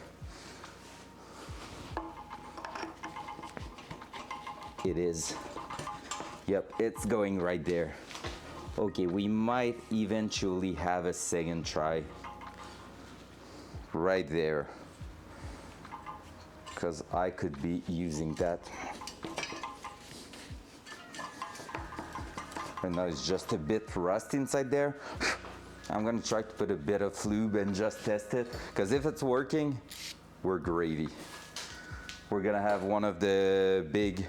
It is. Yep, it's going right there. Okay, we might eventually have a second try. Right there. Because I could be using that. And now it's just a bit rust inside there. I'm gonna try to put a bit of lube and just test it, because if it's working, we're gravy. We're gonna have one of the big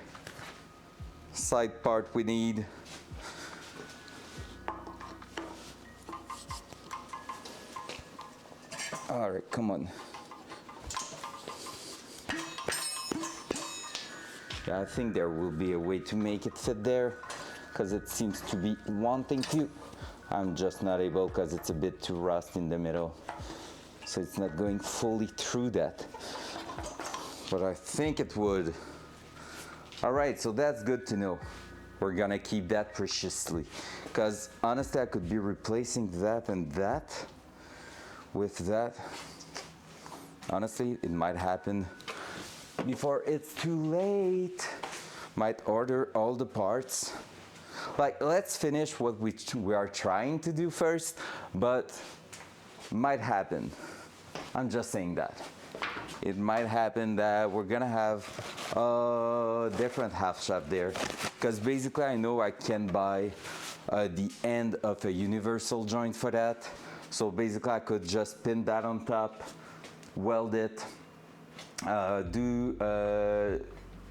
side part we need. All right, come on. I think there will be a way to make it fit there. because it seems to be wanting to. I'm just not able because it's a bit too rust in the middle. So it's not going fully through that. But I think it would. All right, so that's good to know. We're gonna keep that preciously. Because honestly, I could be replacing that and that with that. Honestly, it might happen before it's too late. Might order all the parts. Like, let's finish what we are trying to do first, but might happen. I'm just saying that. It might happen that we're gonna have a different half shaft there, because basically I know I can buy the end of a universal joint for that. So basically I could just pin that on top, weld it,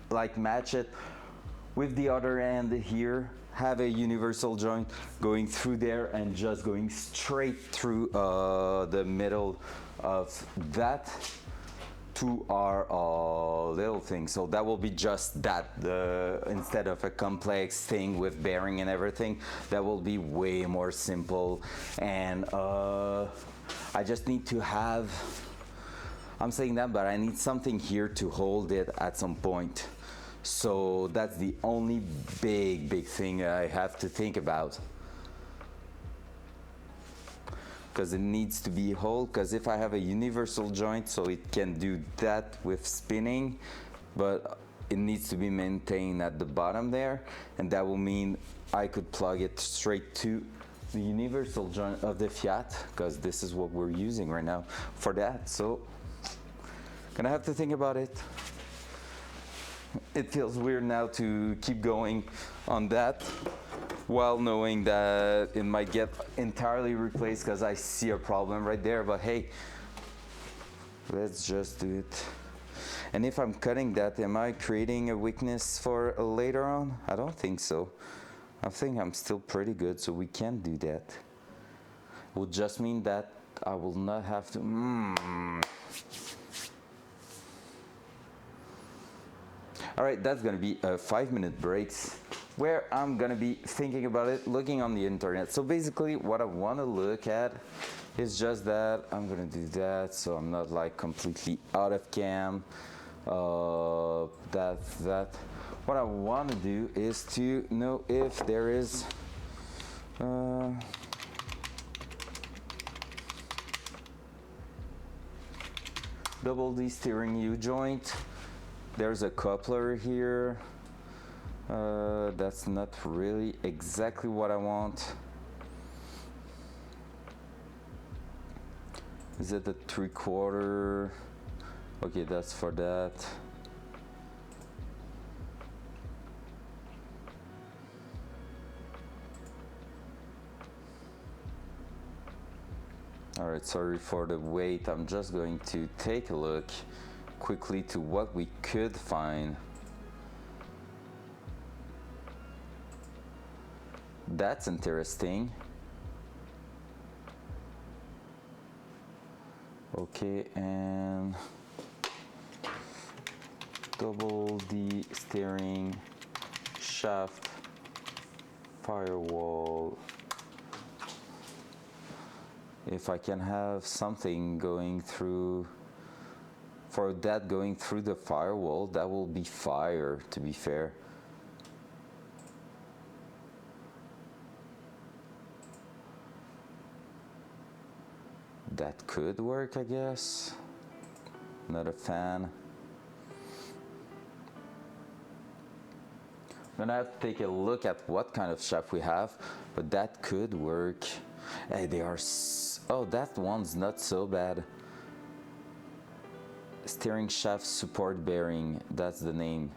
like match it with the other end here, have a universal joint going through there and just going straight through the middle of that to our little thing. So that will be just that, instead of a complex thing with bearing and everything, that will be way more simple. And I just need to have, I'm saying that, but I need something here to hold it at some point. So that's the only big thing I have to think about. Because it needs to be whole, because if I have a universal joint, so it can do that with spinning, but it needs to be maintained at the bottom there, and that will mean I could plug it straight to the universal joint of the Fiat, because this is what we're using right now for that. So gonna have to think about it. It feels weird now to keep going on that while knowing that it might get entirely replaced because I see a problem right there, but hey, let's just do it. And if I'm cutting that, am I creating a weakness for later on? I don't think so. I think I'm still pretty good, so we can do that. It will just mean that I will not have to. All right, that's gonna be a 5-minute breaks where I'm gonna be thinking about it, looking on the internet. So basically what I wanna look at is just that. I'm gonna do that so I'm not like completely out of cam. That. What I wanna do is to know if there is double D steering U-joint. There's a coupler here. That's not really exactly what I want. Is it a 3/4? Okay, that's for that. All right, sorry for the wait. I'm just going to take a look quickly to what we could find. That's interesting. Okay, and double D steering shaft firewall. If I can have something going through, for that going through the firewall, that will be fire, to be fair. That could work, I guess. Not a fan. I'm gonna have to take a look at what kind of shaft we have, but that could work. Hey, they are oh, that one's not so bad. Steering shaft support bearing, that's the name.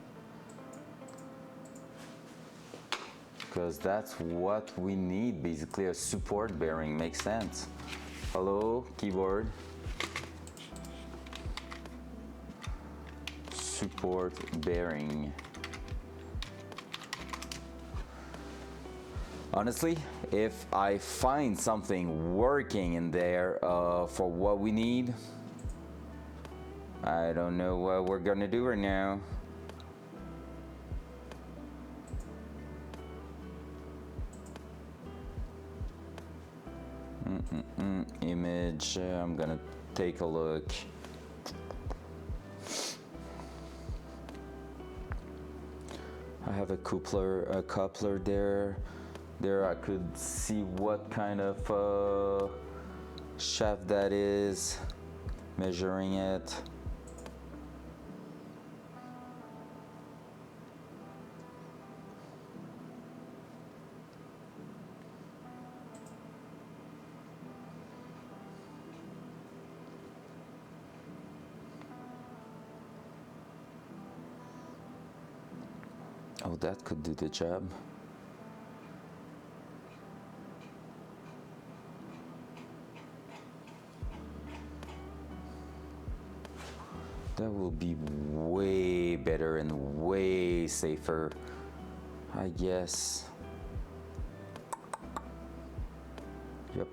Because that's what we need, basically, a support bearing, makes sense. Hello, keyboard. Support bearing. Honestly, if I find something working in there for what we need, I don't know what we're gonna do right now. Image, I'm gonna take a look. I have a coupler there. There I could see what kind of shaft that is, measuring it. Oh, that could do the job. That will be way better and way safer, I guess. Yup.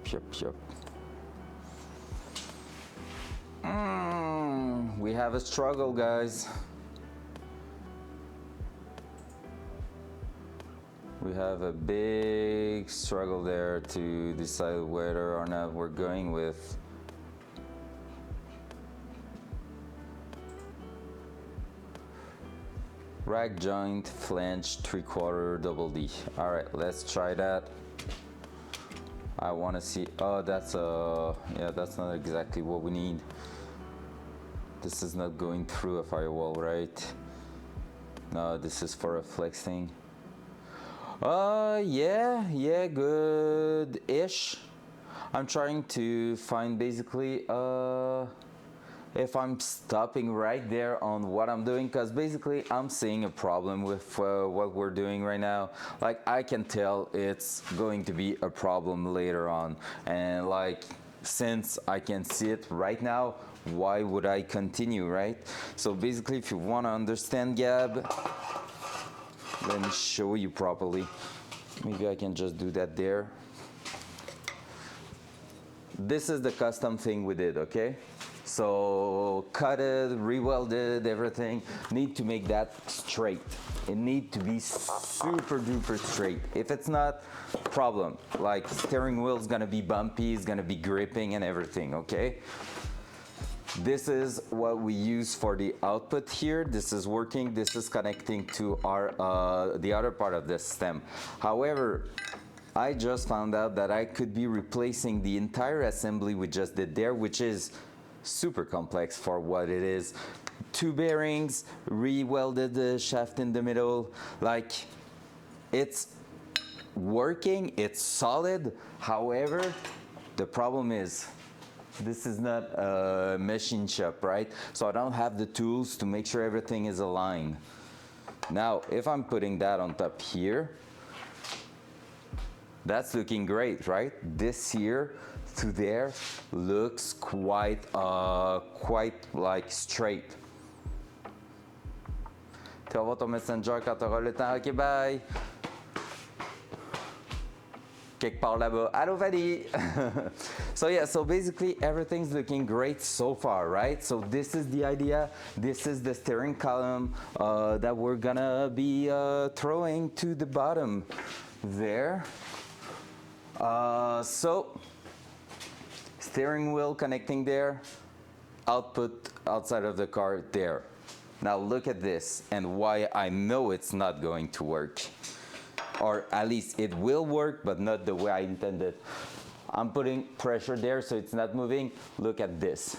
We have a struggle, guys. We have a big struggle there to decide whether or not we're going with rack joint, flange, 3/4 double D. All right, let's try that. I want to see. Oh, that's yeah, that's not exactly what we need. This is not going through a firewall, right? No, this is for a flex thing. Yeah, good-ish. I'm trying to find basically if I'm stopping right there on what I'm doing, because basically I'm seeing a problem with what we're doing right now. Like, I can tell it's going to be a problem later on, and like, since I can see it right now, why would I continue, right? So basically, if you want to understand Gab, let me show you properly. Maybe I can just do that there. This is the custom thing we did, okay? So cut it, re-welded, everything. Need to make that straight. It need to be super duper straight. If it's not, problem. Like, steering wheel's gonna be bumpy, it's gonna be gripping and everything, okay? This is what we use for the output here. This is working. This is connecting to our the other part of the stem. However, I just found out that I could be replacing the entire assembly we just did there, which is super complex for what it is. 2 bearings, re-welded the shaft in the middle. Like, it's working, it's solid. However, the problem is, this is not a machine shop, right? So I don't have the tools to make sure everything is aligned. Now, if I'm putting that on top here, that's looking great, right? This here to there looks quite like straight. Tu vas voir ton messenger quand tu auras le temps. Ok, bye. Quelque part là-bas. Allô, Vadi. So yeah, so basically everything's looking great so far, right? So this is the idea. This is the steering column that we're gonna be throwing to the bottom there. So steering wheel connecting there, output outside of the car there. Now look at this and why I know it's not going to work. Or at least it will work, but not the way I intended. I'm putting pressure there so it's not moving. Look at this.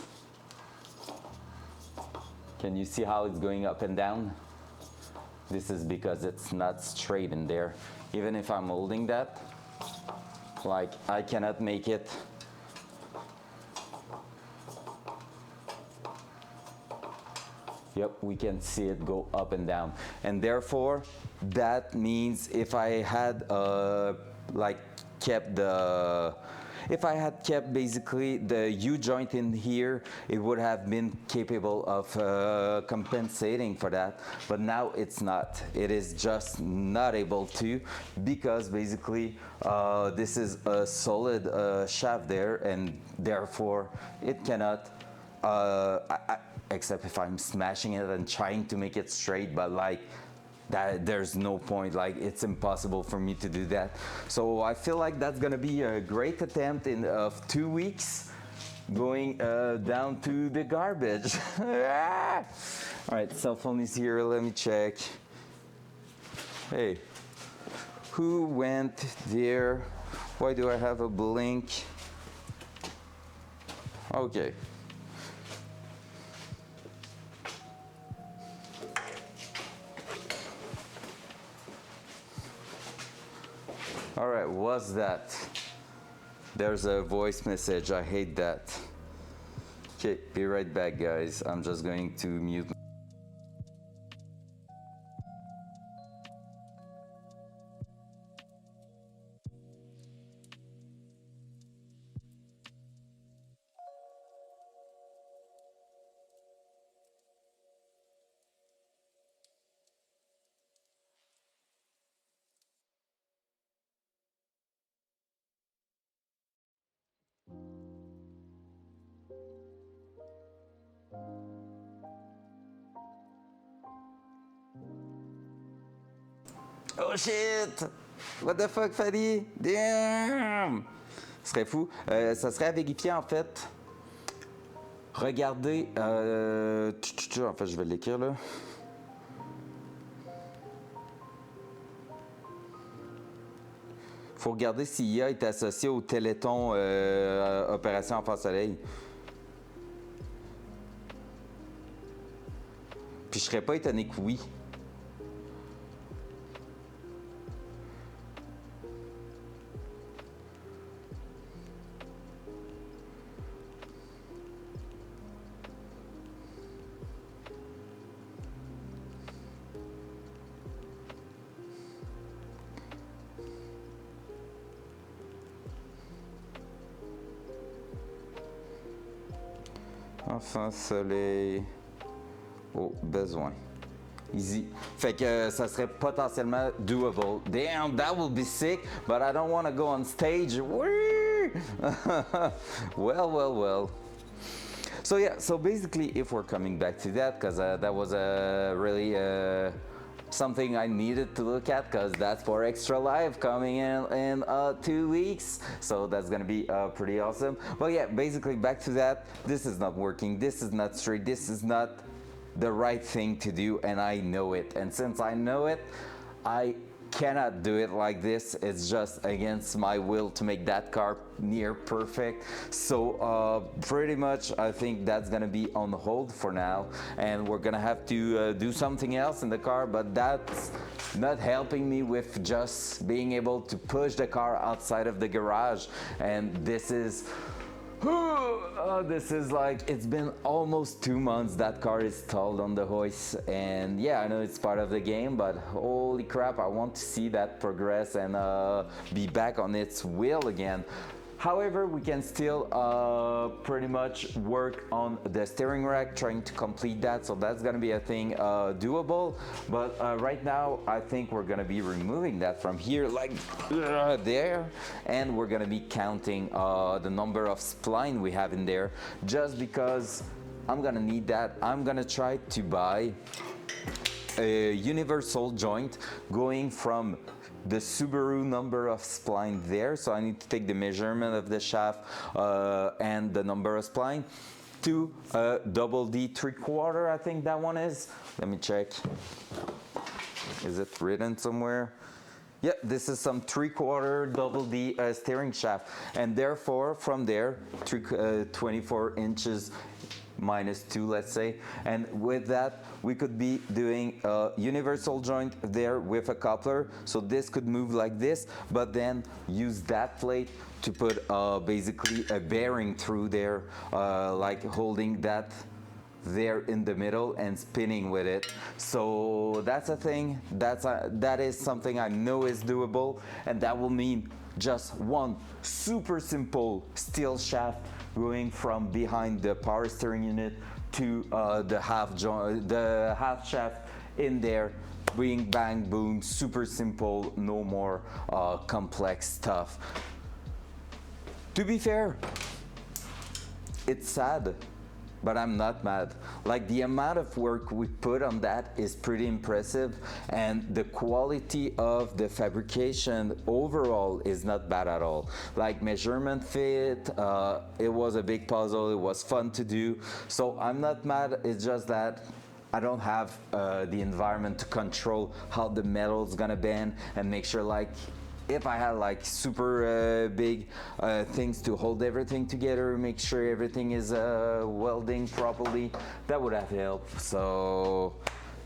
Can you see how it's going up and down? This is because it's not straight in there. Even if I'm holding that, like, I cannot make it. Yep, we can see it go up and down. And therefore, that means if I had if I had kept basically the U-joint in here, it would have been capable of compensating for that. But now it's not. It is just not able to, because basically this is a solid shaft there, and therefore it cannot, except if I'm smashing it and trying to make it straight, but like, that there's no point, like it's impossible for me to do that. So I feel like that's gonna be a great attempt of 2 weeks going down to the garbage. All right, cell phone is here, let me check. Hey, who went there? Why do I have a blink? Okay. All right, what's that? There's a voice message, I hate that. Okay, be right back, guys. I'm just going to mute. Oh shit! What the fuck, Fadi? Damn! Ce serait fou. Ça serait à vérifier en fait. Regardez. En fait, je vais l'écrire là. Faut regarder si IA est associé au Téléthon Opération Enfant Soleil. Puis je serais pas étonné que oui. Enfant Soleil au besoin. Easy. Fait que ça serait potentiellement doable. Damn, that will be sick, but I don't want to go on stage. Well. So yeah, so basically if we're coming back to that, because that was a really something I needed to look at, because that's for Extra Live coming in 2 weeks, so that's gonna be pretty awesome. But yeah, basically back to that, this is not working, this is not straight, this is not the right thing to do, and I know it, and since I know it, I cannot do it like this. It's just against my will to make that car near perfect. So pretty much I think that's gonna be on hold for now, and we're gonna have to do something else in the car, but that's not helping me with just being able to push the car outside of the garage. And this is this is like, it's been almost 2 months that car is stalled on the hoist, and yeah, I know it's part of the game, but holy crap, I want to see that progress and be back on its wheel again. However, we can still pretty much work on the steering rack, trying to complete that, so that's gonna be a thing doable. But right now, I think we're gonna be removing that from here, like there, and we're gonna be counting the number of spline we have in there, just because I'm gonna need that. I'm gonna try to buy a universal joint going from the Subaru number of spline there, so I need to take the measurement of the shaft and the number of spline to double D 3/4, I think that one is. Let me check. Is it written somewhere? Yeah, this is some 3/4 double D steering shaft, and therefore from there 24 inches minus 2, let's say, and with that we could be doing a universal joint there with a coupler, so this could move like this, but then use that plate to put basically a bearing through there, like holding that there in the middle and spinning with it. So that's a thing, that is something I know is doable, and that will mean just one super simple steel shaft going from behind the power steering unit to the half shaft in there. Bing, bang, boom, super simple, no more complex stuff. To be fair, it's sad but I'm not mad. Like, the amount of work we put on that is pretty impressive, and the quality of the fabrication overall is not bad at all. Like, measurement fit, it was a big puzzle, it was fun to do, so I'm not mad. It's just that I don't have the environment to control how the metal's gonna bend and make sure, like, if I had like super big things to hold everything together, make sure everything is welding properly, that would have helped. So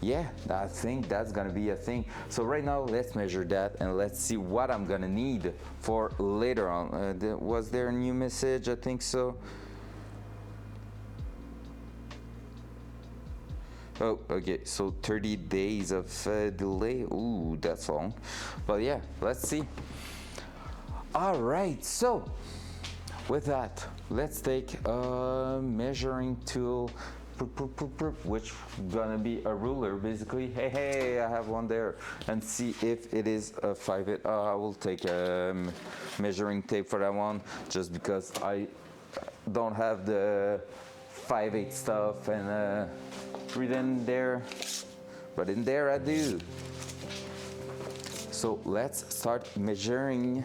yeah, I think that's gonna be a thing. So right now, let's measure that and let's see what I'm gonna need for later on. Was there a new message? I think so. Oh, okay, so 30 days of delay. Ooh, that's long. But yeah, let's see. All right, so with that, let's take a measuring tool, which gonna be a ruler, basically. Hey, I have one there, and see if it is a 5/8. I will take a measuring tape for that one, just because I don't have the 5/8 stuff and written there, but in there I do. So let's start measuring.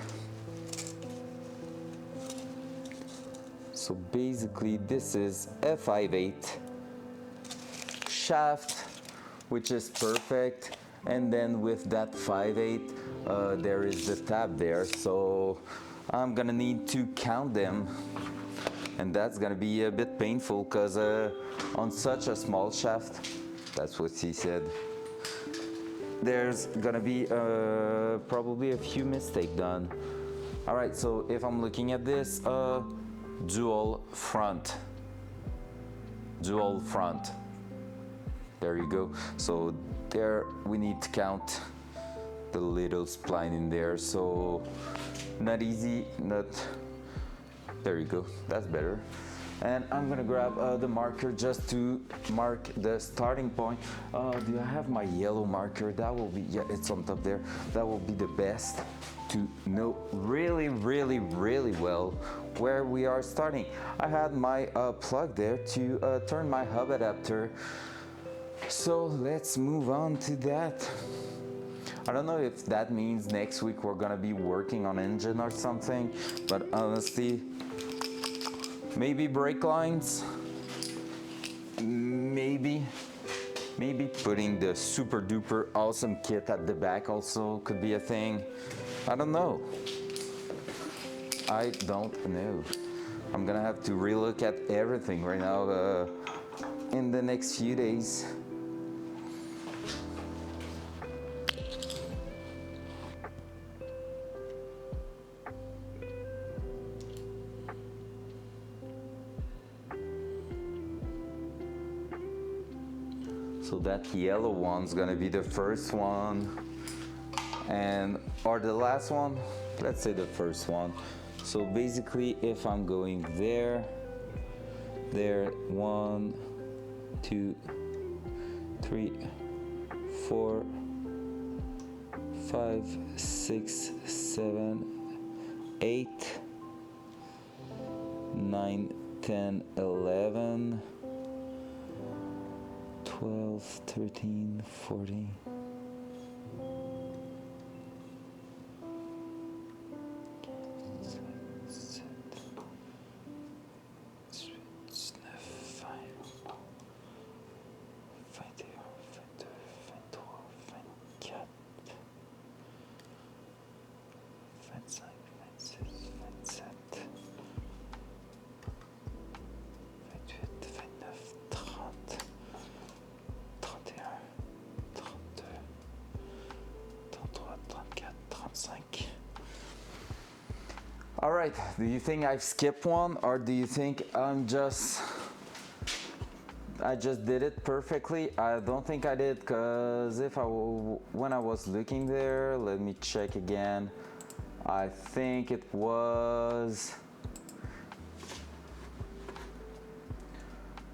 So basically this is a 5/8 shaft, which is perfect, and then with that 5/8 there is the tab there, so I'm gonna need to count them, and that's gonna be a bit painful because on such a small shaft, that's what he said, there's gonna be probably a few mistakes done. All right, so if I'm looking at this, dual front, there you go. So there we need to count the little spline in there, so not easy, not, there you go, that's better. And I'm gonna grab the marker just to mark the starting point. Do I have my yellow marker? That will be, yeah, it's on top there. That will be the best to know really well where we are starting. I had my plug there to turn my hub adapter. So let's move on to that. I don't know if that means next week we're gonna be working on engine or something, but honestly, maybe brake lines, maybe putting the super duper awesome kit at the back also could be a thing. I don't know. I'm gonna have to relook at everything right now in the next few days. So that yellow one's gonna be the first one, or the last one, let's say the first one. So basically, if I'm going there, 1, 2, 3, 4, 5, 6, 7, 8, 9, 10, 11, 12, 13, 14. All right, do you think I've skipped one, or do you think I just did it perfectly? I don't think I did, because when I was looking there, let me check again. I think it was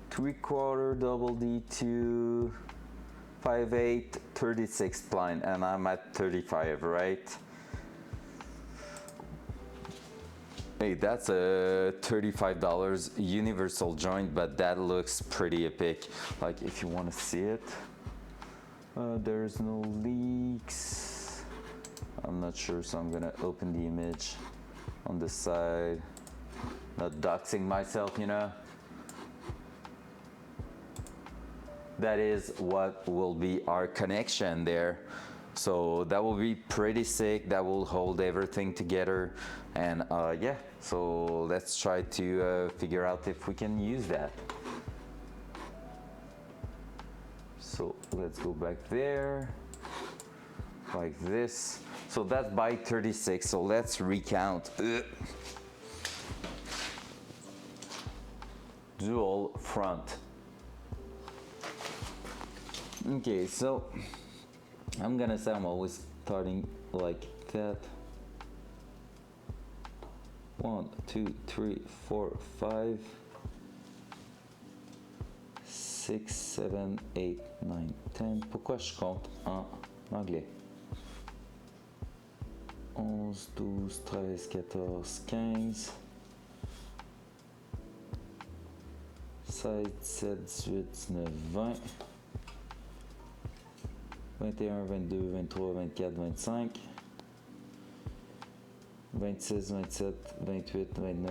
3/4 double D2 5/8 36 spline, and I'm at 35, right? Hey, that's a $35 universal joint, but that looks pretty epic. Like if you want to see it, there's no leaks. I'm not sure, so I'm gonna open the image on the side. Not doxing myself, you know. That is what will be our connection there. So that will be pretty sick. That will hold everything together. And yeah, so let's try to figure out if we can use that. So let's go back there, like this. So that's by 36, so let's recount. Dual front. Okay, so I'm gonna say I'm always starting like that. 1, 2, 3, 4, 5, 6, 7, 8, 9, 10. Pourquoi je compte en anglais? 11, 12, 13, 14, 15, 16, 17, 18, 19, 20, 21, 22, 23, 24, 25, 26, 27, 28, 29,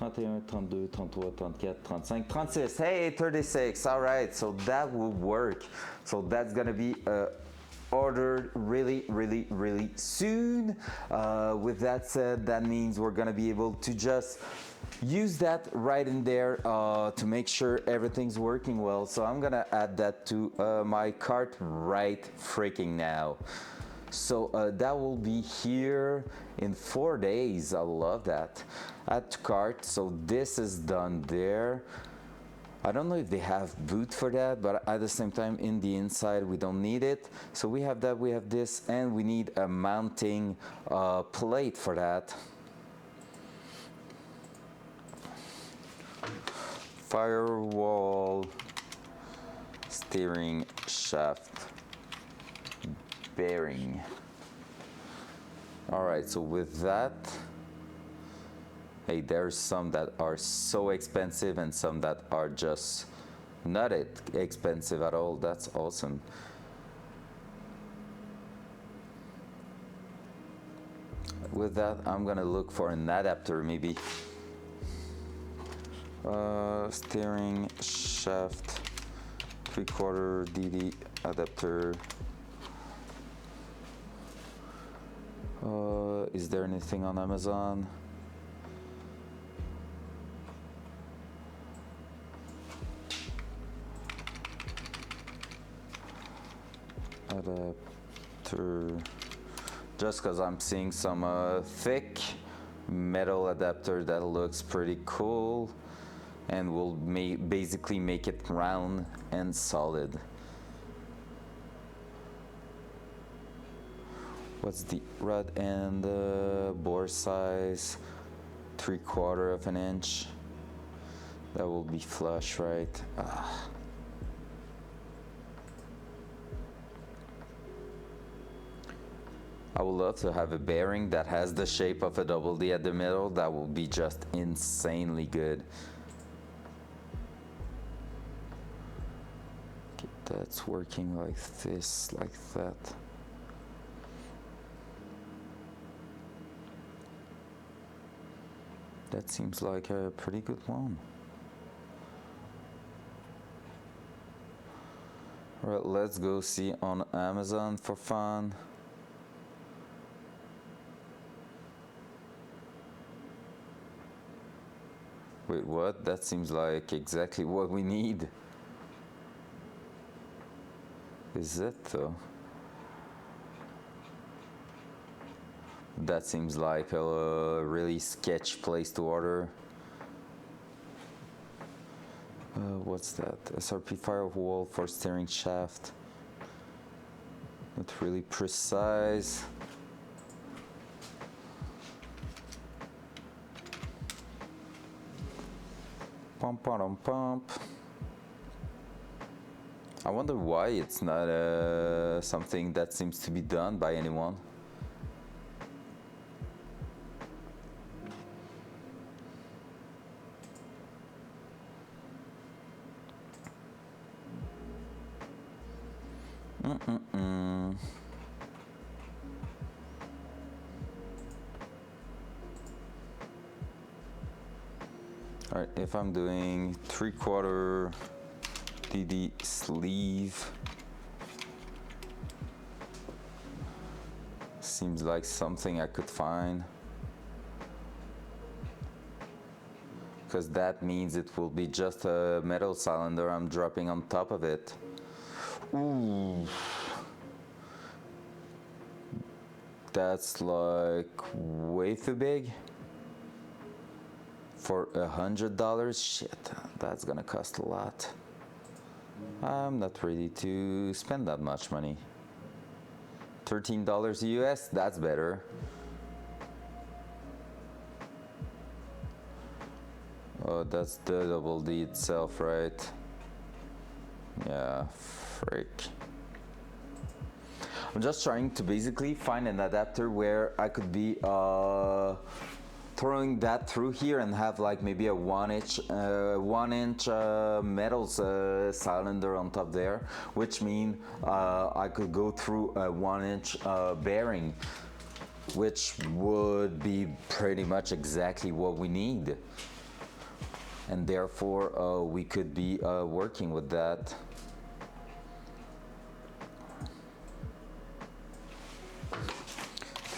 30, 31, 32, 33, 34, 35, 36. Hey, 36. All right, so that will work. So that's gonna be ordered really soon. With that said, that means we're gonna be able to just use that right in there to make sure everything's working well. So I'm gonna add that to my cart right freaking now. So that will be here in 4 days. I love that. Add to cart. So this is done there. I don't know if they have boot for that, but at the same time in the inside we don't need it. So we have that, we have this, and we need a mounting plate for that. Firewall, steering shaft, bearing. All right, so with that, hey, there's some that are so expensive and some that are just not expensive at all. That's awesome. With that, I'm gonna look for an adapter maybe. Steering shaft 3/4 DD adapter. Is there anything on Amazon? Adapter. Just because I'm seeing some thick metal adapter that looks pretty cool and will basically make it round and solid. What's the rod end bore size? 3/4 of an inch. That will be flush, right? I would love to have a bearing that has the shape of a double D at the middle. That will be just insanely good. Okay, that's working like this, like that. That seems like a pretty good one. All right, let's go see on Amazon for fun. Wait, what? That seems like exactly what we need. Is it though? That seems like a really sketch place to order. What's that? SRP firewall for steering shaft. Not really precise. Pump, pump, pump. I wonder why it's not something that seems to be done by anyone. All right, if I'm doing 3/4 DD sleeve, seems like something I could find, because that means it will be just a metal cylinder I'm dropping on top of it. Ooh, that's like way too big for $100. Shit, that's gonna cost a lot. I'm not ready to spend that much money. $13 US, that's better. Oh, that's the double D itself, right? Yeah, frick. I'm just trying to basically find an adapter where I could be throwing that through here and have like maybe a 1 inch metal cylinder on top there, which means I could go through a 1 inch bearing, which would be pretty much exactly what we need, and therefore we could be working with that.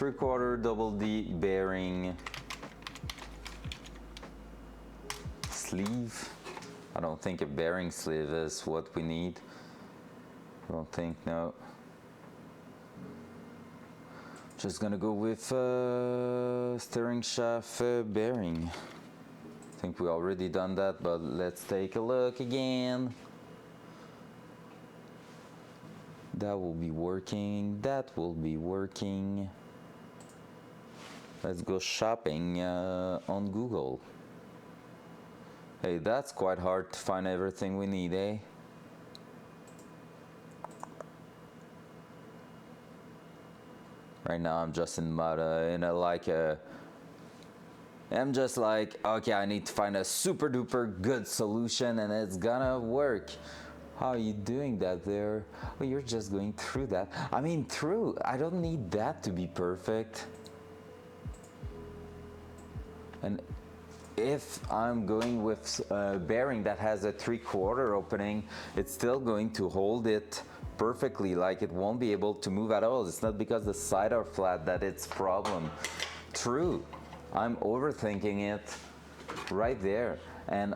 Three-quarter double D bearing sleeve. I don't think a bearing sleeve is what we need. I don't think, no. Just gonna go with steering shaft bearing. I think we already done that, but let's take a look again. That will be working. That will be working. Let's go shopping on Google. Hey, that's quite hard to find everything we need, eh? Right now I'm just in I'm just like, okay, I need to find a super duper good solution and it's gonna work. How are you doing that there? Oh, you're just going through that. I mean, through. I don't need that to be perfect. And if I'm going with a bearing that has a 3/4 opening, it's still going to hold it perfectly, like it won't be able to move at all. It's not because the sides are flat that it's problem. True, I'm overthinking it right there. And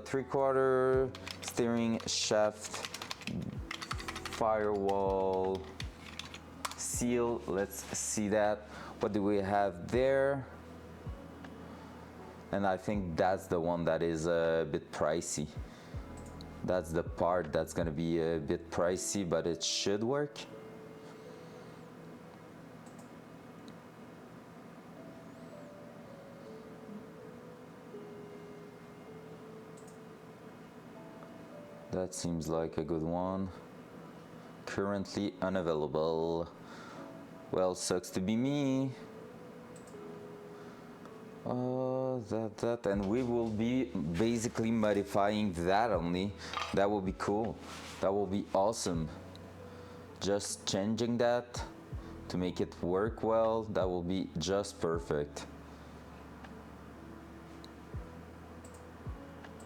3/4 steering shaft firewall seal, let's see that. What do we have there? And I think that's the one that is a bit pricey. That's the part that's gonna be a bit pricey, but it should work. That seems like a good one. Currently unavailable. Well, sucks to be me. And we will be basically modifying that only. That will be cool. That will be awesome. Just changing that to make it work well, that will be just perfect.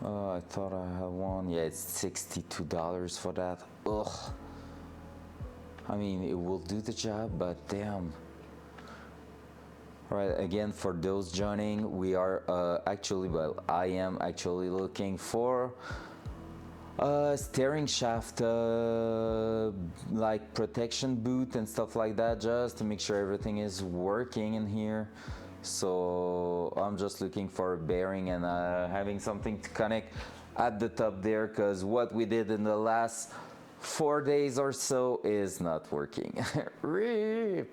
I thought I had one. Yeah, it's $62 for that. Ugh. I mean, it will do the job, but damn. Alright, again, for those joining, we are I am actually looking for steering shaft, like protection boot and stuff like that, just to make sure everything is working in here. So I'm just looking for a bearing and having something to connect at the top there, because what we did in the last 4 days or so is not working.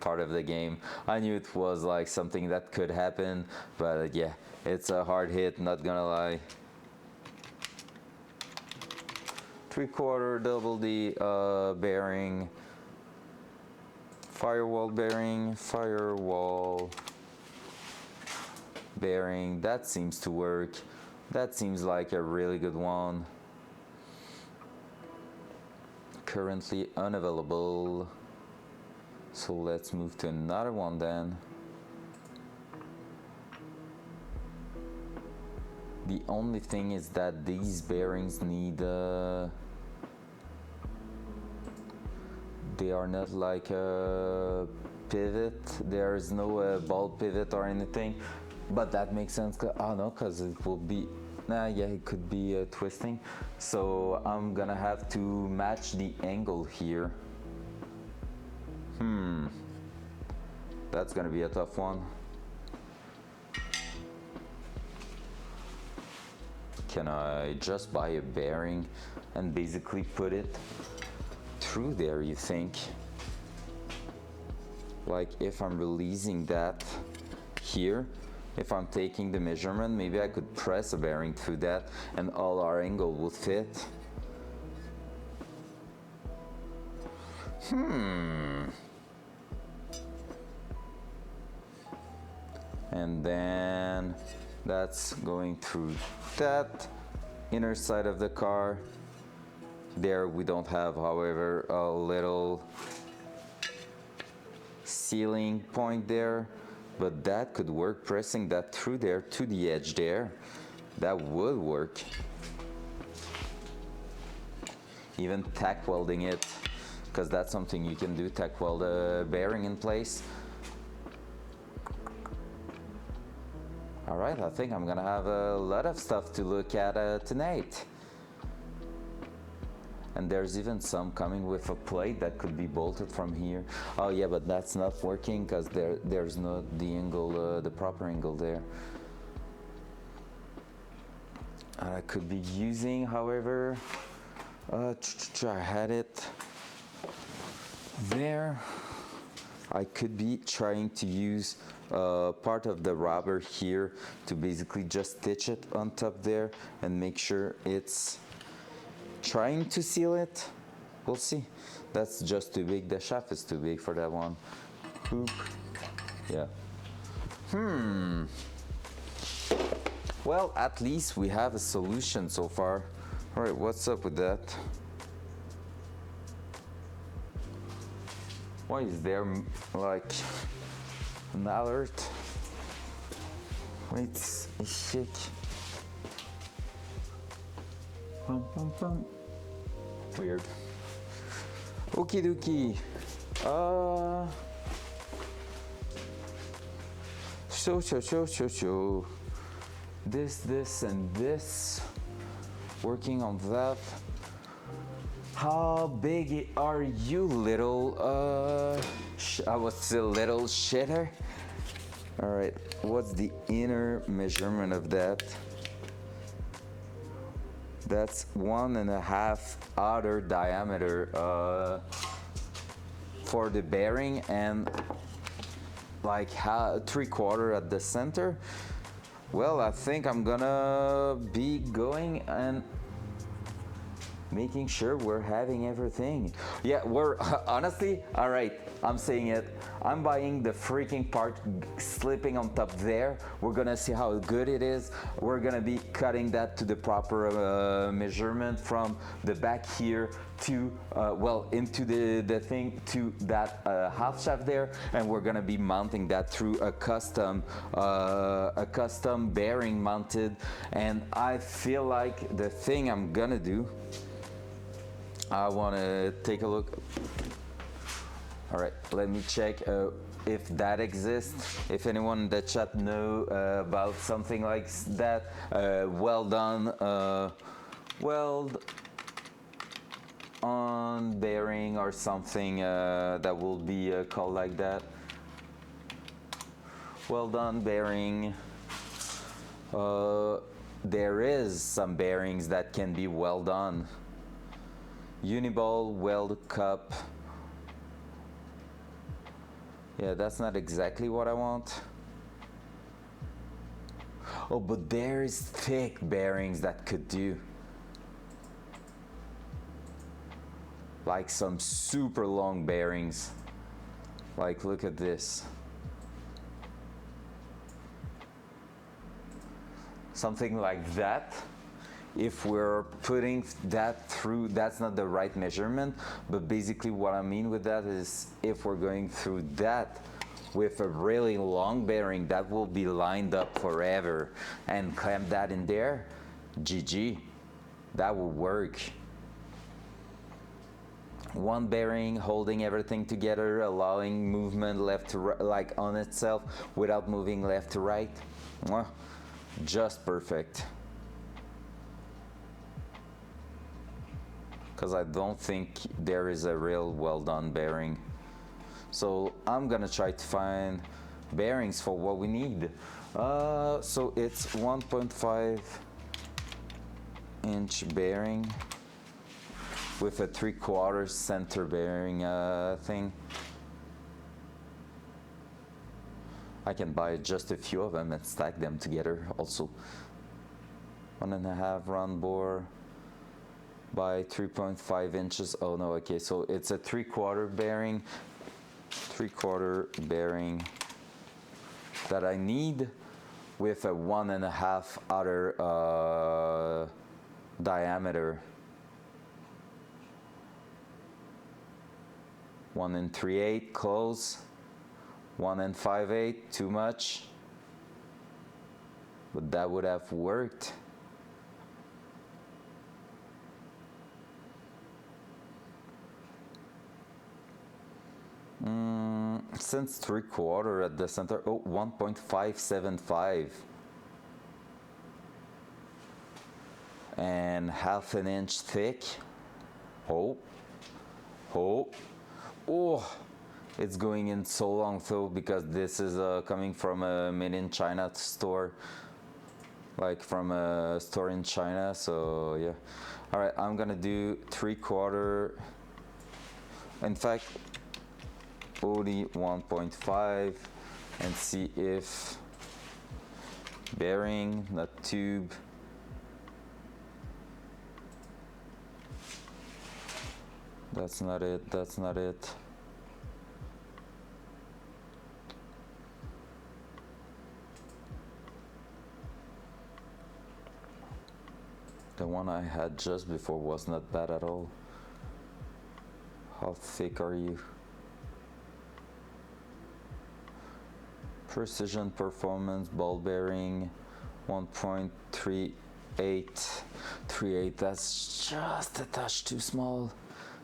Part of the game. I knew it was like something that could happen, but yeah, it's a hard hit, not gonna lie. 3/4 double D bearing, firewall bearing, that seems to work. That seems like a really good one. currently unavailable. So let's move to another one then. The only thing is that these bearings need they are not like a pivot. There's no ball pivot or anything, but that makes sense. Oh no, because it will be yeah, it could be twisting, so I'm gonna have to match the angle here. That's gonna be a tough one. Can I just buy a bearing and basically put it through there, you think? Like if I'm releasing that here, if I'm taking the measurement, maybe I could press a bearing through that and all our angle would fit. And then that's going through that inner side of the car. There we don't have, however, a little sealing point there, but that could work, pressing that through there to the edge there. That would work. Even tack welding it, because that's something you can do, tack weld a bearing in place. All right, I think I'm gonna have a lot of stuff to look at tonight. And there's even some coming with a plate that could be bolted from here. Oh yeah, but that's not working because there's not the angle, the proper angle there. I could be using, however, I had it there. I could be trying to use part of the rubber here to basically just stitch it on top there and make sure it's trying to seal it. We'll see. That's just too big. The shaft is too big for that one. Oop. Yeah. Well, at least we have a solution so far. All right, what's up with that? Why is there like an alert? Wait, shit. Pum, pum, pum. Weird. Okie dokie. So. This, and this. Working on that. How big are you, little? I was a little shitter. All right. What's the inner measurement of that? That's 1.5 outer diameter for the bearing and like 3/4 at the center. Well, I think I'm gonna be going and making sure we're having everything. Yeah, we're honestly, all right, I'm saying it. I'm buying the freaking part, slipping on top there. We're gonna see how good it is. We're gonna be cutting that to the proper measurement from the back here to, well, into the thing to that half shaft there. And we're gonna be mounting that through a custom bearing mounted. And I feel like the thing I'm gonna do, I want to take a look. All right, let me check if that exists. If anyone in the chat know about something like that, well done, weld on bearing or something that will be called like that. Well done bearing. There is some bearings that can be well done. Uniball weld cup. Yeah, that's not exactly what I want. Oh, but there's thick bearings that could do. Like some super long bearings. Like, look at this. Something like that if we're putting that through, that's not the right measurement, but basically what I mean with that is if we're going through that with a really long bearing that will be lined up forever and clamp that in there, GG, that will work. One bearing holding everything together, allowing movement left to right, like on itself without moving left to right. Mwah. Just perfect. Because I don't think there is a real well done bearing. So I'm gonna try to find bearings for what we need. So it's 1.5 inch bearing with a 3/4 center bearing thing. I can buy just a few of them and stack them together also. 1.5 round bore by 3.5 inches. Oh no, okay, so it's a 3/4 bearing. 3/4 bearing that I need with a 1.5 other diameter. 1 3/8 close, 1 5/8 too much, but that would have worked. Since 3/4 at the center, oh, 1.575 and 1/2 inch thick. Oh, it's going in so long though, because this is coming from a made in China store, like from a store in China. So yeah, all right, I'm gonna do 3/4. In fact, only 1.5 and see if bearing, not tube. That's not it, that's not it. The one I had just before was not bad at all. How thick are you? Precision Performance ball bearing 1.38. That's just a touch too small.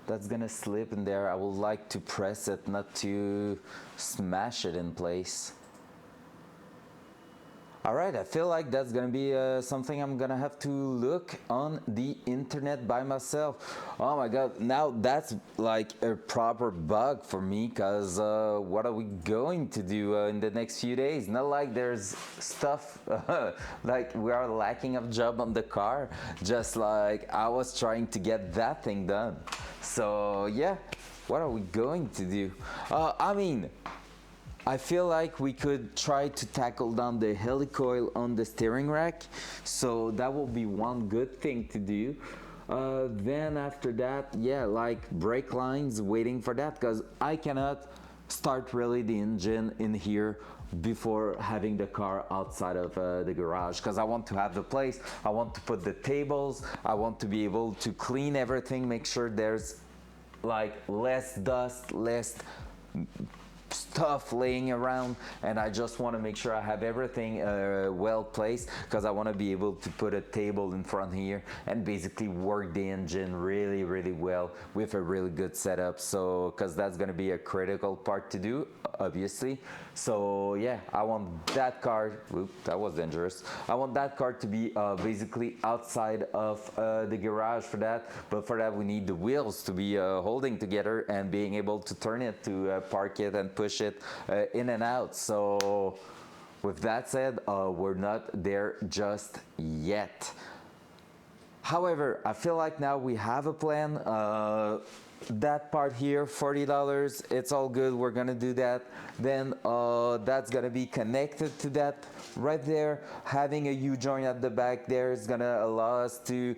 That's gonna slip in there. I would like to press it, not to smash it in place. All right, I feel like that's gonna be something I'm gonna have to look on the internet by myself. Oh my god, now that's like a proper bug for me, because what are we going to do in the next few days? Not like there's stuff like we are lacking of job on the car, just like I was trying to get that thing done. So yeah, what are we going to do? I feel like we could try to tackle down the helicoil on the steering rack, so that will be one good thing to do. Then after that, yeah, like brake lines, waiting for that, because I cannot start really the engine in here before having the car outside of the garage, because I want to have the place, I want to put the tables, I want to be able to clean everything, make sure there's like less dust, less stuff laying around, and I just want to make sure I have everything well placed, because I want to be able to put a table in front here and basically work the engine really well with a really good setup. So because that's going to be a critical part to do, obviously. So yeah, I want that car, whoop, that was dangerous, I want that car to be basically outside of the garage for that, but for that we need the wheels to be holding together and being able to turn it to park it and push it in and out. So with that said, we're not there just yet. However, I feel like now we have a plan. That part here, $40, it's all good, we're gonna do that. Then that's gonna be connected to that right there. Having a U-joint at the back there is gonna allow us to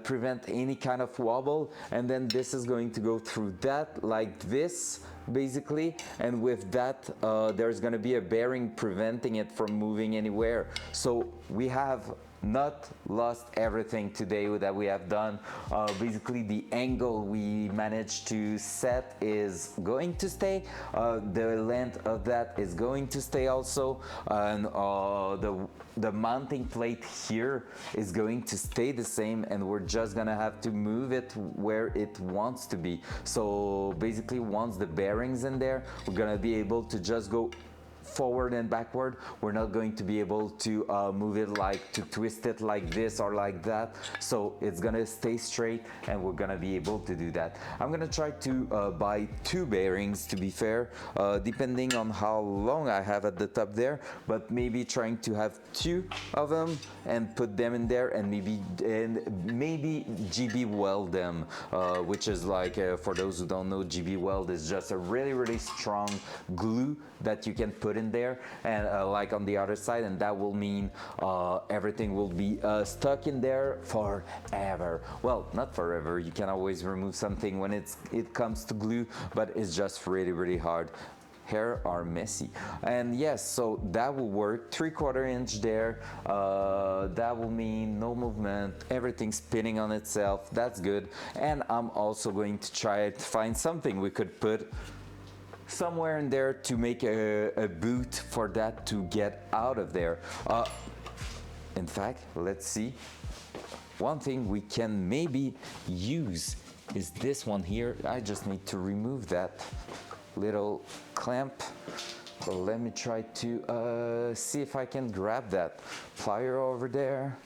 prevent any kind of wobble, and then this is going to go through that like this basically, and with that there's gonna be a bearing preventing it from moving anywhere. So we have not lost everything today that we have done. Basically the angle we managed to set is going to stay, the length of that is going to stay also, and the mounting plate here is going to stay the same, and we're just gonna have to move it where it wants to be. So basically once the bearings in there, we're gonna be able to just go forward and backward. We're not going to be able to move it, like to twist it like this or like that. So it's gonna stay straight, and we're gonna be able to do that. I'm gonna try to buy 2 bearings, to be fair, depending on how long I have at the top there, but maybe trying to have 2 of them and put them in there, and maybe GB weld them, which is like, for those who don't know, GB weld is just a really strong glue that you can put in there, and like on the other side, and that will mean everything will be stuck in there forever. Well, not forever, you can always remove something when it comes to glue, but it's just really hard. Hair are messy. And yes, so that will work. 3/4 inch there, that will mean no movement, everything spinning on itself. That's good. And I'm also going to try to find something we could put somewhere in there to make a boot for that to get out of there. In fact, let's see. One thing we can maybe use is this one here. I just need to remove that little clamp. But let me try to see if I can grab that plier over there,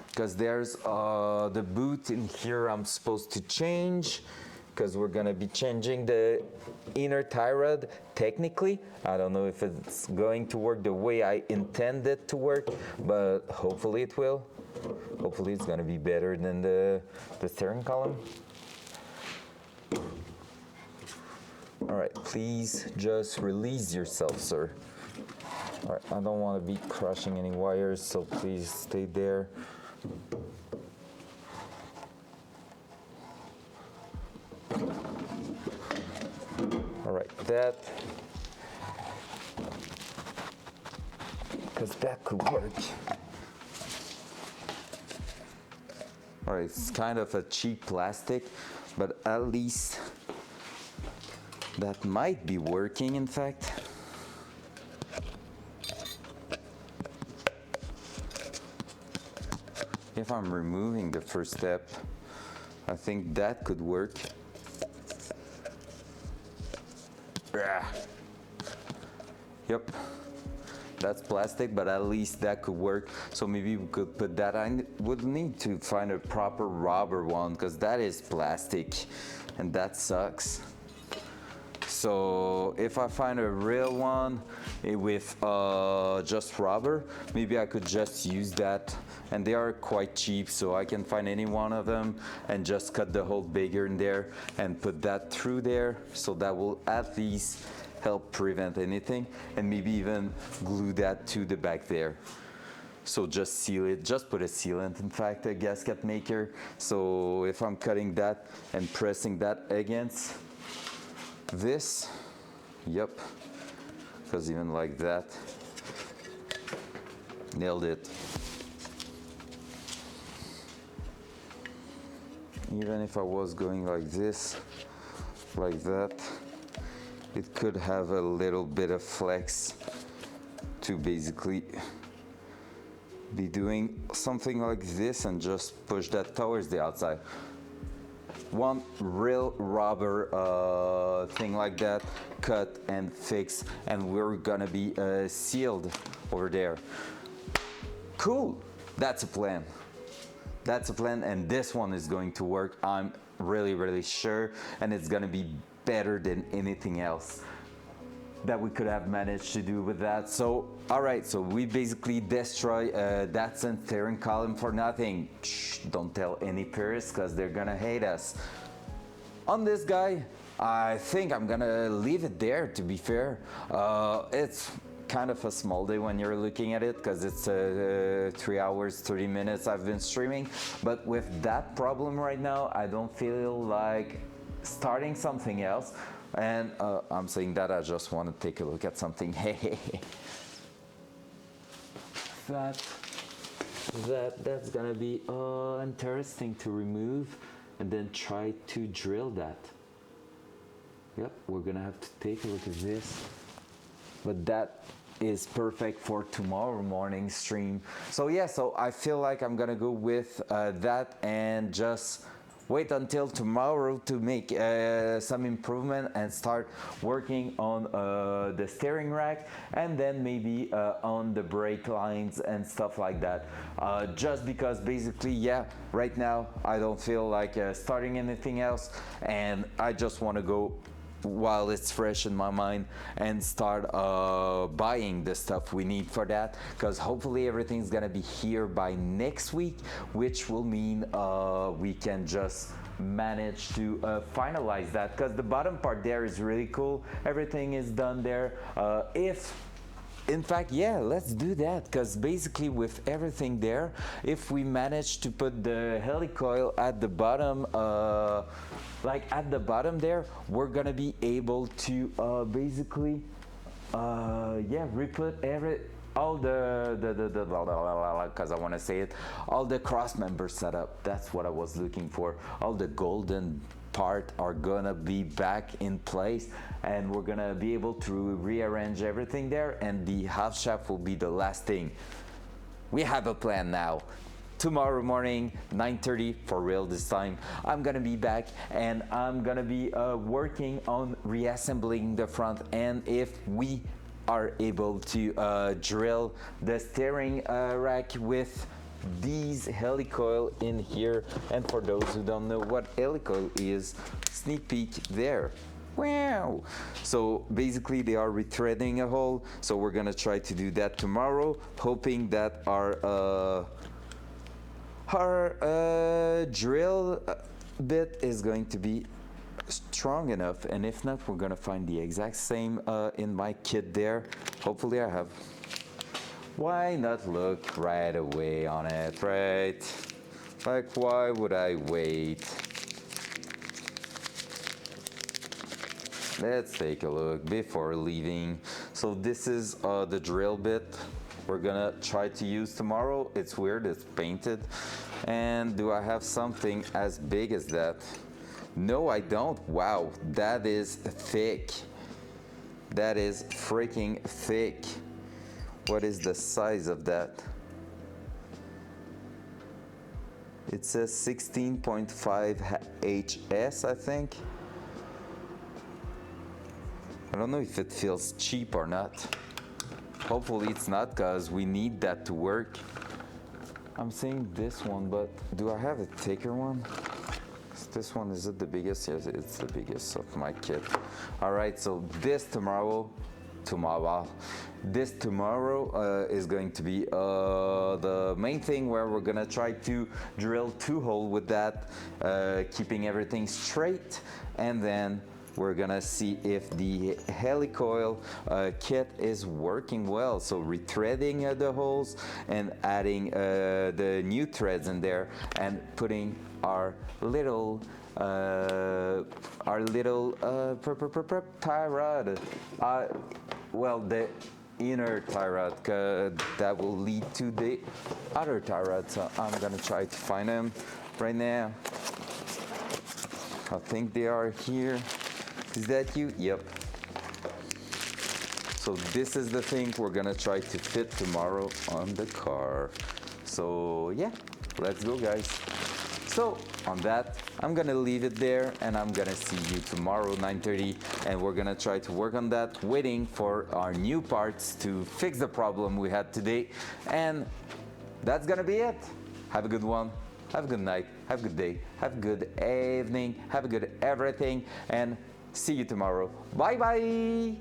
because there's the boot in here I'm supposed to change, because we're gonna be changing the inner tie rod. Technically, I don't know if it's going to work the way I intend it to work, but hopefully it will. Hopefully it's gonna be better than the steering column. All right, please just release yourself, sir. All right, I don't want to be crushing any wires, so please stay there. All right, that, because that could work. All right, it's kind of a cheap plastic, but at least that might be working, in fact. If I'm removing the first step, I think that could work. Yep, that's plastic, but at least that could work. So maybe we could put that. I would need to find a proper rubber one, because that is plastic and that sucks. So if I find a real one with just rubber, maybe I could just use that, and they are quite cheap, so I can find any one of them and just cut the hole bigger in there and put that through there, so that will at least help prevent anything, and maybe even glue that to the back there. So just seal it, just put a sealant, in fact, a gasket maker. So if I'm cutting that and pressing that against this, yep, because even like that, nailed it. Even if I was going like this, like that, it could have a little bit of flex to basically be doing something like this and just push that towards the outside. One real rubber thing like that, cut and fix, and we're gonna be sealed over there. Cool, that's a plan. That's a plan, and this one is going to work. I'm really sure, and it's gonna be better than anything else that we could have managed to do with that. So, all right, so we basically destroy Datsun steering column for nothing. Shh, don't tell any purists, because they're gonna hate us. On this guy, I think I'm gonna leave it there, to be fair. It's kind of a small day when you're looking at it, because it's 3 hours, 30 minutes I've been streaming. But with that problem right now, I don't feel like starting something else. And I'm saying that I just want to take a look at something. That that's gonna be interesting to remove, and then try to drill that. Yep, we're gonna have to take a look at this, but that is perfect for tomorrow morning stream. So yeah, so I feel like I'm gonna go with that and just wait until tomorrow to make some improvement and start working on the steering rack, and then maybe on the brake lines and stuff like that. Just because basically, yeah, right now I don't feel like starting anything else, and I just want to go while it's fresh in my mind and start buying the stuff we need for that, because hopefully everything's gonna be here by next week, which will mean we can just manage to finalize that, because the bottom part there is really cool. Everything is done there. In fact, yeah, let's do that, because basically with everything there, if we manage to put the helicoil at the bottom, like at the bottom there, we're gonna be able to basically, yeah, re-put all the because I want to say it, all the cross member setup. That's what I was looking for. All the golden part are gonna be back in place, and we're gonna be able to rearrange everything there, and the half shaft will be the last thing. We have a plan now. Tomorrow morning, 9:30 for real this time, I'm gonna be back, and I'm gonna be working on reassembling the front end. If we are able to drill the steering rack with these helicoil in here, and for those who don't know what helicoil is, sneak peek there. Wow! So basically they are rethreading a hole, so we're gonna try to do that tomorrow, hoping that our drill bit is going to be strong enough, and if not, we're gonna find the exact same in my kit there. Hopefully I have. Why not look right away on it, right? Like, why would I wait? Let's take a look before leaving. So this is the drill bit we're gonna try to use tomorrow. It's weird, it's painted. And do I have something as big as that? No, I don't. Wow, that is thick. That is freaking thick. What is the size of that? It says 16.5 HS, I think. I don't know if it feels cheap or not. Hopefully it's not, because we need that to work. I'm saying this one, but do I have a thicker one? This one, is it the biggest? Yes, it's the biggest of my kit. All right, so this tomorrow is going to be the main thing, where we're gonna try to drill 2 holes with that, keeping everything straight, and then we're gonna see if the helicoil kit is working well. So rethreading the holes and adding the new threads in there, and putting our little tie rod, well, the inner tie rod, that will lead to the other tie rod. So I'm gonna try to find them right now. I think they are here. Is that you? Yep. So this is the thing we're gonna try to fit tomorrow on the car. So yeah, let's go, guys. So on that, I'm gonna leave it there, and I'm gonna see you tomorrow 9:30, and we're gonna try to work on that, waiting for our new parts to fix the problem we had today. And that's gonna be it. Have a good one. Have a good night. Have a good day. Have a good evening. Have a good everything, and see you tomorrow. Bye bye.